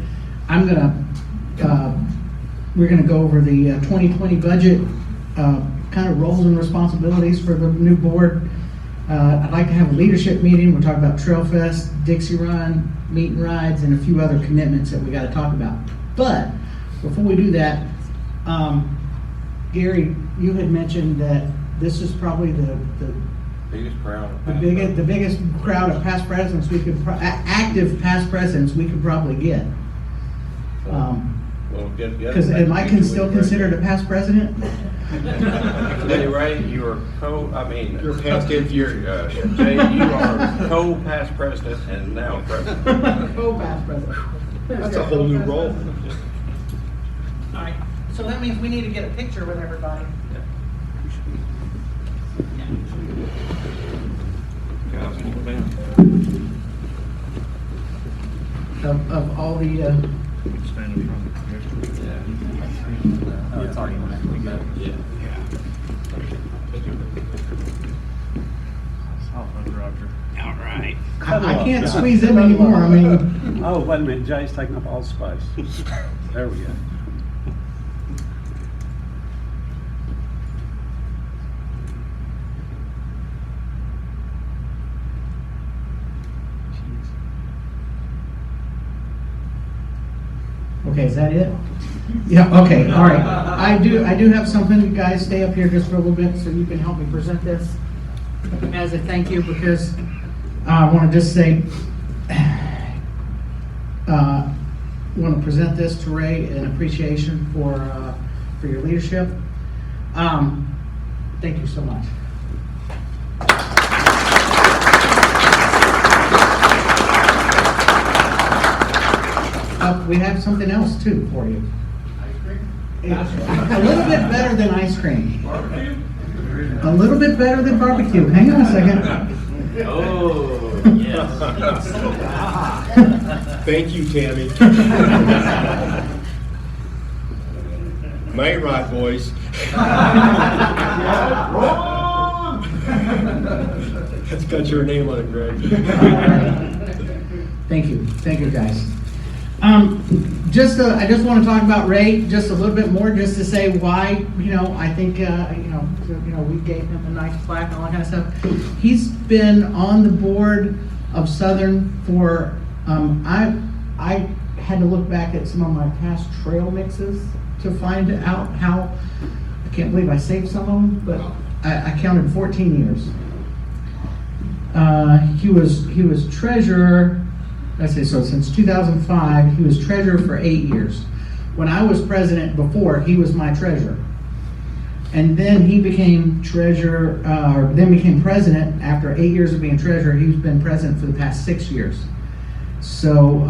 We're gonna go over the 2020 budget, kind of roles and responsibilities for the new board. I'd like to have a leadership meeting. We'll talk about Trail Fest, Dixie Run, meet and rides, and a few other commitments that we got to talk about. But before we do that, Gary, you had mentioned that this is probably the Biggest crowd. the biggest crowd of past presidents we could, active past presidents we could probably get. Because am I still considered a past president? Hey, Ray, you are you're past it. Jay, you are co-past president and now president. Co-past president. That's a whole new role. All right, so that means we need to get a picture with everybody. Of all the, Stand in front. Oh, it's already on there. We got it. Yeah. Roger. All right. I can't squeeze in anymore, I mean. Oh, wait a minute, Jay's taking up all the space. There we go. Okay, is that it? Yeah, okay, all right. I do have something, you guys stay up here just for a little bit so you can help me present this as a thank you, because I want to just say, want to present this to Ray in appreciation for your leadership. Thank you so much. We have something else too for you. Ice cream? A little bit better than ice cream. Barbecue? A little bit better than barbecue. Hang on a second. Oh, yes. Thank you, Tammy. Might rot, boys. That's got your name on it, Greg. Thank you guys. I just want to talk about Ray just a little bit more, just to say why, I think, we gave him a nice plaque and all that kind of stuff. He's been on the board of Southern for, I had to look back at some of my past trail mixes to find out how, I can't believe I saved some of them, but I counted 14 years. He was treasurer. Let's see, so since 2005, he was treasurer for 8 years. When I was president before, he was my treasurer. And then he became treasurer, then became president after 8 years of being treasurer. He's been president for the past 6 years. So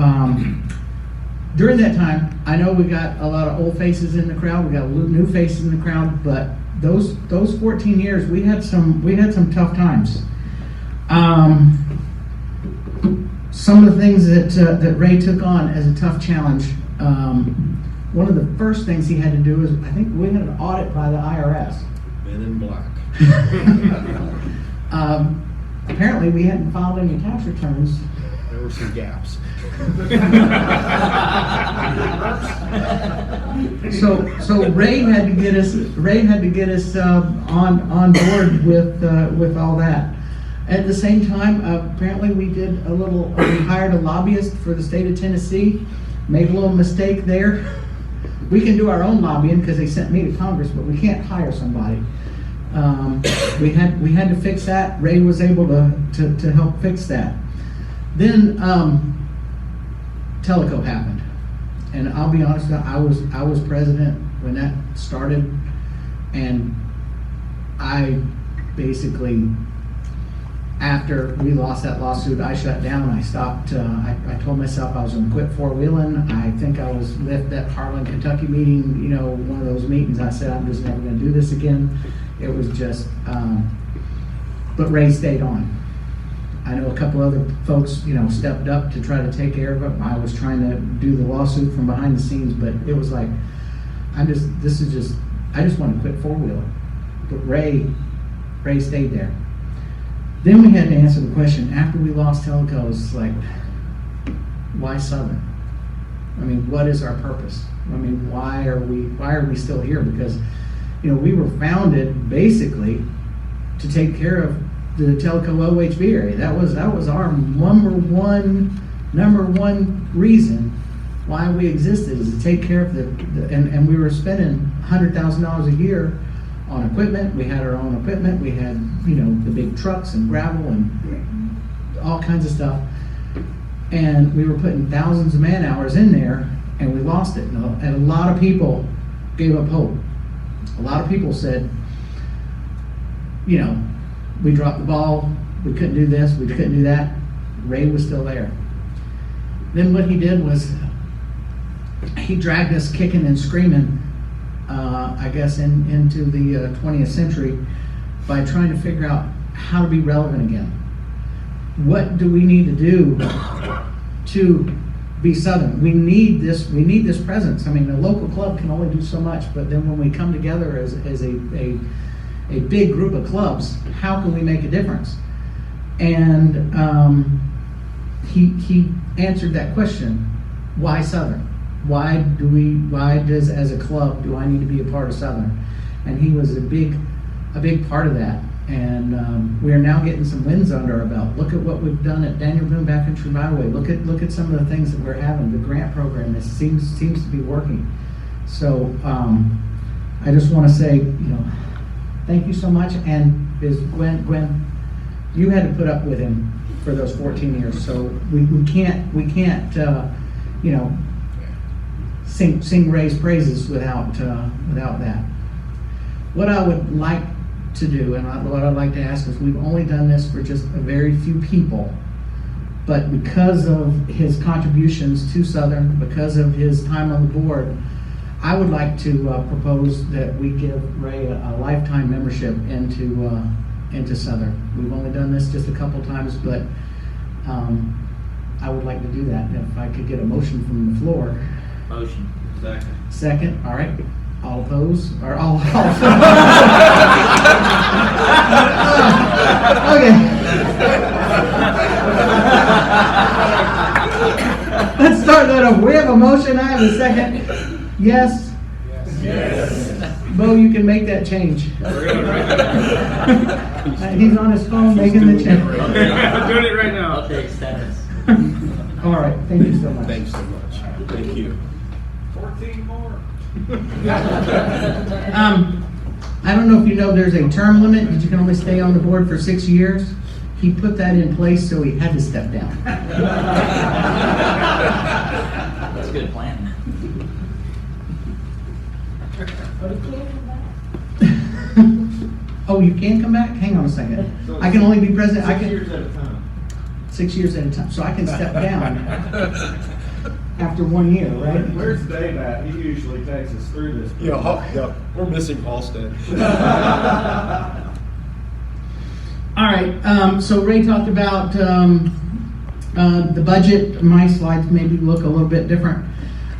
during that time, I know we got a lot of old faces in the crowd, we got new faces in the crowd, but those 14 years, we had some tough times. Some of the things that Ray took on as a tough challenge, one of the first things he had to do is, I think we had an audit by the IRS. Men in black. Apparently we hadn't filed any tax returns. There were some gaps. So Ray had to get us on board with all that. At the same time, apparently we hired a lobbyist for the state of Tennessee, made a little mistake there. We can do our own lobbying because they sent me to Congress, but we can't hire somebody. We had to fix that. Ray was able to help fix that. Then Teleco happened, and I'll be honest, I was president when that started, and I basically, after we lost that lawsuit, I shut down. I stopped. I told myself I was going to quit four-wheeling. I think I was left at Harlan, Kentucky meeting, one of those meetings. I said, I'm just never going to do this again. It was just, but Ray stayed on. I know a couple other folks, stepped up to try to take care of it. I was trying to do the lawsuit from behind the scenes, but it was like, I just want to quit four-wheeling. But Ray stayed there. Then we had to answer the question, after we lost Teleco, it's like, why Southern? I mean, what is our purpose? I mean, why are we still here? Because, we were founded basically to take care of the Teleco OHV area. That was our number one reason why we existed, is to take care of and we were spending $100,000 a year on equipment, we had our own equipment, we had, you know, the big trucks and gravel and all kinds of stuff. And we were putting thousands of man hours in there, and we lost it. And a lot of people gave up hope. A lot of people said, you know, we dropped the ball, we couldn't do this, we couldn't do that. Ray was still there. Then what he did was he dragged us kicking and screaming, I guess, into the 20th century by trying to figure out how to be relevant again. What do we need to do to be Southern? We need this presence. I mean, a local club can only do so much, but then when we come together as a big group of clubs, how can we make a difference? And he answered that question. Why Southern? Why does, as a club, do I need to be a part of Southern? And he was a big part of that. And we are now getting some wins under our belt. Look at what we've done at Daniel Boone Backcountry Byway. Look at some of the things that we're having. The grant program, this seems to be working. So I just want to say, you know, thank you so much. And is Gwen, you had to put up with him for those 14 years. So we can't you know, sing Ray's praises without that. What I would like to do, and what I'd like to ask is, we've only done this for just a very few people, but because of his contributions to Southern, because of his time on the board, I would like to propose that we give Ray a lifetime membership into Southern. We've only done this just a couple times, but I would like to do that. If I could get a motion from the floor. Motion. Second. Second, all right. All opposed, or all okay. Let's start that over. We have a motion, I have a second. Yes? Yes. Bo, you can make that change. He's on his phone making the change. I'm doing it right now. Update status. All right, thank you so much. Thanks so much. Thank you. 14 more. I don't know if you know, there's a term limit that you can only stay on the board for 6 years. He put that in place, so he had to step down. That's a good plan. Oh, you can come back? Hang on a second. I can only be president. 6 years at a time. 6 years at a time, so I can step down after 1 year, right? Where's Dave at? He usually takes us through this. Yeah, we're missing Halstead. All right, so Ray talked about the budget. My slides maybe look a little bit different.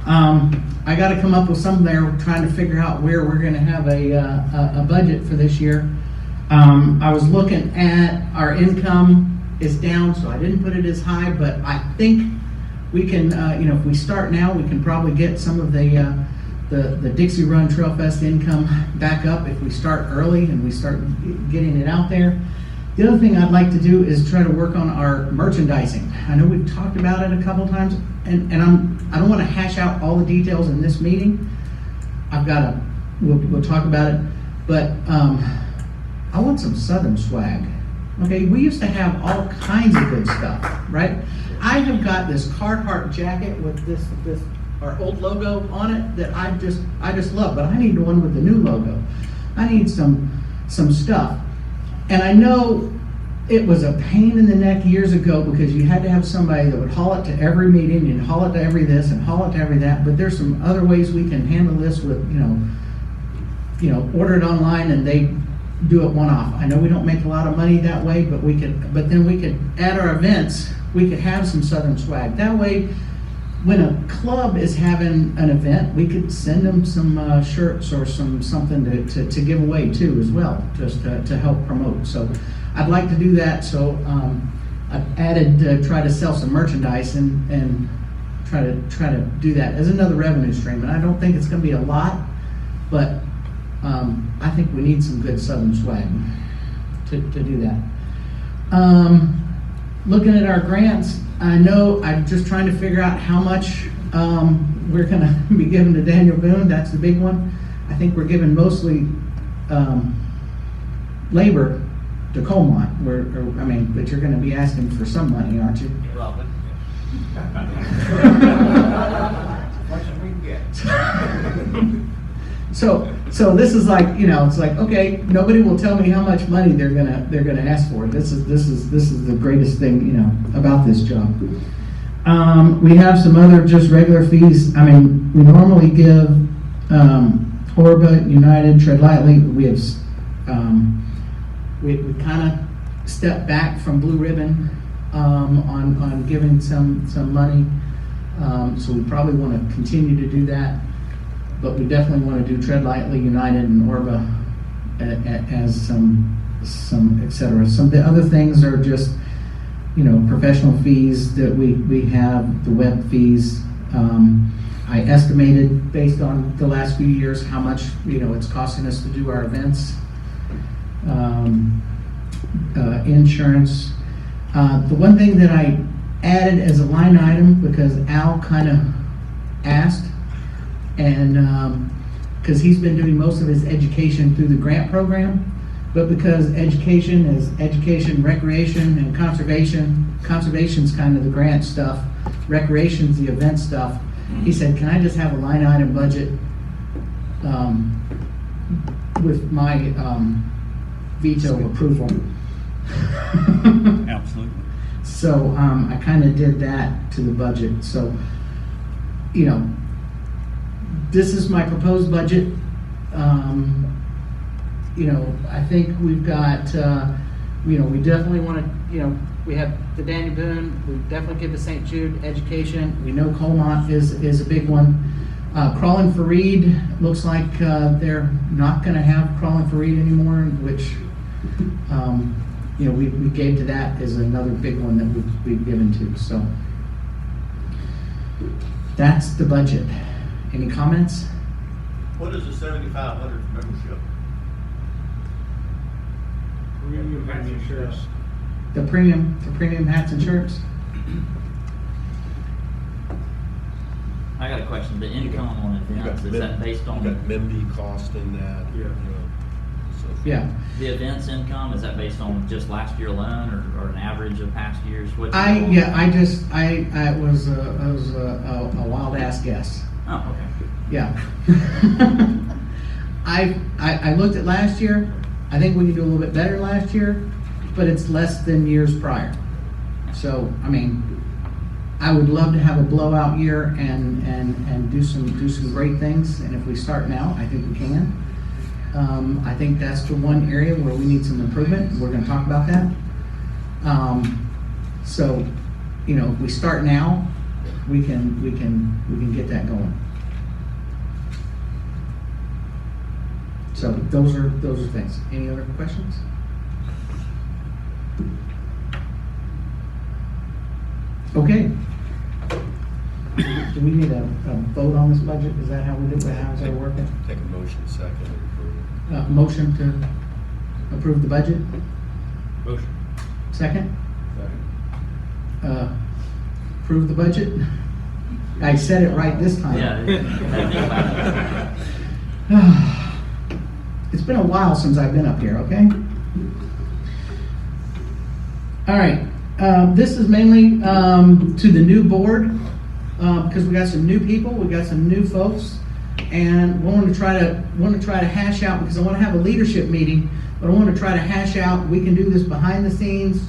I got to come up with something there, trying to figure out where we're going to have a budget for this year. I was looking at our income is down, so I didn't put it as high, but I think we can, you know, if we start now, we can probably get some of the Dixie Run Trail Fest income back up if we start early and we start getting it out there. The other thing I'd like to do is try to work on our merchandising. I know we've talked about it a couple times, and I don't want to hash out all the details in this meeting. We'll talk about it, but I want some Southern swag. Okay, we used to have all kinds of good stuff, right? I have got this Carhartt jacket with this our old logo on it that I just love, but I need one with the new logo. I need some stuff. And I know it was a pain in the neck years ago because you had to have somebody that would haul it to every meeting and haul it to every this and haul it to every that, but there's some other ways we can handle this with, you know, order it online and they do it one-off. I know we don't make a lot of money that way, but then we could, at our events, we could have some Southern swag. That way, when a club is having an event, we could send them some shirts or something to give away too as well, just to help promote. So I'd like to do that. So I've added try to sell some merchandise and try to do that as another revenue stream. And I don't think it's going to be a lot, but I think we need some good Southern swag to do that. Looking at our grants, I know I'm just trying to figure out how much we're going to be giving to Daniel Boone. That's the big one. I think we're giving mostly labor to Colmont, but you're gonna be asking for some money, aren't you? Much as we can get. So this is like, it's like, okay, nobody will tell me how much money they're gonna ask for. This is the greatest thing, about this job. We have some other just regular fees. We normally give, Orba, United, Tread Lightly, we have, we kind of stepped back from Blue Ribbon, on giving some money. So we probably want to continue to do that, but we definitely want to do Tread Lightly, United, and Orba as some et cetera. Some of the other things are just, professional fees that we have, the web fees. I estimated based on the last few years how much, it's costing us to do our events. Insurance. The one thing that I added as a line item, because Al kind of asked, and because he's been doing most of his education through the grant program, but because education is education, recreation, and conservation. Conservation's kind of the grant stuff, recreation's the event stuff. He said, can I just have a line item budget with my veto approval? Absolutely. So I kind of did that to the budget. So, this is my proposed budget. I think we've got, we definitely want to, we have the Daniel Boone, we definitely give the St. Jude education. We know Colmont is a big one. Crawling for Reed, looks like they're not going to have Crawling for Reed anymore, which, we gave to that as another big one that we've given to. So that's the budget. Any comments? What is the 7,500 membership? Premium hats and shirts. The premium hats and shirts? I got a question. The income on events, is that based on? You got MEMB cost in that. Yeah. The events income, is that based on just last year alone, or an average of past years? It was a wild ass guess. Oh, okay. Yeah. I looked at last year. I think we can do a little bit better last year, but it's less than years prior. So, I would love to have a blowout year and do some great things. And if we start now, I think we can. I think that's the one area where we need some improvement. We're going to talk about that. So, if we start now, we can get that going. So those are things. Any other questions? Okay. Do we need a vote on this budget? Is that how we do it? How's that working? Take a motion second and approve. Motion to approve the budget? Motion. Second? Approve the budget? I said it right this time. Yeah. It's been a while since I've been up here, okay? All right. This is mainly to the new board, because we got some new people, we got some new folks, and we want to try to hash out, because I want to have a leadership meeting, but I want to try to hash out. We can do this behind the scenes,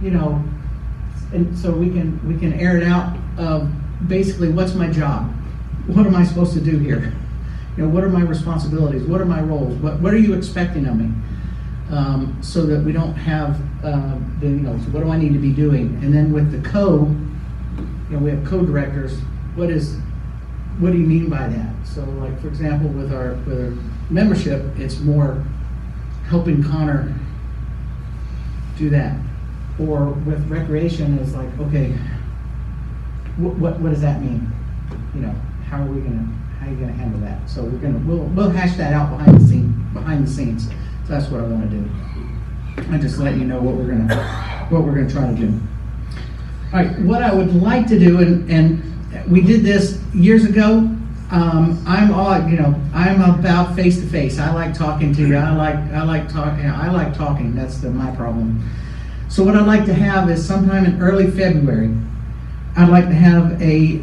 and so we can air it out of basically what's my job, what am I supposed to do here, what are my responsibilities, what are my roles, what are you expecting of me, so that we don't have so what do I need to be doing, and then with the we have co-directors. What do you mean by that? So, like, for example, with our membership, it's more helping Connor do that. Or with recreation, it's like, okay, what does that mean? How are you gonna handle that? So we'll hash that out behind the scenes. So that's what I want to do. I just let you know what we're gonna try to do. All right, what I would like to do, and we did this years ago, I'm about face to face. I like talking to you. I like talking. That's my problem. So what I'd like to have is sometime in early February, I'd like to have a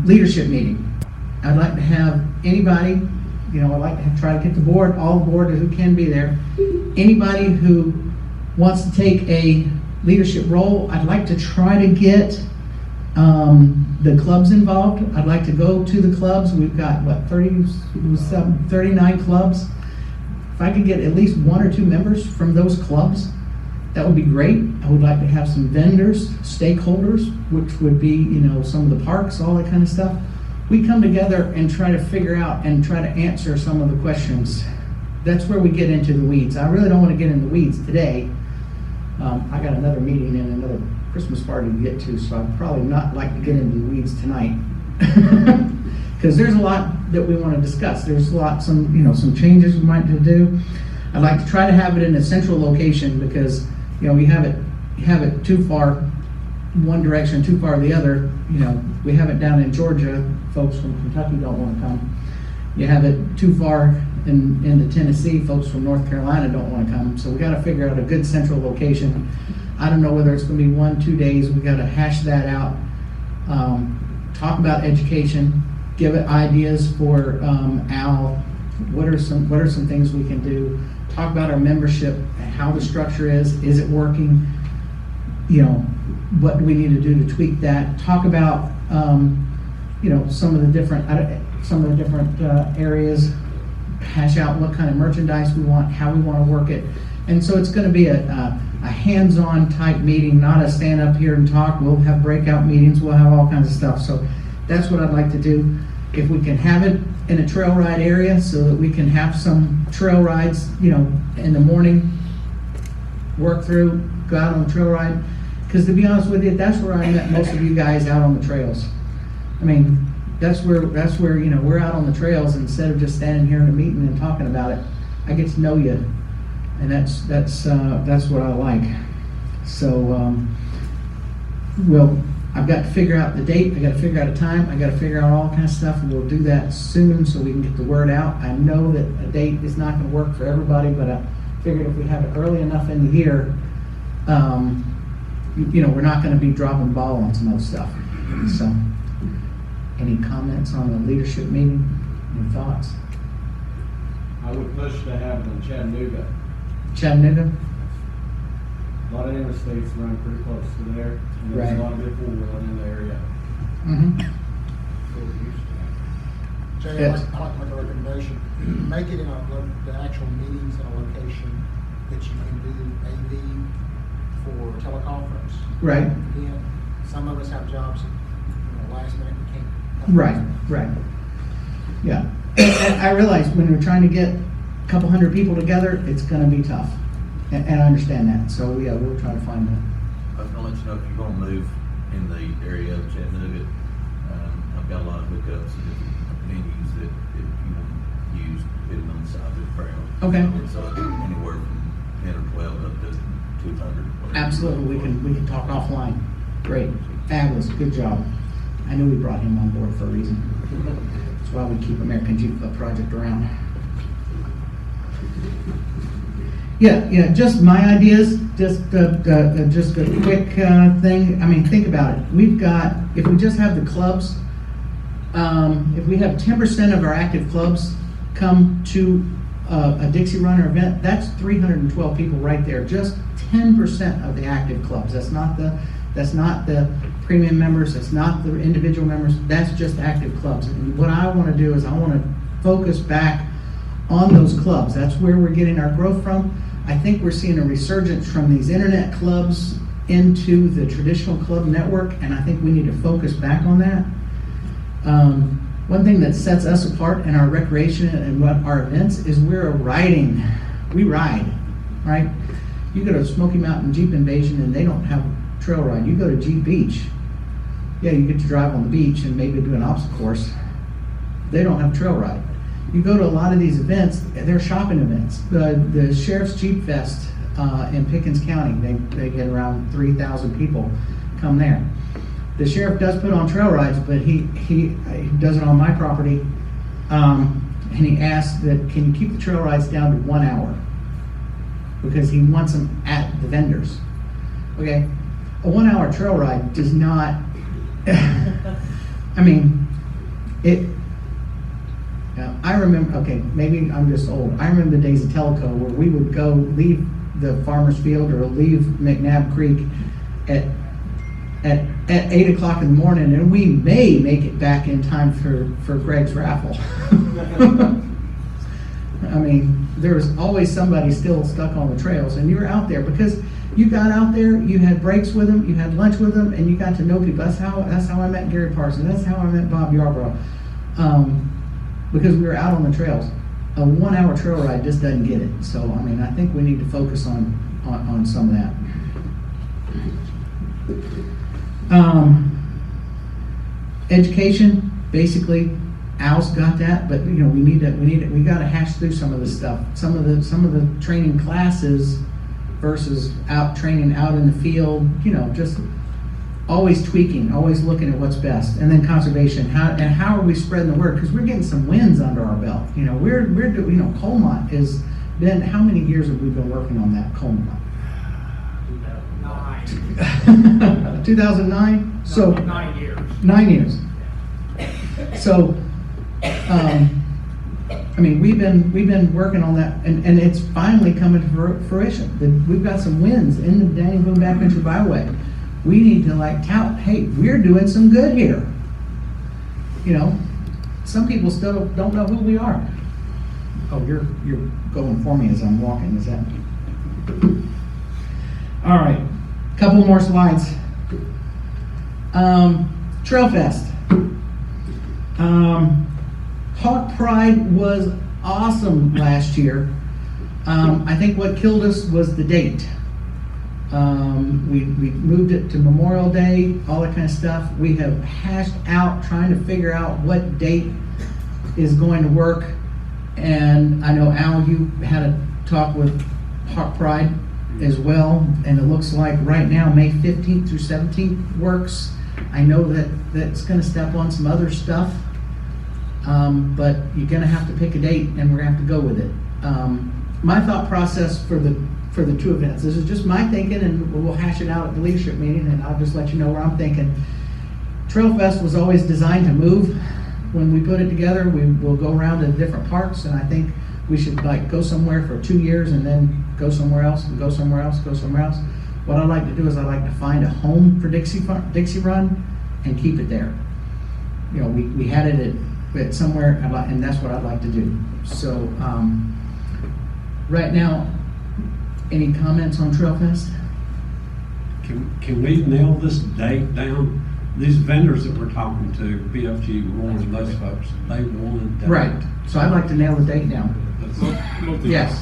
leadership meeting. I'd like to have anybody, I'd like to try to get the board, all the board who can be there. Anybody who wants to take a leadership role, I'd like to try to get the clubs involved. I'd like to go to the clubs. We've got, 39 clubs. If I could get at least 1 or 2 members from those clubs, that would be great. I would like to have some vendors, stakeholders, which would be, some of the parks, all that kind of stuff. We come together and try to figure out and try to answer some of the questions. That's where we get into the weeds. I really don't want to get in the weeds today. I got another meeting and another Christmas party to get to, so I'd probably not like to get into the weeds tonight. Because there's a lot that we want to discuss. There's some changes we might do. I'd like to try to have it in a central location because, we have it too far one direction, too far the other. We have it down in Georgia. Folks from Kentucky don't want to come. You have it too far into Tennessee. Folks from North Carolina don't want to come. So we got to figure out a good central location. I don't know whether it's going to be 1-2 days. We got to hash that out. Talk about education. Give it ideas for Al. What are some things we can do? Talk about our membership, how the structure is it working? What do we need to do to tweak that? Talk about some of the different areas. Hash out what kind of merchandise we want, how we want to work it. And so it's going to be a hands-on type meeting, not a stand up here and talk. We'll have breakout meetings. We'll have all kinds of stuff. So that's what I'd like to do. If we can have it in a trail ride area so that we can have some trail rides, in the morning, work through, go out on the trail ride. Because to be honest with you, that's where I met most of you guys, out on the trails. I mean, that's where we're out on the trails instead of just standing here in a meeting and talking about it. I get to know you, and that's what I like. So, I've got to figure out the date. I got to figure out a time. I got to figure out all kinds of stuff, and we'll do that soon so we can get the word out. I know that a date is not going to work for everybody, but I figured if we have it early enough in the year, we're not going to be dropping the ball on some other stuff. So, any comments on the leadership meeting? Any thoughts? I would push to have it in Chattanooga. Chattanooga? A lot of interstates run pretty close to there, and there's Right. a lot of good four-wheeling in the area. Mm-hmm. Jay, Yes. I'd like to make a recommendation. Make it in the actual meetings in a location that you can do AV for teleconference. Right. Again, some of us have jobs, last minute, we can't. Right. Yeah. And I realize when we're trying to get a couple hundred people together, it's going to be tough. And I understand that. So, yeah, we'll try to find that. I was gonna let you know if you're gonna move in the area of Chattanooga, I've got a lot of hookups and different venues that if you want to use, put them on the side of the trail. Okay. So anywhere from 10 or 12 up to 200. Absolutely. We can talk offline. Great. Fabulous. Good job. I knew we brought him on board for a reason. That's why we keep American Jeep Club Project around. Yeah, just my ideas, just a quick thing. I mean, think about it. We've got, if we just have the clubs, if we have 10% of our active clubs come to a Dixie Runner event, that's 312 people right there. Just 10% of the active clubs. That's not the premium members. That's not the individual members. That's just active clubs. And what I want to do is I want to focus back on those clubs. That's where we're getting our growth from. I think we're seeing a resurgence from these internet clubs into the traditional club network, and I think we need to focus back on that. One thing that sets us apart in our recreation and what our events is we ride, right? You go to Smoky Mountain Jeep Invasion and they don't have a trail ride. You go to Jeep Beach, yeah, you get to drive on the beach and maybe do an obstacle course. They don't have a trail ride. You go to a lot of these events, they're shopping events. The Sheriff's Jeep Fest in Pickens County, they get around 3,000 people come there. The sheriff does put on trail rides, but he does it on my property And he asked that, can you keep the trail rides down to 1 hour? Because he wants them at the vendors. Okay, a 1 hour trail ride does not, I mean, I remember, okay, maybe I'm just old. I remember the days of Teleco where we would go leave the farmer's field or leave McNabb Creek at 8 o'clock in the morning, and we may make it back in time for Greg's raffle. I mean, there's always somebody still stuck on the trails, and you're out there because you got out there, you had breaks with them, you had lunch with them, and you got to know people. That's how I met Gary Parsons. That's how I met Bob Yarborough. Because we were out on the trails. A 1 hour trail ride just doesn't get it. So, I mean, I think we need to focus on some of that. Education, basically, Al's got that, but you know, we got to hash through some of the stuff. Some of the training classes versus training out in the field, you know, just always tweaking, always looking at what's best. And then conservation, how are we spreading the word? Because we're getting some wins under our belt. You know, Colmont has been, how many years have we been working on that, Colmont? 2009. 2009? So 9 years. 9 years. So, I mean, we've been working on that, and it's finally coming to fruition. We've got some wins in the Danny Boone Backcountry Byway. We need to tout, hey, we're doing some good here. You know, some people still don't know who we are. Oh, you're going for me as I'm walking, is that? All right, couple more slides. Trail Fest. Hawk Pride was awesome last year. I think what killed us was the date. We moved it to Memorial Day, all that kind of stuff. We have hashed out trying to figure out what date is going to work. And I know, Al, you had a talk with Hawk Pride as well, and it looks like right now May 15th through 17th works. I know that's going to step on some other stuff, but you're going to have to pick a date, and we're going to have to go with it. My thought process for the two events, this is just my thinking, and we'll hash it out at the leadership meeting, and I'll just let you know where I'm thinking. Trail Fest was always designed to move. When we put it together, we will go around to different parks, and I think we should go somewhere for 2 years and then go somewhere else and go somewhere else, go somewhere else. What I'd like to do is I'd like to find a home for Dixie Run and keep it there. You know, we had it at somewhere, and that's what I'd like to do. So right now, any comments on Trail Fest? Can we nail this date down? These vendors that we're talking to, BFG, Warren, those folks, they want that. Right. So I'd like to nail the date down. Yes.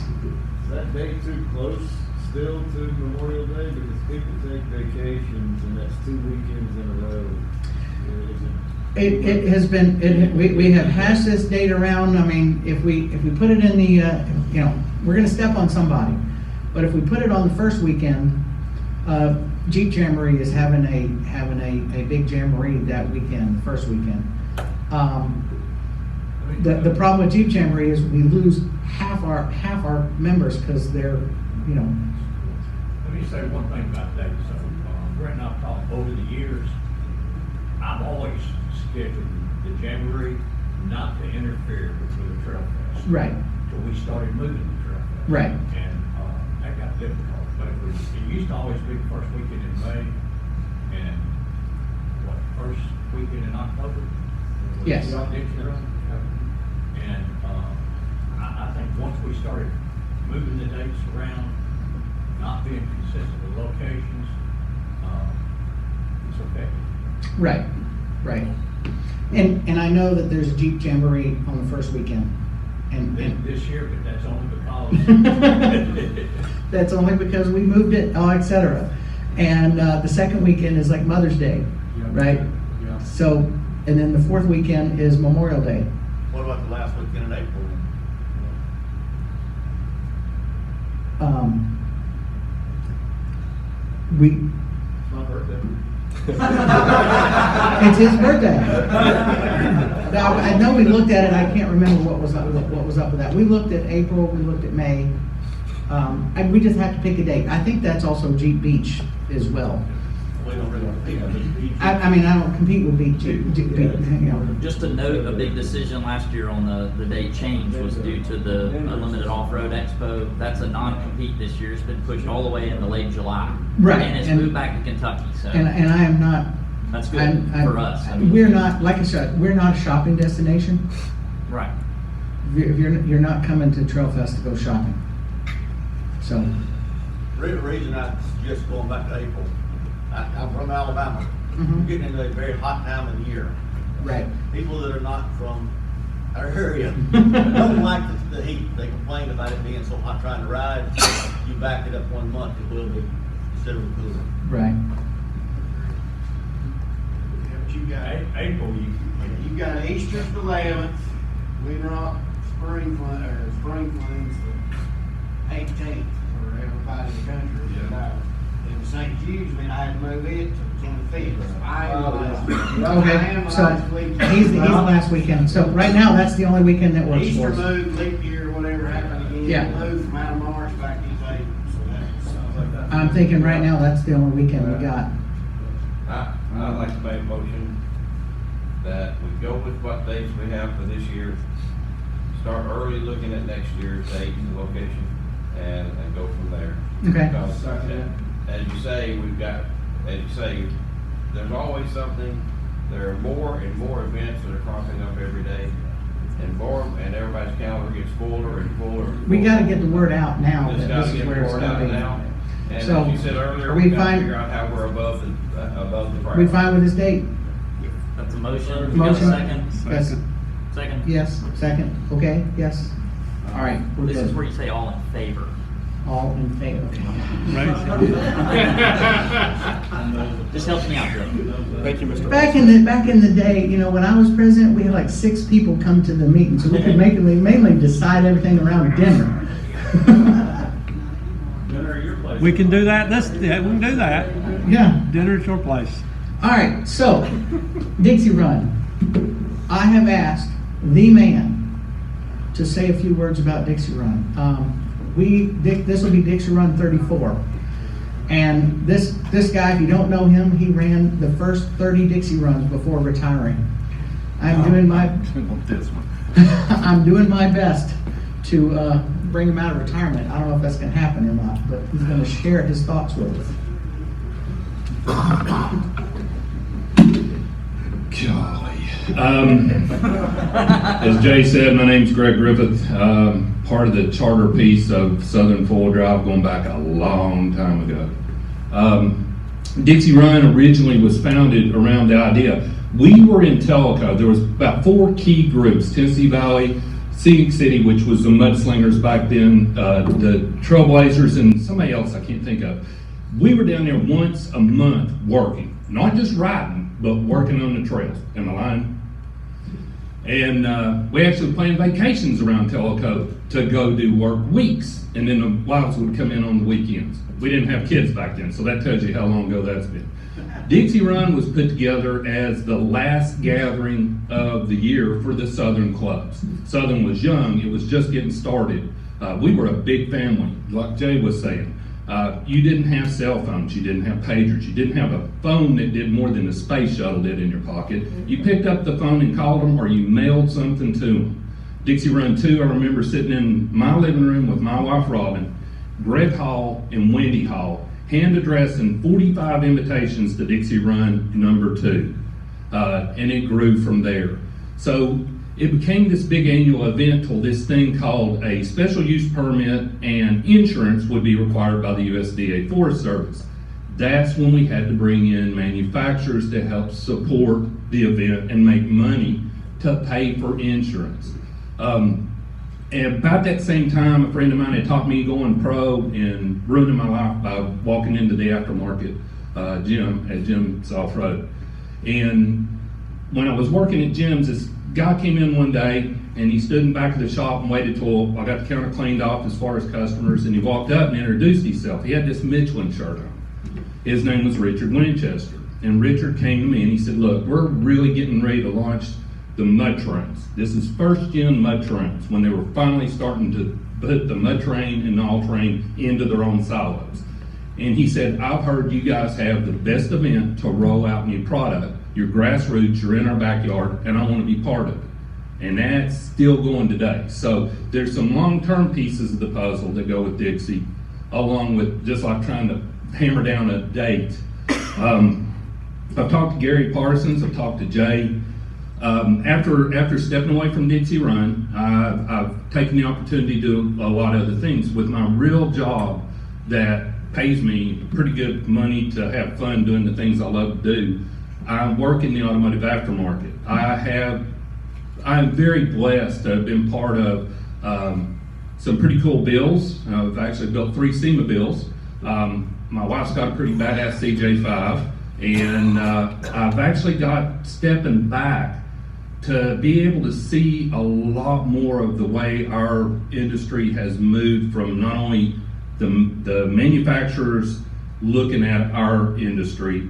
Is that date too close still to Memorial Day? Because people take vacations and that's 2 weekends in a row. It has been, we have hashed this date around. I mean, if we put it in the, you know, we're going to step on somebody. But if we put it on the first weekend, Jeep Jamboree is having a big jamboree that weekend, the first weekend. The problem with Jeep Jamboree is we lose half our members because they're, you know. Let me say one thing about that. So, Brent and I've talked over the years. I've always scheduled the Jamboree not to interfere with the Trail Fest. Right. Till we started moving the Trail Fest. Right. And that got difficult. But it used to always be the first weekend in May and first weekend in October. Yes. And I think once we started moving the dates around, not being consistent with locations, it's effective. Right. Right. And I know that there's a Jeep Jamboree on the first weekend. And this year, but that's only because that's only because we moved it, etc. And the second weekend is like Mother's Day, right? Yeah. So, and then the fourth weekend is Memorial Day. What about the last weekend in April? My birthday. It's his birthday. I know we looked at it, I can't remember what was up with that. We looked at April, we looked at May, and we just have to pick a date. I think that's also Jeep Beach as well. We don't really compete with Beach. I mean, I don't compete with Beach, you know. Just to note, a big decision last year on the date change was due to the Unlimited Off-Road Expo. That's a non-compete this year. It's been pushed all the way into late July. Right. And it's moved back to Kentucky, so. And I am not. That's good for us. I mean, We're not, like I said, we're not a shopping destination. Right. You're not coming to Trail Fest to go shopping. So. The reason I suggest going back to April, I'm from Alabama. Mhm. We're getting into a very hot time of the year. Right. People that are not from our area don't like the heat. They complain about it being so hot trying to ride. You back it up 1 month, it will be considerably cooler. Right. Yeah, but you got April, you got Easter's the 11th, Winter Rock Spring Flames the 18th for everybody in the country. Yeah. And St. Jude's, I had to move it to the 25th. So I am last weekend. I Okay, am so last weekend. he's last weekend. So right now, that's the only weekend that works Easter for us. moved, leap year, whatever happened again. Yeah. Moved from out of March back into April. So that's. I'm thinking right now, that's the only weekend we got. I'd like to make a motion that we go with what dates we have for this year, start early looking at next year's date and location, and go from there. Okay. Because, as you say, there's always something, there are more and more events that are cropping up every day, and everybody's calendar gets fuller and fuller. We gotta get the word out now Just that gotta this is get where the it's word gonna out be. now. And So, as you said earlier, are we we gotta fine? figure out how we're above the price. Are we fine with this date? That's a motion. We got a Motion? second? Yes. Second? Yes, second, okay, yes. All right, we're This is good. where you say all in favor. All in favor. Just helps me out, Joe. Thank you, Mr. Back in the day, you know, when I was president, we had like 6 people come to the meeting, so we could mainly decide everything around dinner. We can do that, we can do that. Yeah. Dinner at your place. All right, so Dixie Run. I have asked the man to say a few words about Dixie Run. This will be Dixie Run 34. And this guy, if you don't know him, he ran the first 30 Dixie Runs before retiring. I'm doing my I'm doing my best to bring him out of retirement. I don't know if that's going to happen or not, but he's going to share his thoughts with us. Golly. As Jay said, my name's Greg Griffith, part of the charter piece of Southern Four Drive going back a long time ago. Dixie Run originally was founded around the idea. We were in Tellico. There was about 4 key groups: Tennessee Valley, Scenic City, which was the Mudslingers back then, the Trailblazers, and somebody else I can't think of. We were down there once a month working, not just riding, but working on the trails. Am I lying? And we actually planned vacations around Tellico to go do work weeks, and then the wives would come in on the weekends. We didn't have kids back then, so that tells you how long ago that's been. Dixie Run was put together as the last gathering of the year for the Southern clubs. Southern was young, it was just getting started. We were a big family, like Jay was saying. You didn't have cell phones, you didn't have pagers, you didn't have a phone that did more than the space shuttle did in your pocket. You picked up the phone and called them, or you mailed something to them. Dixie Run 2, I remember sitting in my living room with my wife Robin, Greg Hall and Wendy Hall, hand addressing 45 invitations to Dixie Run number 2. And it grew from there. So it became this big annual event till this thing called a special use permit and insurance would be required by the USDA Forest Service. That's when we had to bring in manufacturers to help support the event and make money to pay for insurance. And about that same time, a friend of mine had taught me going pro and ruining my life by walking into the aftermarket gym at Jim's Off-Road. And when I was working at Jim's, this guy came in one day and he stood in the back of the shop and waited till I got the counter cleaned off as far as customers, and he walked up and introduced himself. He had this Michelin shirt on. His name was Richard Winchester. And Richard came to me and he said, look, we're really getting ready to launch the mud trains. This is first gen mud trains, when they were finally starting to put the mud train and the all train into their own silos. And he said, I've heard you guys have the best event to roll out new product. You're grassroots, you're in our backyard, and I want to be part of it. And that's still going today. So there's some long-term pieces of the puzzle that go with Dixie, along with just like trying to hammer down a date. I've talked to Gary Parsons, I've talked to Jay. After stepping away from Dixie Run, I've taken the opportunity to do a lot of other things. With my real job that pays me pretty good money to have fun doing the things I love to do, I work in the automotive aftermarket. I'm very blessed to have been part of some pretty cool builds. I've actually built 3 SEMA builds. My wife's got a pretty badass CJ5, and I've actually got stepping back to be able to see a lot more of the way our industry has moved from not only the manufacturers looking at our industry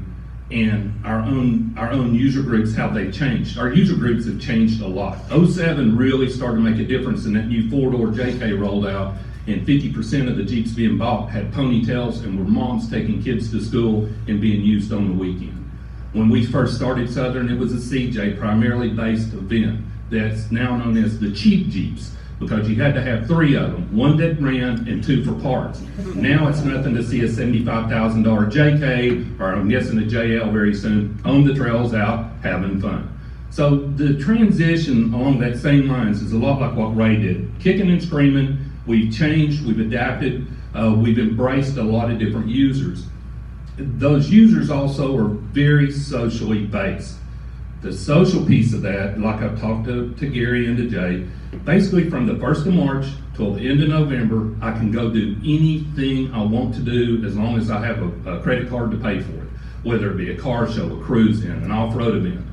and our own user groups, how they changed. Our user groups have changed a lot. 07 really started to make a difference in that new 4-door JK rolled out, and 50% of the Jeeps being bought had ponytails and were moms taking kids to school and being used on the weekend. When we first started Southern, it was a CJ primarily based event that's now known as the cheap Jeeps, because you had to have 3 of them, 1 that ran and 2 for parts. Now it's nothing to see a $75,000 JK, or I'm guessing a JL very soon, on the trails out having fun. So the transition along that same lines is a lot like what Ray did. Kicking and screaming, we've changed, we've adapted, we've embraced a lot of different users. Those users also are very socially based. The social piece of that, like I've talked to Gary and to Jay, basically from the 1st of March till the end of November, I can go do anything I want to do as long as I have a credit card to pay for it, whether it be a car show, a cruise in, an off-road event.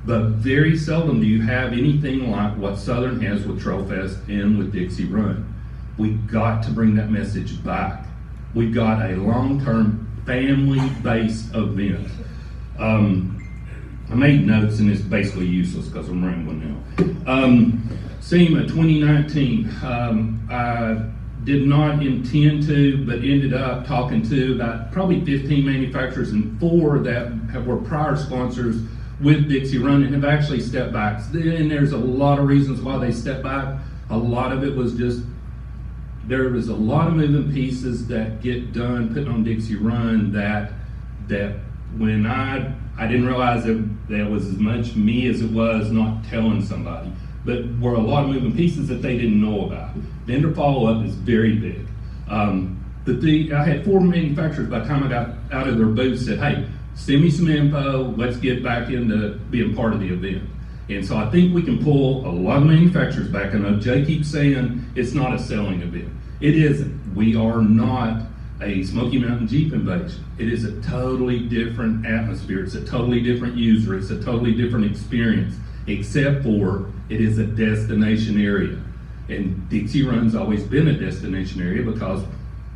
But very seldom do you have anything like what Southern has with Trail Fest and with Dixie Run. We've got to bring that message back. We've got a long-term family-based event. I made notes and it's basically useless because I'm rambling now. SEMA 2019, I did not intend to, but ended up talking to about probably 15 manufacturers and 4 that were prior sponsors with Dixie Run and have actually stepped back. And there's a lot of reasons why they stepped back. A lot of it was just, there was a lot of moving pieces that get done putting on Dixie Run that when I didn't realize that was as much me as it was not telling somebody, but were a lot of moving pieces that they didn't know about. Vendor follow-up is very big. I had 4 manufacturers by the time I got out of their booth said, hey, send me some info, let's get back into being part of the event. And so I think we can pull a lot of manufacturers back. I know Jay keeps saying it's not a selling event. It isn't. We are not a Smoky Mountain Jeep invasion. It is a totally different atmosphere. It's a totally different user. It's a totally different experience, except for it is a destination area. And Dixie Run's always been a destination area because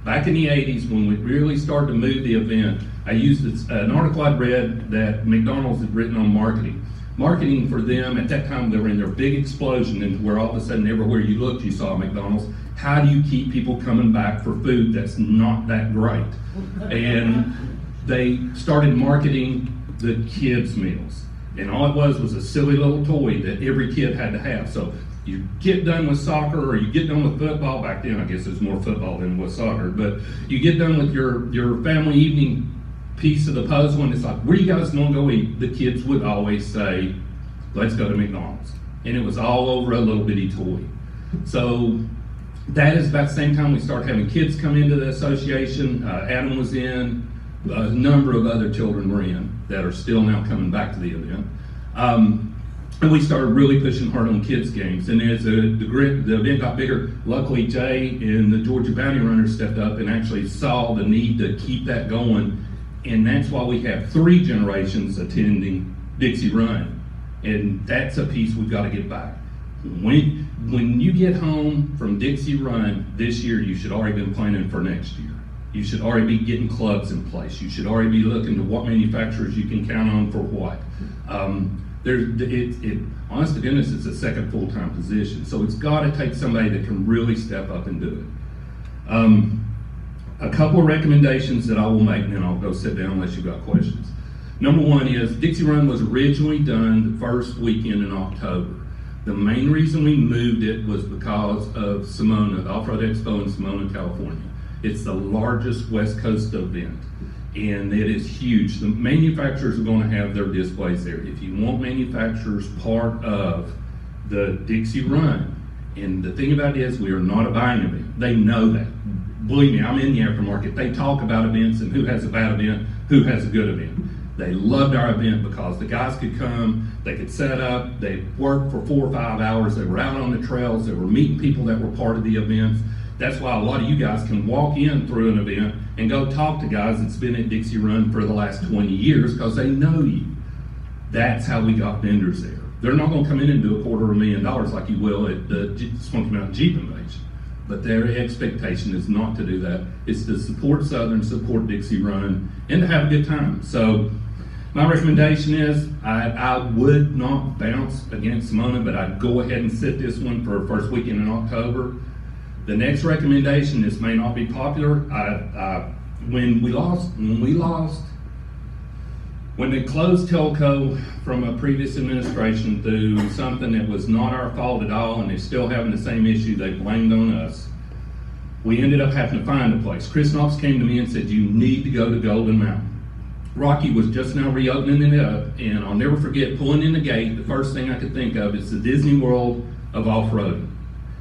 back in the 80s, when we really started to move the event, I used an article I'd read that McDonald's had written on marketing. Marketing for them, at that time, they were in their big explosion into where all of a sudden everywhere you looked, you saw McDonald's. How do you keep people coming back for food that's not that great? And they started marketing the kids' meals. And all it was a silly little toy that every kid had to have. So you get done with soccer or you get done with football. Back then, I guess there's more football than with soccer. But you get done with your family evening piece of the puzzle and it's like, where you guys gonna go eat? The kids would always say, let's go to McDonald's. And it was all over a little bitty toy. So that is about the same time we started having kids come into the association. Adam was in, a number of other children were in that are still now coming back to the event. And we started really pushing hard on kids games. And as the event got bigger, luckily Jay and the Georgia Bounty Runners stepped up and actually saw the need to keep that going. And that's why we have 3 generations attending Dixie Run. And that's a piece we've got to get back. When you get home from Dixie Run this year, you should already been planning for next year. You should already be getting clubs in place. You should already be looking to what manufacturers you can count on for what. Honest to goodness, it's a second full-time position, so it's gotta take somebody that can really step up and do it. A couple of recommendations that I will make, and then I'll go sit down unless you've got questions. Number one is, Dixie Run was originally done the first weekend in October. The main reason we moved it was because of Simona, the Off-Road Expo in Simona, California. It's the largest West Coast event, and it is huge. The manufacturers are gonna have their displays there. If you want manufacturers part of the Dixie Run, and the thing about it is, we are not a buying event. They know that. Believe me, I'm in the aftermarket. They talk about events and who has a bad event, who has a good event. They loved our event because the guys could come, they could set up, they worked for 4 or 5 hours, they were out on the trails, they were meeting people that were part of the events. That's why a lot of you guys can walk in through an event and go talk to guys that's been at Dixie Run for the last 20 years because they know you. That's how we got vendors there. They're not gonna come in and do $250,000 like you will at the Smoky Mountain Jeep Invasion. But their expectation is not to do that. It's to support Southern, support Dixie Run, and to have a good time. So my recommendation is I would not bounce against Simona, but I'd go ahead and set this one for first weekend in October. The next recommendation, this may not be popular. When they closed Telco from a previous administration through something that was not our fault at all, and they're still having the same issue they blamed on us, we ended up having to find a place. Chris Knox came to me and said, you need to go to Golden Mountain. Rocky was just now reopening it up, and I'll never forget pulling in the gate, the first thing I could think of is the Disney World of off-roading.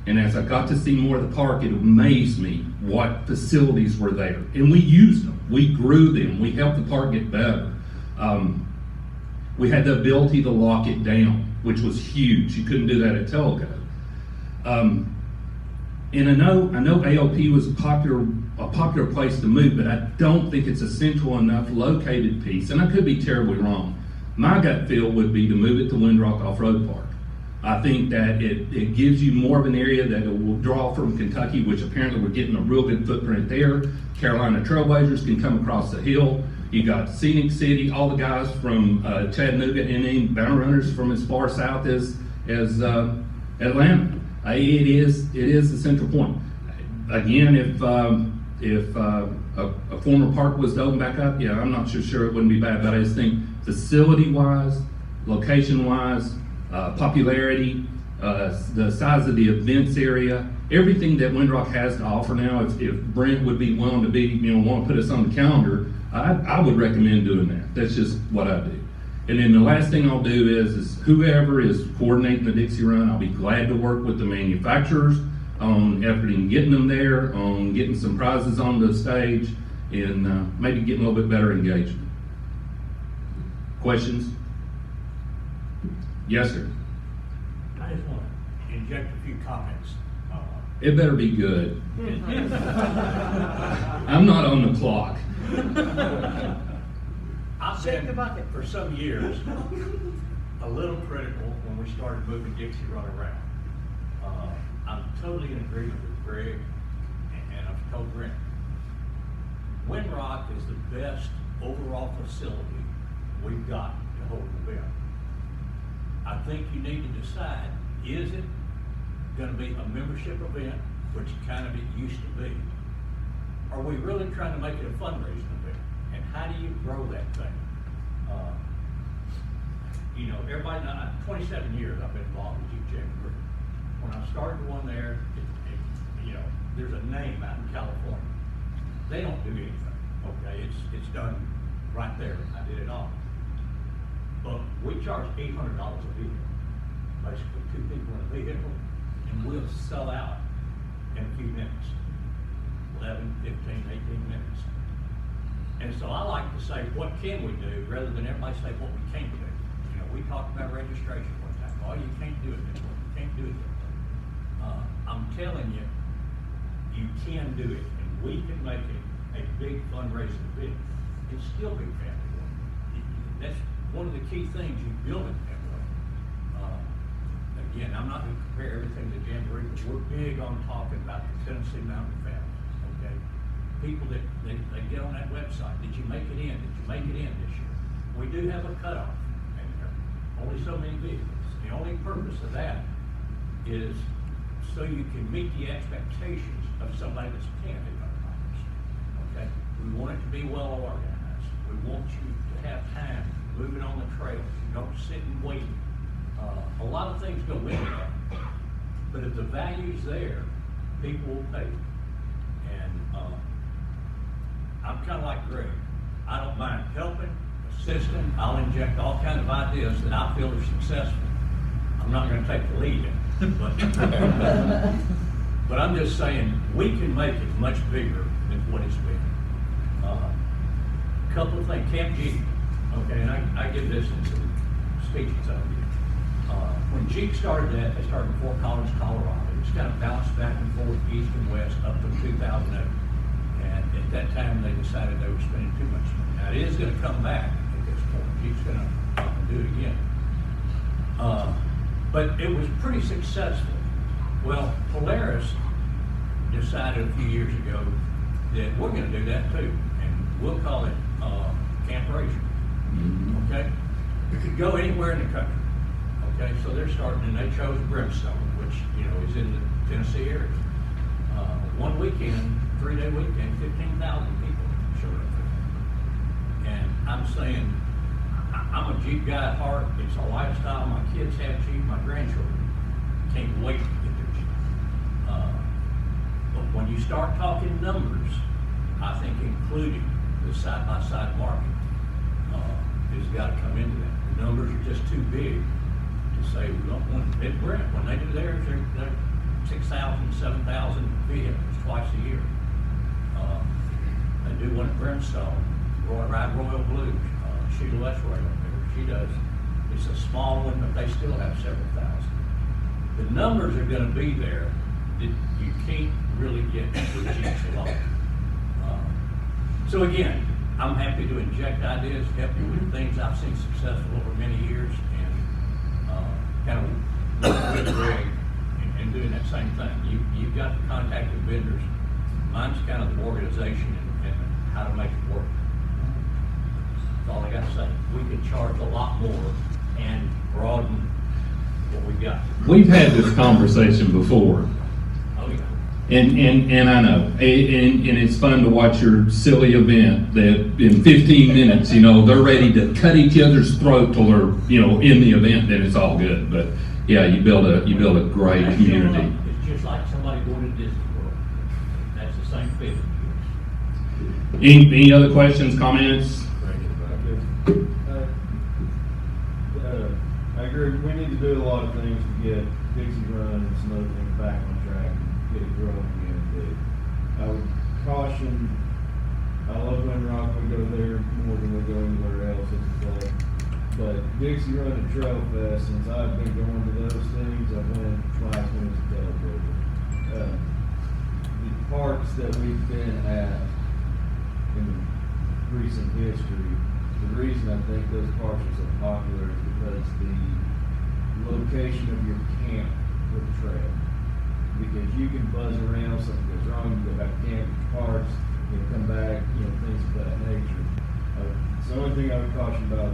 And as I got to see more of the park, it amazed me what facilities were there. And we used them, we grew them, we helped the park get better. We had the ability to lock it down, which was huge. You couldn't do that at Telco. And I know AOP was a popular place to move, but I don't think it's a central enough located piece, and I could be terribly wrong. My gut feel would be to move it to Windrock Off-Road Park. I think that it gives you more of an area that it will draw from Kentucky, which apparently we're getting a real good footprint there. Carolina Trailblazers can come across the hill. You got Scenic City, all the guys from Chattanooga, and then bound runners from as far south as Atlanta. It is the central point. Again, if a former park was to open back up, yeah, I'm not sure it wouldn't be bad, but I just think facility-wise, location-wise, popularity, the size of the events area, everything that Windrock has to offer now, if Brent would be willing to want to put us on the calendar, I would recommend doing that. That's just what I do. And then the last thing I'll do is whoever is coordinating the Dixie Run, I'll be glad to work with the manufacturers on effort in getting them there, on getting some prizes on the stage, and maybe getting a little bit better engagement. Questions? Yes, sir. I just want to inject a few comments. It better be good. I'm not on the clock. I've been, for some years, a little critical when we started moving Dixie Run around. I'm totally in agreement with Greg, and I've told Brent. Windrock is the best overall facility we've got to hold the event. I think you need to decide, is it going to be a membership event, which kind of it used to be? Are we really trying to make it a fundraising event? And how do you grow that thing? Everybody knows, 27 years I've been involved with Jeep Jamboree. When I started one there, there's a name out in California. They don't do anything, okay? It's done right there. I did it all. But we charge $800 a vehicle. Basically, 2 people in a vehicle, and we'll sell out in a few minutes. 11, 15, 18 minutes. And so I like to say, what can we do, rather than everybody say what we can't do. We talked about registration one time. Oh, you can't do it this way. You can't do it this way. I'm telling you, you can do it, and we can make it a big fundraising event. It's still be family. That's one of the key things you build it that way. Again, I'm not going to compare everything to Jamboree, but we're big on talking about the Tennessee Mountain families, okay? People that they get on that website, did you make it in? Did you make it in this year? We do have a cutoff in there only so many vehicles. The only purpose of that is so you can meet the expectations of somebody that's camping in our homes. Okay? We want it to be well organized. We want you to have time moving on the trails. You don't sit and wait. A lot of things go into that. But if the value's there, people will pay. And I'm kind of like Greg. I don't mind helping, assisting. I'll inject all kinds of ideas that I feel are successful. I'm not going to take the lead in it, but I'm just saying we can make it much bigger than what it's been. A couple of things, Camp Jeep, okay, and I give this in some speeches I give. When Jeep started that, they started in Fort Collins, Colorado. It was kind of bounced back and forth, east and west, up to 2008. And at that time, they decided they were spending too much money. Now, it is going to come back at this point. Jeep's going to do it again. But it was pretty successful. Well, Polaris decided a few years ago that we're going to do that too. And we'll call it Camp Racer. Okay? It could go anywhere in the country. Okay, so they're starting, and they chose Brimstone, which, you know, is in the Tennessee area. One weekend, 3-day weekend, 15,000 people showed up there. And I'm saying, I'm a Jeep guy at heart. It's a lifestyle. My kids have Jeep, my grandchildren can't wait to get their Jeep. But when you start talking numbers, I think including the side-by-side market has got to come into that. The numbers are just too big to say we don't want to. At Brent, when they do theirs, they're 6,000, 7,000 vehicles twice a year. They do one at Brimstone, Royal Blue. Sheila Westway up there, she does. It's a small one, but they still have several thousand. The numbers are going to be there. That you can't really get with Jeeps alone. So again, I'm happy to inject ideas, help you with things I've seen successful over many years, and kind of work with Greg and doing that same thing. You've got to contact the vendors. Mine's kind of the organization and how to make it work. That's all I got to say. We can charge a lot more and broaden what we got. We've had this conversation before. Oh, yeah. And I know, and it's fun to watch your silly event that in 15 minutes, you know, they're ready to cut each other's throat till they're, you know, in the event, then it's all good. But yeah, you build a great community. It's just like somebody going to Disney World. That's the same feeling. Any other questions, comments? I agree, we need to do a lot of things to get Dixie Run and some other things back on track and get it growing again. But I would caution, I love Wind Rock, we go there more than we go anywhere else as a club. But Dixie Run and Trail Fest, since I've been going to those things, I went twice when it was celebrated. The parks that we've been at in recent history, the reason I think those parks are so popular is because the location of your camp with the trail. Because you can buzz around, something goes wrong, you go back to camp, get your parts, you know, come back, you know, things of that nature. So the only thing I would caution about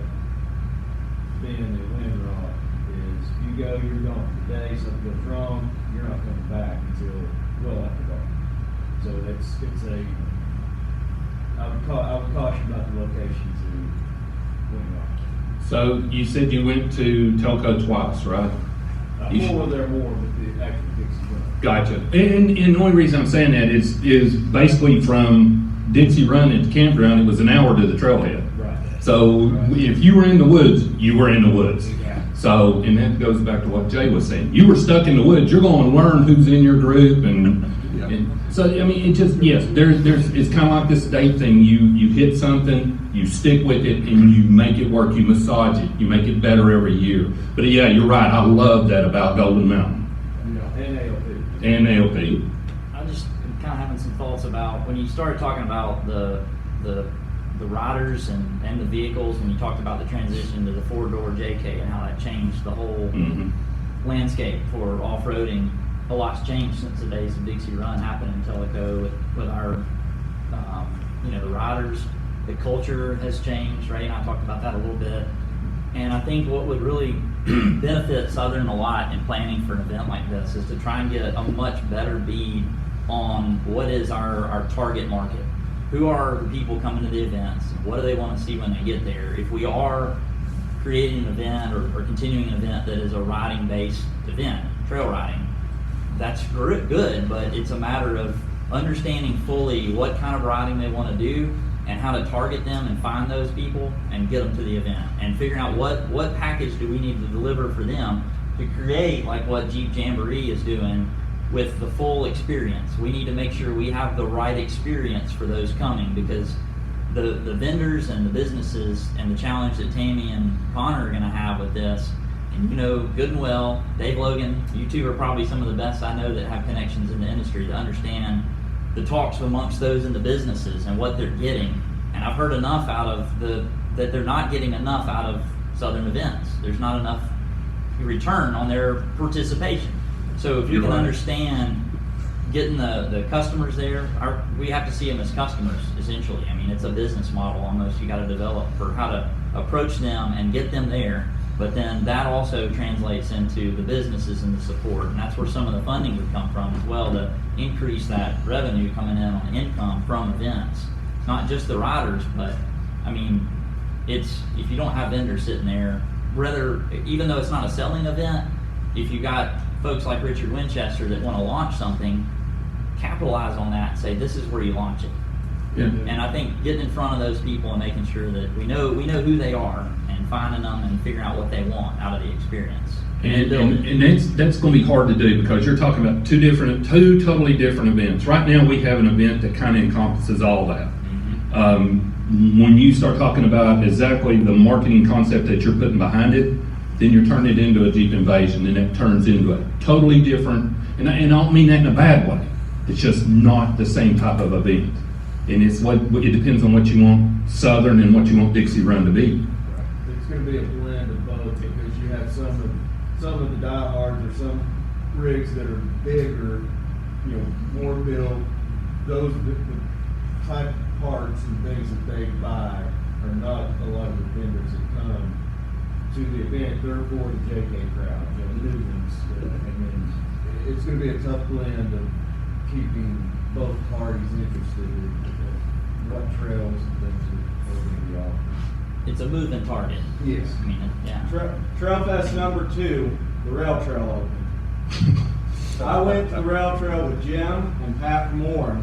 being in Wind Rock is if you go, you're gone for the day, something goes wrong, you're not coming back until well after dark. So it's a, I would caution about the locations in Wind Rock. So you said you went to Telco twice, right? More there more, but the actual Dixie Run. Gotcha. And the only reason I'm saying that is basically from Dixie Run at the campground, it was an hour to the trailhead. Right. So if you were in the woods, you were in the woods. So, and that goes back to what Jay was saying. You were stuck in the woods, you're going to learn who's in your group and so, I mean, it just, yes, it's kind of like this date thing. You hit something, you stick with it, and you make it work. You massage it. You make it better every year. But yeah, you're right. I love that about Golden Mountain. And ALP. I just am kind of having some thoughts about when you started talking about the riders and the vehicles, when you talked about the transition to the 4-door JK and how that changed the whole landscape for off-roading. A lot's changed since the days of Dixie Run happened in Tellico with our, you know, the riders. The culture has changed, right? And I talked about that a little bit. And I think what would really benefit Southern a lot in planning for an event like this is to try and get a much better bead on what is our target market. Who are the people coming to the events? What do they want to see when they get there? If we are creating an event or continuing an event that is a riding-based event, trail riding, that's good, but it's a matter of understanding fully what kind of riding they want to do and how to target them and find those people and get them to the event, and figuring out what package do we need to deliver for them to create like what Jeep Jamboree is doing with the full experience. We need to make sure we have the right experience for those coming, because the vendors and the businesses and the challenge that Tammy and Connor are going to have with this, and you know good and well, Dave Logan, you two are probably some of the best I know that have connections in the industry to understand the talks amongst those in the businesses and what they're getting. And I've heard enough out of that they're not getting enough out of Southern events. There's not enough return on their participation. So if you can understand getting the customers there, we have to see them as customers, essentially. I mean, it's a business model almost you got to develop for how to approach them and get them there. But then that also translates into the businesses and the support. And that's where some of the funding would come from as well, to increase that revenue coming in on income from events. It's not just the riders, but I mean, it's, if you don't have vendors sitting there, even though it's not a selling event, if you got folks like Richard Winchester that want to launch something, capitalize on that and say, this is where you launch it. Yeah. And I think getting in front of those people and making sure that we know who they are, and finding them and figuring out what they want out of the experience. And that's going to be hard to do, because you're talking about two totally different events. Right now we have an event that kind of encompasses all that. When you start talking about exactly the marketing concept that you're putting behind it, then you're turning it into a Jeep Invasion, and it turns into a totally different, and I don't mean that in a bad way, it's just not the same type of event. And it depends on what you want Southern and what you want Dixie Run to be. It's going to be a blend of both, because you have some of the diehards or some rigs that are bigger, you know, more built. Those the type of parts and things that they buy are not a lot of the vendors that come to the event. They're for the JK crowd, you know, the new ones. And then it's going to be a tough blend of keeping both parties interested in what trails and things are going to be offered. It's a moving target. Yes. I mean, yeah. Trail Fest #2, the rail trail opened. I went to rail trail with Jim and Pat Moore.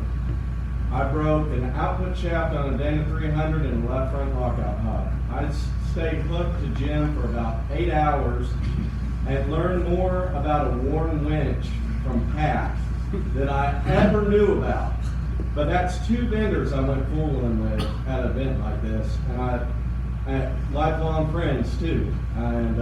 I broke an output shaft on a Dana 300 and a left front lockout hub. I stayed hooked to Jim for about 8 hours and learned more about a Warren winch from Pat that I ever knew about. But that's two vendors I went fooling with at an event like this, and lifelong friends too. And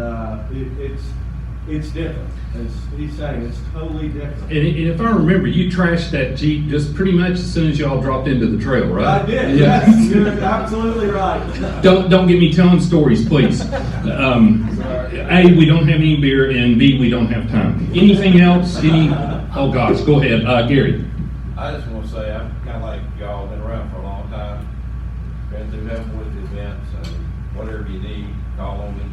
it's different. As he's saying, it's totally different. And if I remember, you trashed that Jeep just pretty much as soon as y'all dropped into the trail, right? I did. Yeah. Yes, you're absolutely right. Don't get me telling stories, please. A, we don't have any beer, and B, we don't have time. Anything else? Oh gosh, go ahead, Gary. I just want to say, I'm kind of like y'all, been around for a long time, been through helping with the events, and whatever you need, call on me.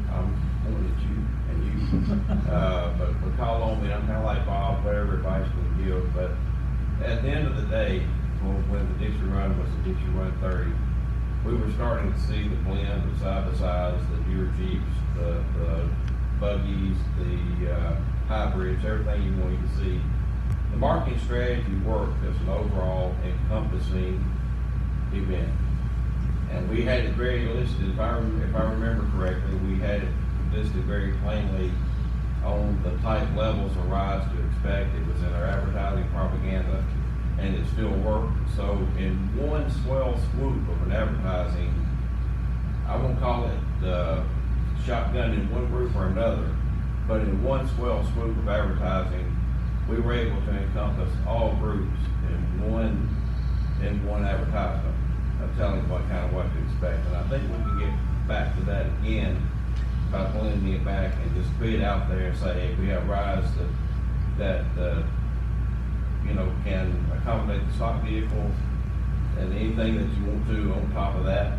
I'm pointing at you and you. But call on me. I'm kind of like Bob, whatever advice we give. But at the end of the day, when the Dixie Run was the Dixie Run 30, we were starting to see the blend of side-by-sides, the newer Jeeps, the buggies, the hybrids, everything you wanted to see. The marketing strategy worked as an overall encompassing event. And we had it very listed, if I remember correctly, we had it listed very plainly on the type levels of rides to expect. It was in our advertising propaganda, and it still worked. So in one swell swoop of an advertising, I won't call it shotgun in one group or another, but in one swell swoop of advertising, we were able to encompass all groups in one advertisement, telling what to expect. And I think we can get back to that again by blending it back and just put it out there and say, hey, we have rides that can accommodate the stock vehicle, and anything that you want to on top of that,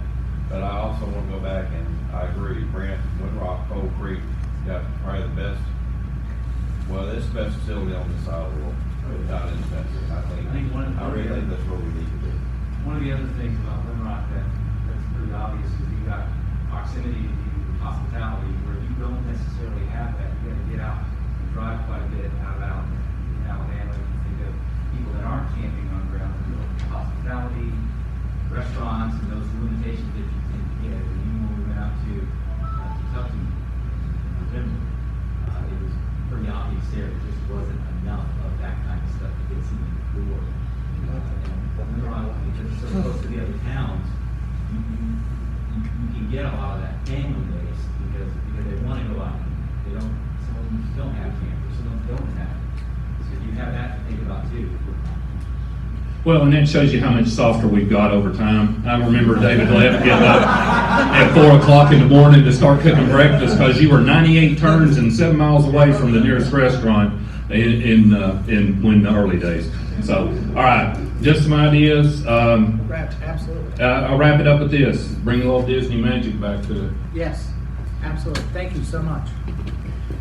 But I also want to go back and I agree, Brent, Windrock, Coal Creek got probably the best, well, this best facility on this side of the world, out in the country. I really think that's what we need to do. One of the other things about Windrock that's pretty obvious is you got proximity to hospitality where you don't necessarily have that. You gotta get out and drive quite a bit out in Alabama. You think of people that aren't camping on ground, you know, hospitality, restaurants, and those limitations that you tend to get. And even when we went out to Kentucky in November, it was pretty obvious there. There just wasn't enough of that kind of stuff to get something in the door. Just so close to the other towns, you can get a lot of that family base because they want to go out. They don't. Some of them don't have campers. Some of them don't have. So you have that to think about too. Well, and that shows you how much softer we've got over time. I remember David Leff getting up at 4 o'clock in the morning to start cooking breakfast because you were 98 turns and 7 miles away from the nearest restaurant in the early days. So, all right, just some ideas. Absolutely. I'll wrap it up with this. Bring a little Disney magic back to it. Yes, absolutely. Thank you so much.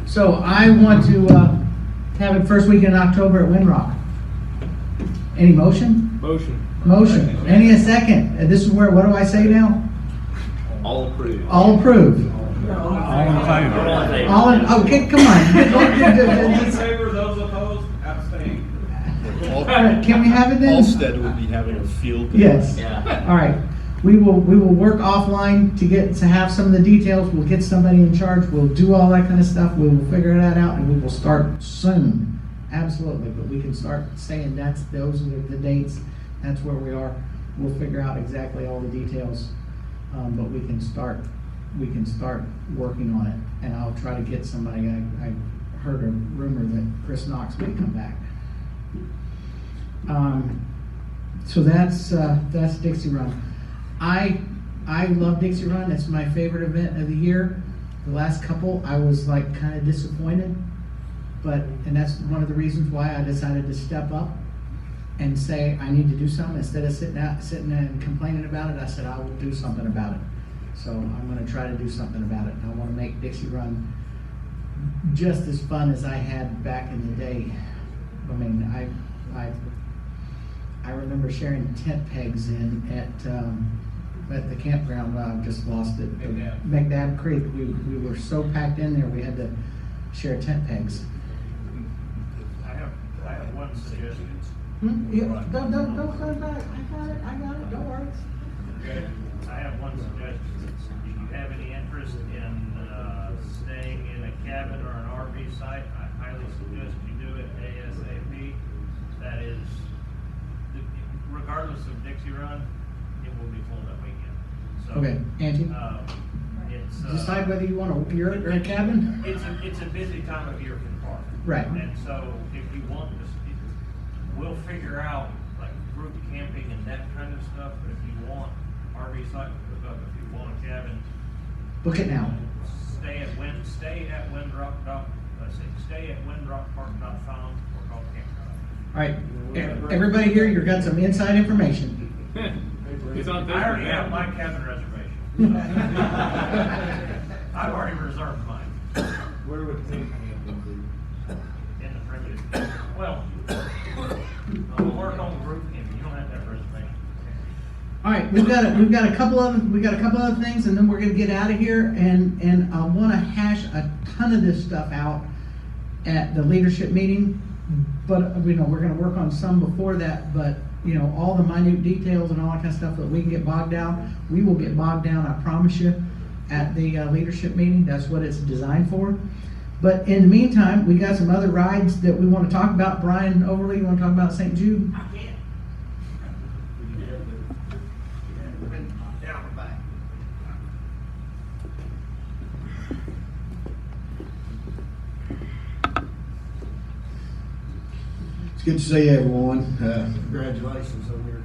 So I want to have it first week in October at Windrock. Any motion? Motion. Motion. Any a second? This is where, what do I say now? All approved. All approved. All in favor? All in, okay, come on. In favor, those opposed, abstain. Can we have it then? Allsted would be having a field day. Yes. Yeah. All right. We will work offline to have some of the details. We'll get somebody in charge. We'll do all that kind of stuff. We will figure that out and we will start soon. Absolutely. But we can start saying those are the dates. That's where we are. We'll figure out exactly all the details. But we can start working on it. And I'll try to get somebody. I heard a rumor that Chris Knox may come back. So that's Dixie Run. I love Dixie Run. It's my favorite event of the year. The last couple, I was like kind of disappointed, and that's one of the reasons why I decided to step up and say I need to do something instead of sitting and complaining about it. I said I will do something about it. So I'm going to try to do something about it. I want to make Dixie Run just as fun as I had back in the day. I mean, I remember sharing tent pegs at the campground. I just lost it. McDab Creek. We were so packed in there. We had to share tent pegs. I have one suggestion. Yeah, don't come back. I got it. Don't worry. Okay. I have one suggestion. If you have any interest in staying in a cabin or an RV site, I highly suggest you do it ASAP. That is, regardless of Dixie Run, it will be full that weekend. So, Okay, Angie. It's Decide whether you want to. You're in a cabin. It's a busy time of year for the park. Right. And so if you want to, we'll figure out like group camping and that kind of stuff. But if you want RV site to hook up, if you want a cabin, Book it now. stay at windrockpark.com or call campground. All right, everybody here, you've got some inside information. It's on I already have my cabin reservation. I've already reserved mine. Where would tent camping In the primitive. Well, we'll work on the group camping. You don't have to have a reservation. All right, we've got a couple other things, and then we're gonna get out of here. And I want to hash a ton of this stuff out at the leadership meeting. But we're gonna work on some before that. But all the minute details and all that kind of stuff that we can get bogged down, we will get bogged down. I promise you. At the leadership meeting, that's what it's designed for. But in the meantime, we got some other rides that we want to talk about. Brian Overly, you want to talk about St. Jude? I can. Down the back. It's good to see everyone. Congratulations on your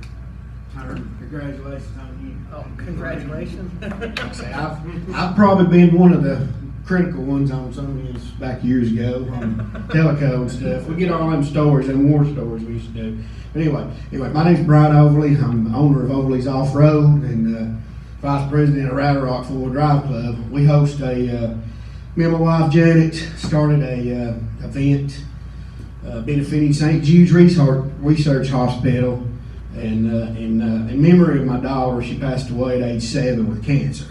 turn. Congratulations on you. Oh, congratulations. Like I say, I've probably been one of the critical ones on some of these back years ago on Teleco and stuff. We get all them stories and war stories we used to do. But anyway, my name's Brian Overly. I'm the owner of Overly's Off-Road, and vice president of Rattle Rock 4-Wheel Drive Club. We host me and my wife Janet started a event benefiting St. Jude's Research Hospital, and in memory of my daughter. She passed away at age 7 with cancer.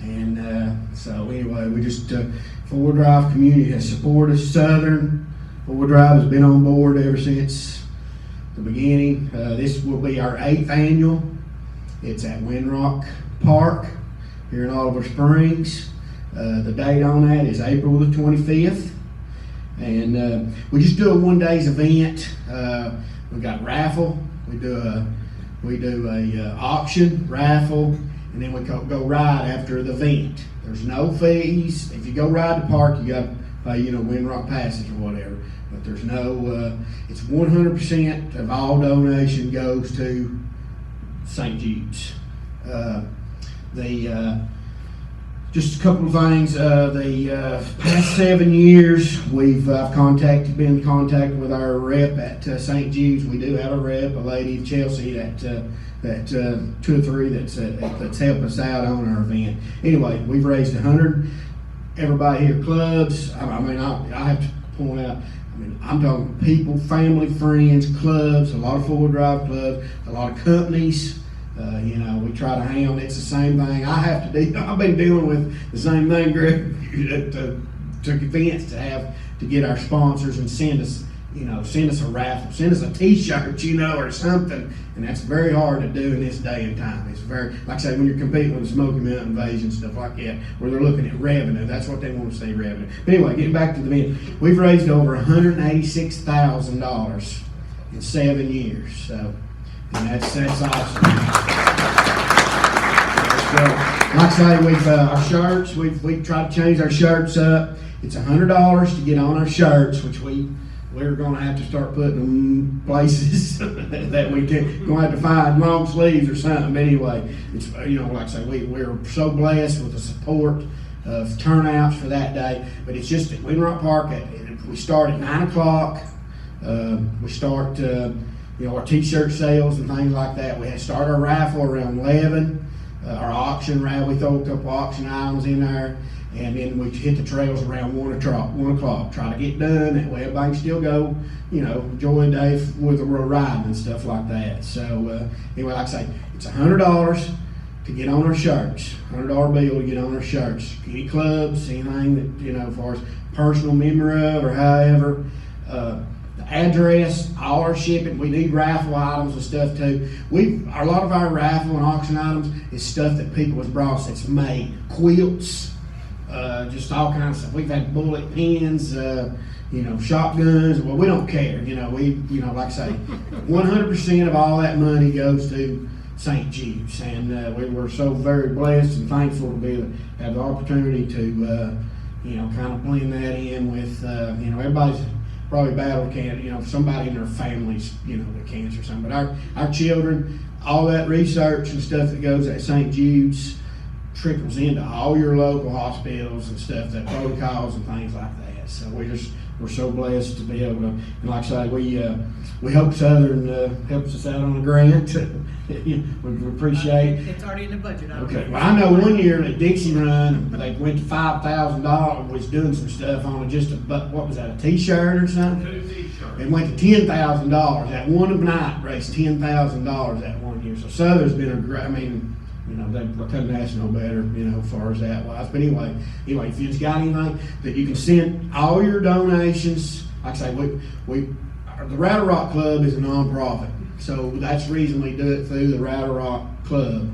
And so anyway, we just 4-Wheel Drive community has supported us. Southern 4-Wheel Drive has been on board ever since the beginning. This will be our 8th annual. It's at Windrock Park here in Oliver Springs. The date on that is April the 25th. And we just do a 1-day event. We got raffle. We do a auction, raffle, and then we go ride after the event. There's no fees. If you go ride the park, you got to pay, Windrock Passage or whatever. But there's no. It's 100% of all donation goes to St. Jude's. Just a couple of things. The past 7 years, we've been in contact with our rep at St. Jude's. We do have a rep, a lady, Chelsea, that 2 or 3 that's helped us out on our event. Anyway, we've raised 100. Everybody here, clubs. I have to point out. I'm talking people, family, friends, clubs, a lot of 4-wheel drive clubs, a lot of companies. We try to hang on. It's the same thing. I've been dealing with the same thing, Greg. It took events to get our sponsors and send us a raffle, send us a T-shirt, or something. And that's very hard to do in this day and time. It's very, like I say, when you're competing with the Smoky Mountain Invasion, stuff like that, where they're looking at revenue. That's what they want to see, revenue. But anyway, getting back to the event, we've raised over $186,000 in 7 years. So. And that's awesome. Like I say, our shirts, we try to change our shirts up. It's $100 to get on our shirts, which we're going to have to start putting them places that we can. Going to have to find long sleeves or something. But anyway, it's like I say, we're so blessed with the support of turnouts for that day. But it's just at Windrock Park. We start at 9 o'clock. We start. Our T-shirt sales and things like that. We start our raffle around 11. Our auction raffle, we throw a couple auction items in there, and then we hit the trails around 1 o'clock. Try to get done. That way everybody can still go, enjoy a day with a riding and stuff like that. So anyway, like I say, it's $100 to get on our shirts. $100 bill to get on our shirts. Any clubs, anything that, as far as personal memory of or however. Address, all our shipping. We need raffle items and stuff too. A lot of our raffle and auction items is stuff that people has brought us that's made. Quilts, just all kinds of stuff. We've had bullet pins, shotguns. Well, we don't care. Like I say, 100% of all that money goes to St. Jude's, and we were so very blessed and thankful to be able to have the opportunity to, kind of blend that in with, everybody's probably battle cancer, somebody in their families, with cancer or something. But our children, all that research and stuff that goes at St. Jude's trickles into all your local hospitals and stuff, that protocols and things like that. So we're so blessed to be able to, and like I say, we hope Southern helps us out on a grant. We appreciate. It's already in the budget. Okay. Well, I know one year at Dixie Run, they went to $5,000. Was doing some stuff on just what was that, a T-shirt or something? 2 T-shirts. It went to $10,000. That one night raised $10,000 that 1 year. So Southern's been a great. They couldn't ask no better, as far as that was. But anyway, if you've got anything that you can send all your donations, like I say, the Rattle Rock Club is a non-profit. So that's the reason we do it through the Rattle Rock Club.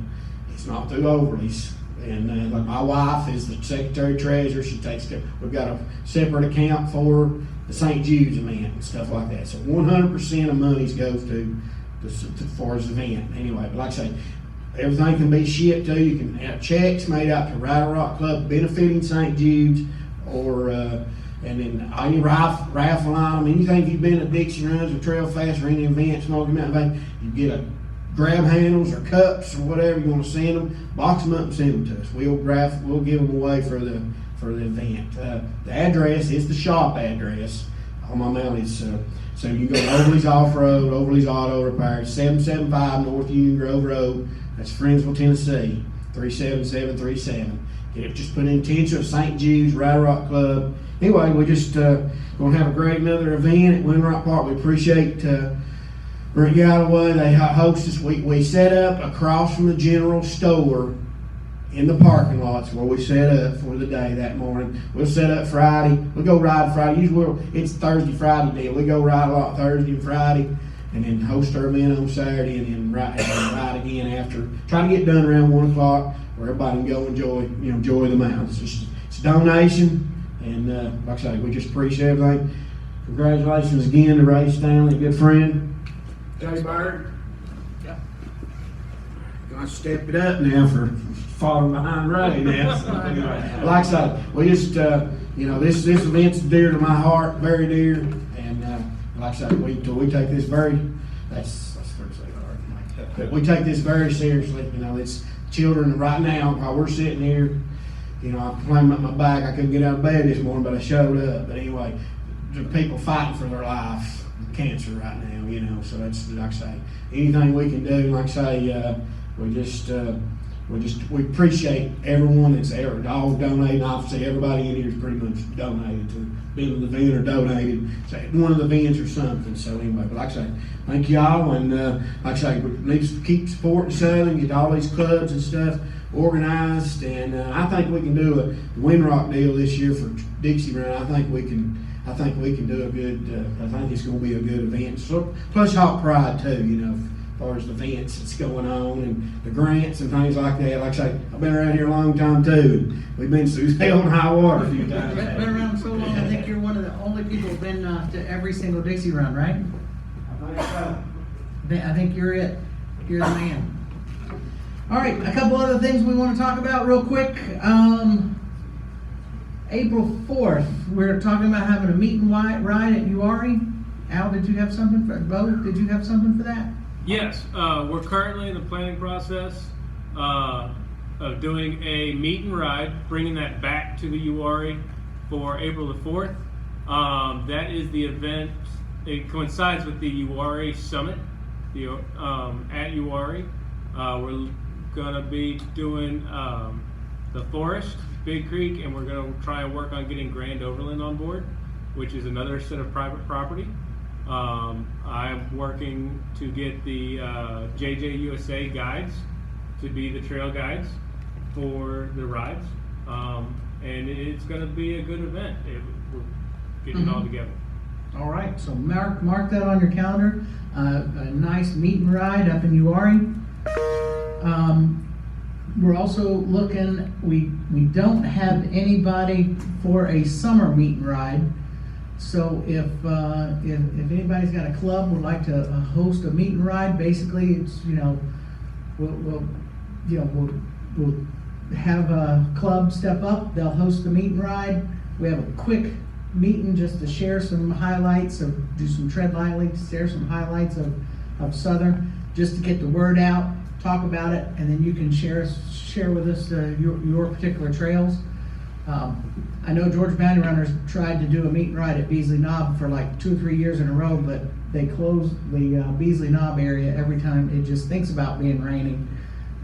It's not through Overly's. And like my wife is the secretary treasurer. She takes care. We've got a separate account for the St. Jude's event and stuff like that. So 100% of monies goes to for his event. Anyway, but like I say, everything can be shipped to you. You can have checks made out to Rattle Rock Club benefiting St. Jude's, or and then any raffle item, anything. If you've been at Dixie Runs or Trail Fest or any event, Smoky Mountain Bank, you get a grab handles or cups or whatever you want to send them, box them up and send them to us. We'll give them away for the event. The address is the shop address on my mail. Is so you go to Overly's Off-Road, Overly's Auto Repair, 775 North Union Grove Road. That's Friendsville, Tennessee. 37737. Just put in attention of St. Jude's Ride Rock Club. Anyway, we just gonna have a great another event at Windrock Park. We appreciate Brent Galloway. They host us. We set up across from the general store in the parking lots where we set up for the day that morning. We'll set up Friday. We go ride Friday. Usually it's Thursday, Friday deal. We go ride a lot Thursday and Friday, and then host our event on Saturday, and then ride again after. Try to get done around 1 o'clock where everybody can go enjoy the mountains. It's a donation, and like I say, we just appreciate everything. Congratulations again to Ray Stanley, a good friend. Jay Bird. Yep. Gonna step it up now for falling behind Ray now. So, anyway, like I say, we just this event's dear to my heart, very dear, and like I say, we take this very we take this very seriously. It's children right now. While we're sitting here, I'm complaining about my back. I couldn't get out of bed this morning, but I showed up. But anyway, the people fighting for their life, cancer right now. So that's, like I say, anything we can do. Like I say, we appreciate everyone that's ever all donated. Obviously, everybody in here is pretty much donated to being at the event or donated to one of the events or something. So anyway, but like I say, thank y'all, and like I say, we need to keep supporting Southern, get all these clubs and stuff organized, and I think we can do a Windrock deal this year for Dixie Run. I think we can do a good. I think it's going to be a good event. So plus Hawk Pride too, as far as the events that's going on and the grants and things like that. Like I say, I've been around here a long time too, and we've been through hell and high water a few times. Been around so long, I think you're one of the only people who've been to every single Dixie Run, right? I think so. I think you're it. You're the man. All right, a couple other things we want to talk about real quick. April 4th, we're talking about having a meet and ride at Uwharrie. Al, did you have something for Bo? Did you have something for that? Yes, we're currently in the planning process of doing a meet and ride, bringing that back to the Uwharrie for April the 4th. That is the event. It coincides with the Uwharrie Summit at Uwharrie. We're gonna be doing the Forest, Big Creek, and we're gonna try and work on getting Grand Overland on board, which is another set of private property. I'm working to get the JJ USA guides to be the trail guides for the rides, and it's going to be a good event. We're getting it all together. All right, so mark that on your calendar. A nice meet and ride up in Uwharrie. We're also looking. We don't have anybody for a summer meet and ride. So if anybody's got a club would like to host a meet and ride, basically it's we'll have a club step up. They'll host the meet and ride. We have a quick meeting just to share some highlights do some tread lightly, share some highlights of Southern, just to get the word out, talk about it, and then you can share with us your particular trails. I know Georgia Bounty Runners tried to do a meet and ride at Beasley Knob for like 2 or 3 years in a row, but they closed the Beasley Knob area every time it just thinks about being raining.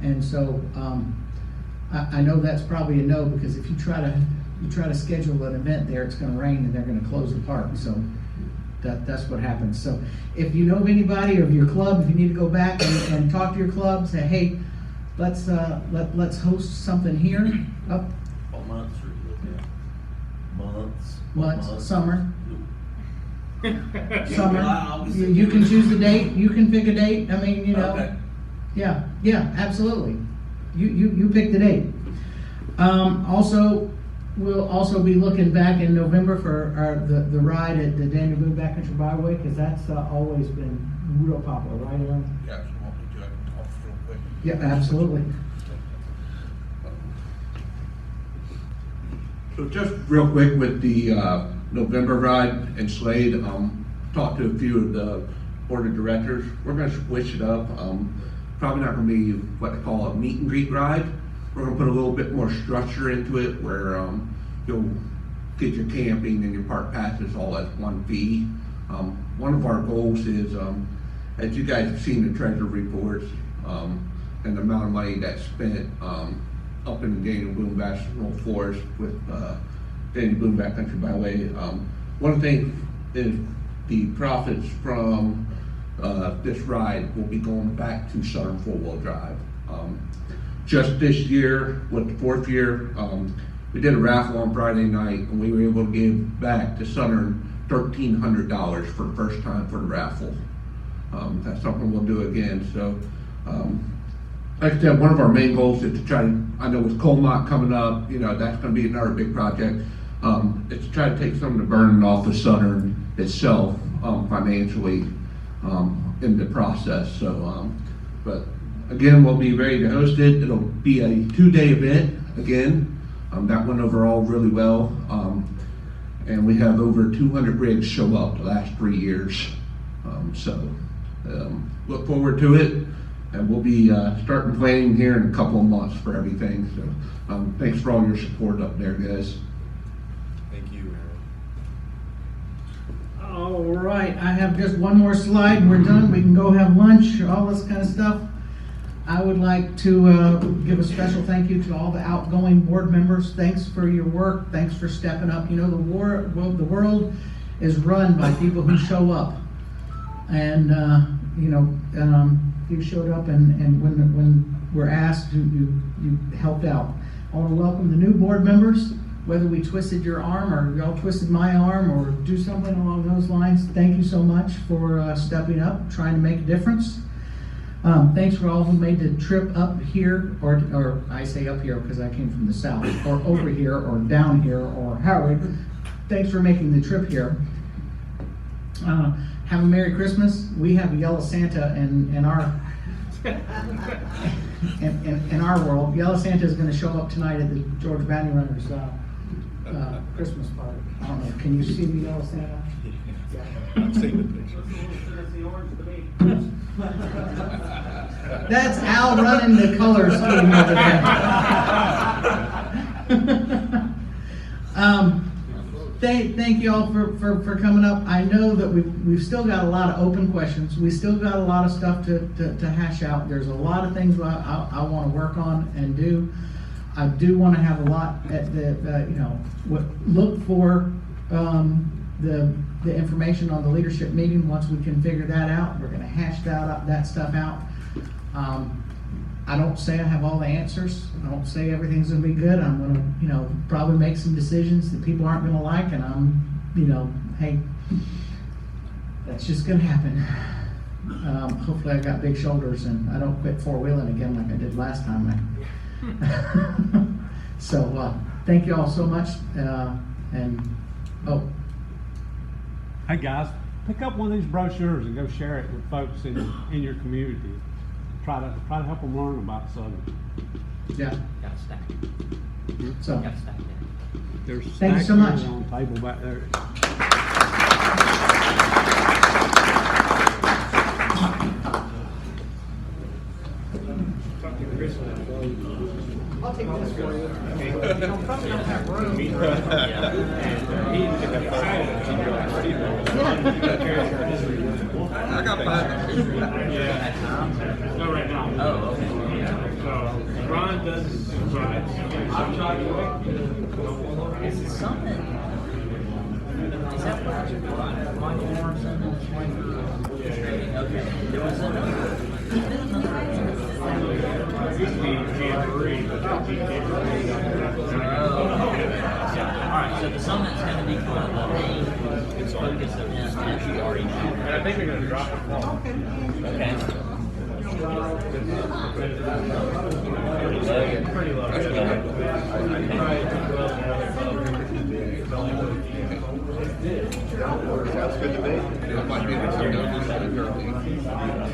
And so I know that's probably a no, because if you try to schedule an event there, it's going to rain and they're going to close the park. So that's what happens. So if you know of anybody or of your club, if you need to go back and talk to your club, say, hey, let's host something here. What months are you looking at? Months? Summer. Summer. You can choose the date. You can pick a date. I mean, Okay. Yeah, absolutely. You pick the date. Also, we'll also be looking back in November for the ride at the Daniel Boone Backcountry Byway, because that's always been real popular, right, Aaron? Yeah, if you want me to, I can talk real quick. Yeah, absolutely. So just real quick with the November ride and Slade, talked to a few of the board of directors. We're going to switch it up. Probably not going to be what they call a meet and greet ride. We're going to put a little bit more structure into it, where you'll get your camping and your park passes all at one fee. One of our goals is, as you guys have seen the treasure reports, and the amount of money that's spent, up in the Daniel Boone National Forest with, Daniel Boone Backcountry Byway. One thing is the profits from, this ride will be going back to Southern Four-Wheel Drive. Just this year, with the 4th year, we did a raffle on Friday night, and we were able to give back to Southern $1,300 for the first time for the raffle. That's something we'll do again. So, like I said, one of our main goals is to try to, I know with Colmont coming up, you know, that's gonna be another big project. It's to try to take some of the burden off of Southern itself, financially, in the process. So, but again, we'll be ready to host it. It'll be a 2-day event again. That went overall really well. And we have over 200 rigs show up the last 3 years. Look forward to it. And we'll be starting planning here in a couple of months for everything. So thanks for all your support up there, guys. Thank you, Aaron. All right, I have just one more slide and we're done. We can go have lunch, all this kind of stuff. I would like to give a special thank you to all the outgoing board members. Thanks for your work. Thanks for stepping up. You know, the world is run by people who show up. And, you know, you showed up and when we're asked, you helped out. I want to welcome the new board members. Whether we twisted your arm or y'all twisted my arm or do something along those lines, thank you so much for stepping up, trying to make a difference. Thanks for all who made the trip up here, or I say up here because I came from the south, or over here, or down here, or however. Thanks for making the trip here. Have a Merry Christmas. We have a Yellow Santa in our in our world. Yellow Santa is going to show up tonight at the George Bounty Runners Christmas party. I don't know. Can you see the Yellow Santa? I've seen the picture. That's Al running the color scheme over there. Thank you all for coming up. I know that we've still got a lot of open questions. We still got a lot of stuff to hash out. There's a lot of things I want to work on and do. I do want to have a lot at the you know, look for the information on the leadership meeting. Once we can figure that out, we're going to hash that stuff out. I don't say I have all the answers. I don't say everything's going to be good. I'm going to, you know, probably make some decisions that people aren't going to like, and I'm, you know, hey, that's just going to happen. Hopefully I got big shoulders and I don't quit four-wheeling again like I did last time. So thank you all so much. Hey guys, pick up one of these brochures and go share it with folks in your community. Try to help them learn about Southern. Yeah. Got a stack. So Got a stack there. There's thank you so much. on the table back there. I'll take this for you. Probably don't have room. I got 5. Yeah. No, right now. Oh, okay. So, Ron does his rides. I'm trying to Is it something? Is that what Michael Morrison is? Okay. There was another. used to be Jamboree, but that'd be Jamboree. Alright, so the summit's gonna be kind of a main focus event, as you already know. And I think they're gonna drop it fall. Okay. Pretty low. Pretty Sounds good to me. It might be the same notice that I'm currently.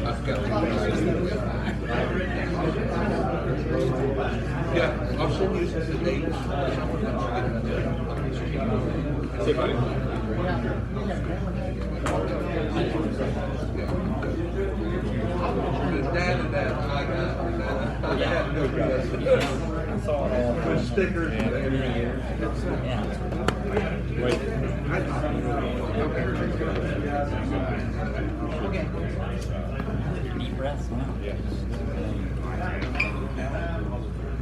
I've got yeah, I'll send you the dates. Say buddy. With stickers. Wait. Okay. breaths now.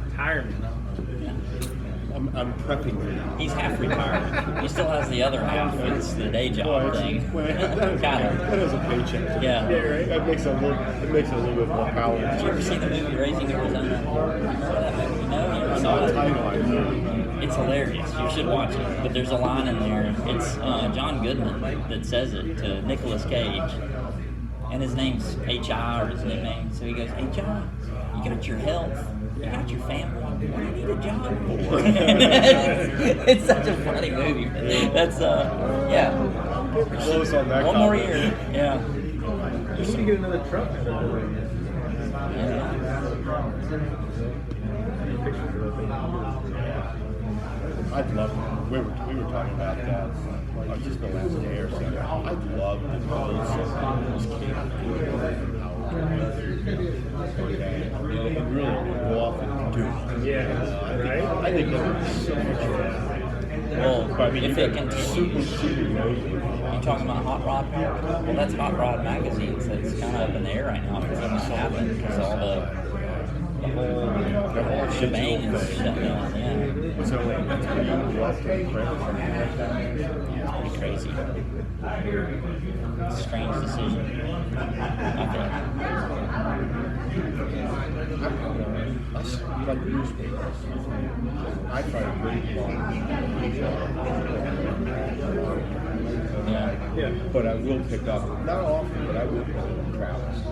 Retirement. I'm prepping for that. He's half retired. He still has the other half. It's the day job thing. That is a paycheck. Yeah. Right? It makes it a little bit more powerful. Did you ever see the movie Raising Arizona? Remember that movie? No, you never saw it. It's hilarious. You should watch it. But there's a line in there. It's John Goodman that says it to Nicolas Cage. And his name's H.I. or his nickname. So he goes, H.I., you got your health, you got your family, what do you need a job for? It's such a funny movie. That's, yeah. Close on that One more year, yeah. You need to get another truck. I'd love. We were talking about that. Just the last day or so. I'd love to go and really go off and do it. Yeah, I think that would be so much fun. Well, But, I mean, if you it got continues, super nosy. you talking about Hot Rod Park? Well, that's Hot Rod Magazine, so it's kind of up in the air right now because it must happen because all the whole shebang is shut down. Yeah. So that's pretty rough to Yeah, it's pretty crazy. It's a strange decision, I think. Like newspapers. I try to read Yeah. But I will pick up, not often, but I will pick up Travis.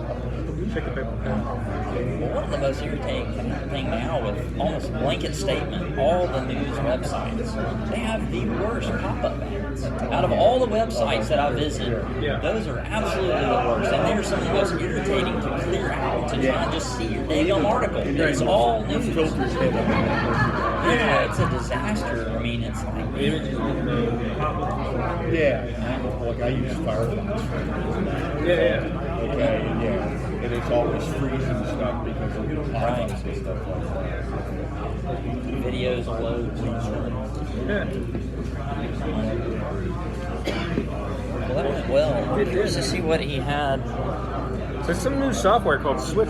Pick up Well, one of the most irritating thing now with almost blanket statement, all the news websites, they have the worst pop-up ads. Out of all the websites that I visit, those are absolutely the worst. And they're some of the most irritating to clear out, to try and just see your daggum article. It's all news. Yeah, it's a disaster. I mean, it's like... Yeah. Like I use Firefox. Yeah. Okay, and it's always freezing stuff because of the pop-ups and stuff like that. Videos load. Well, that went well. I'm curious to see what he had. There's some new software called Switch.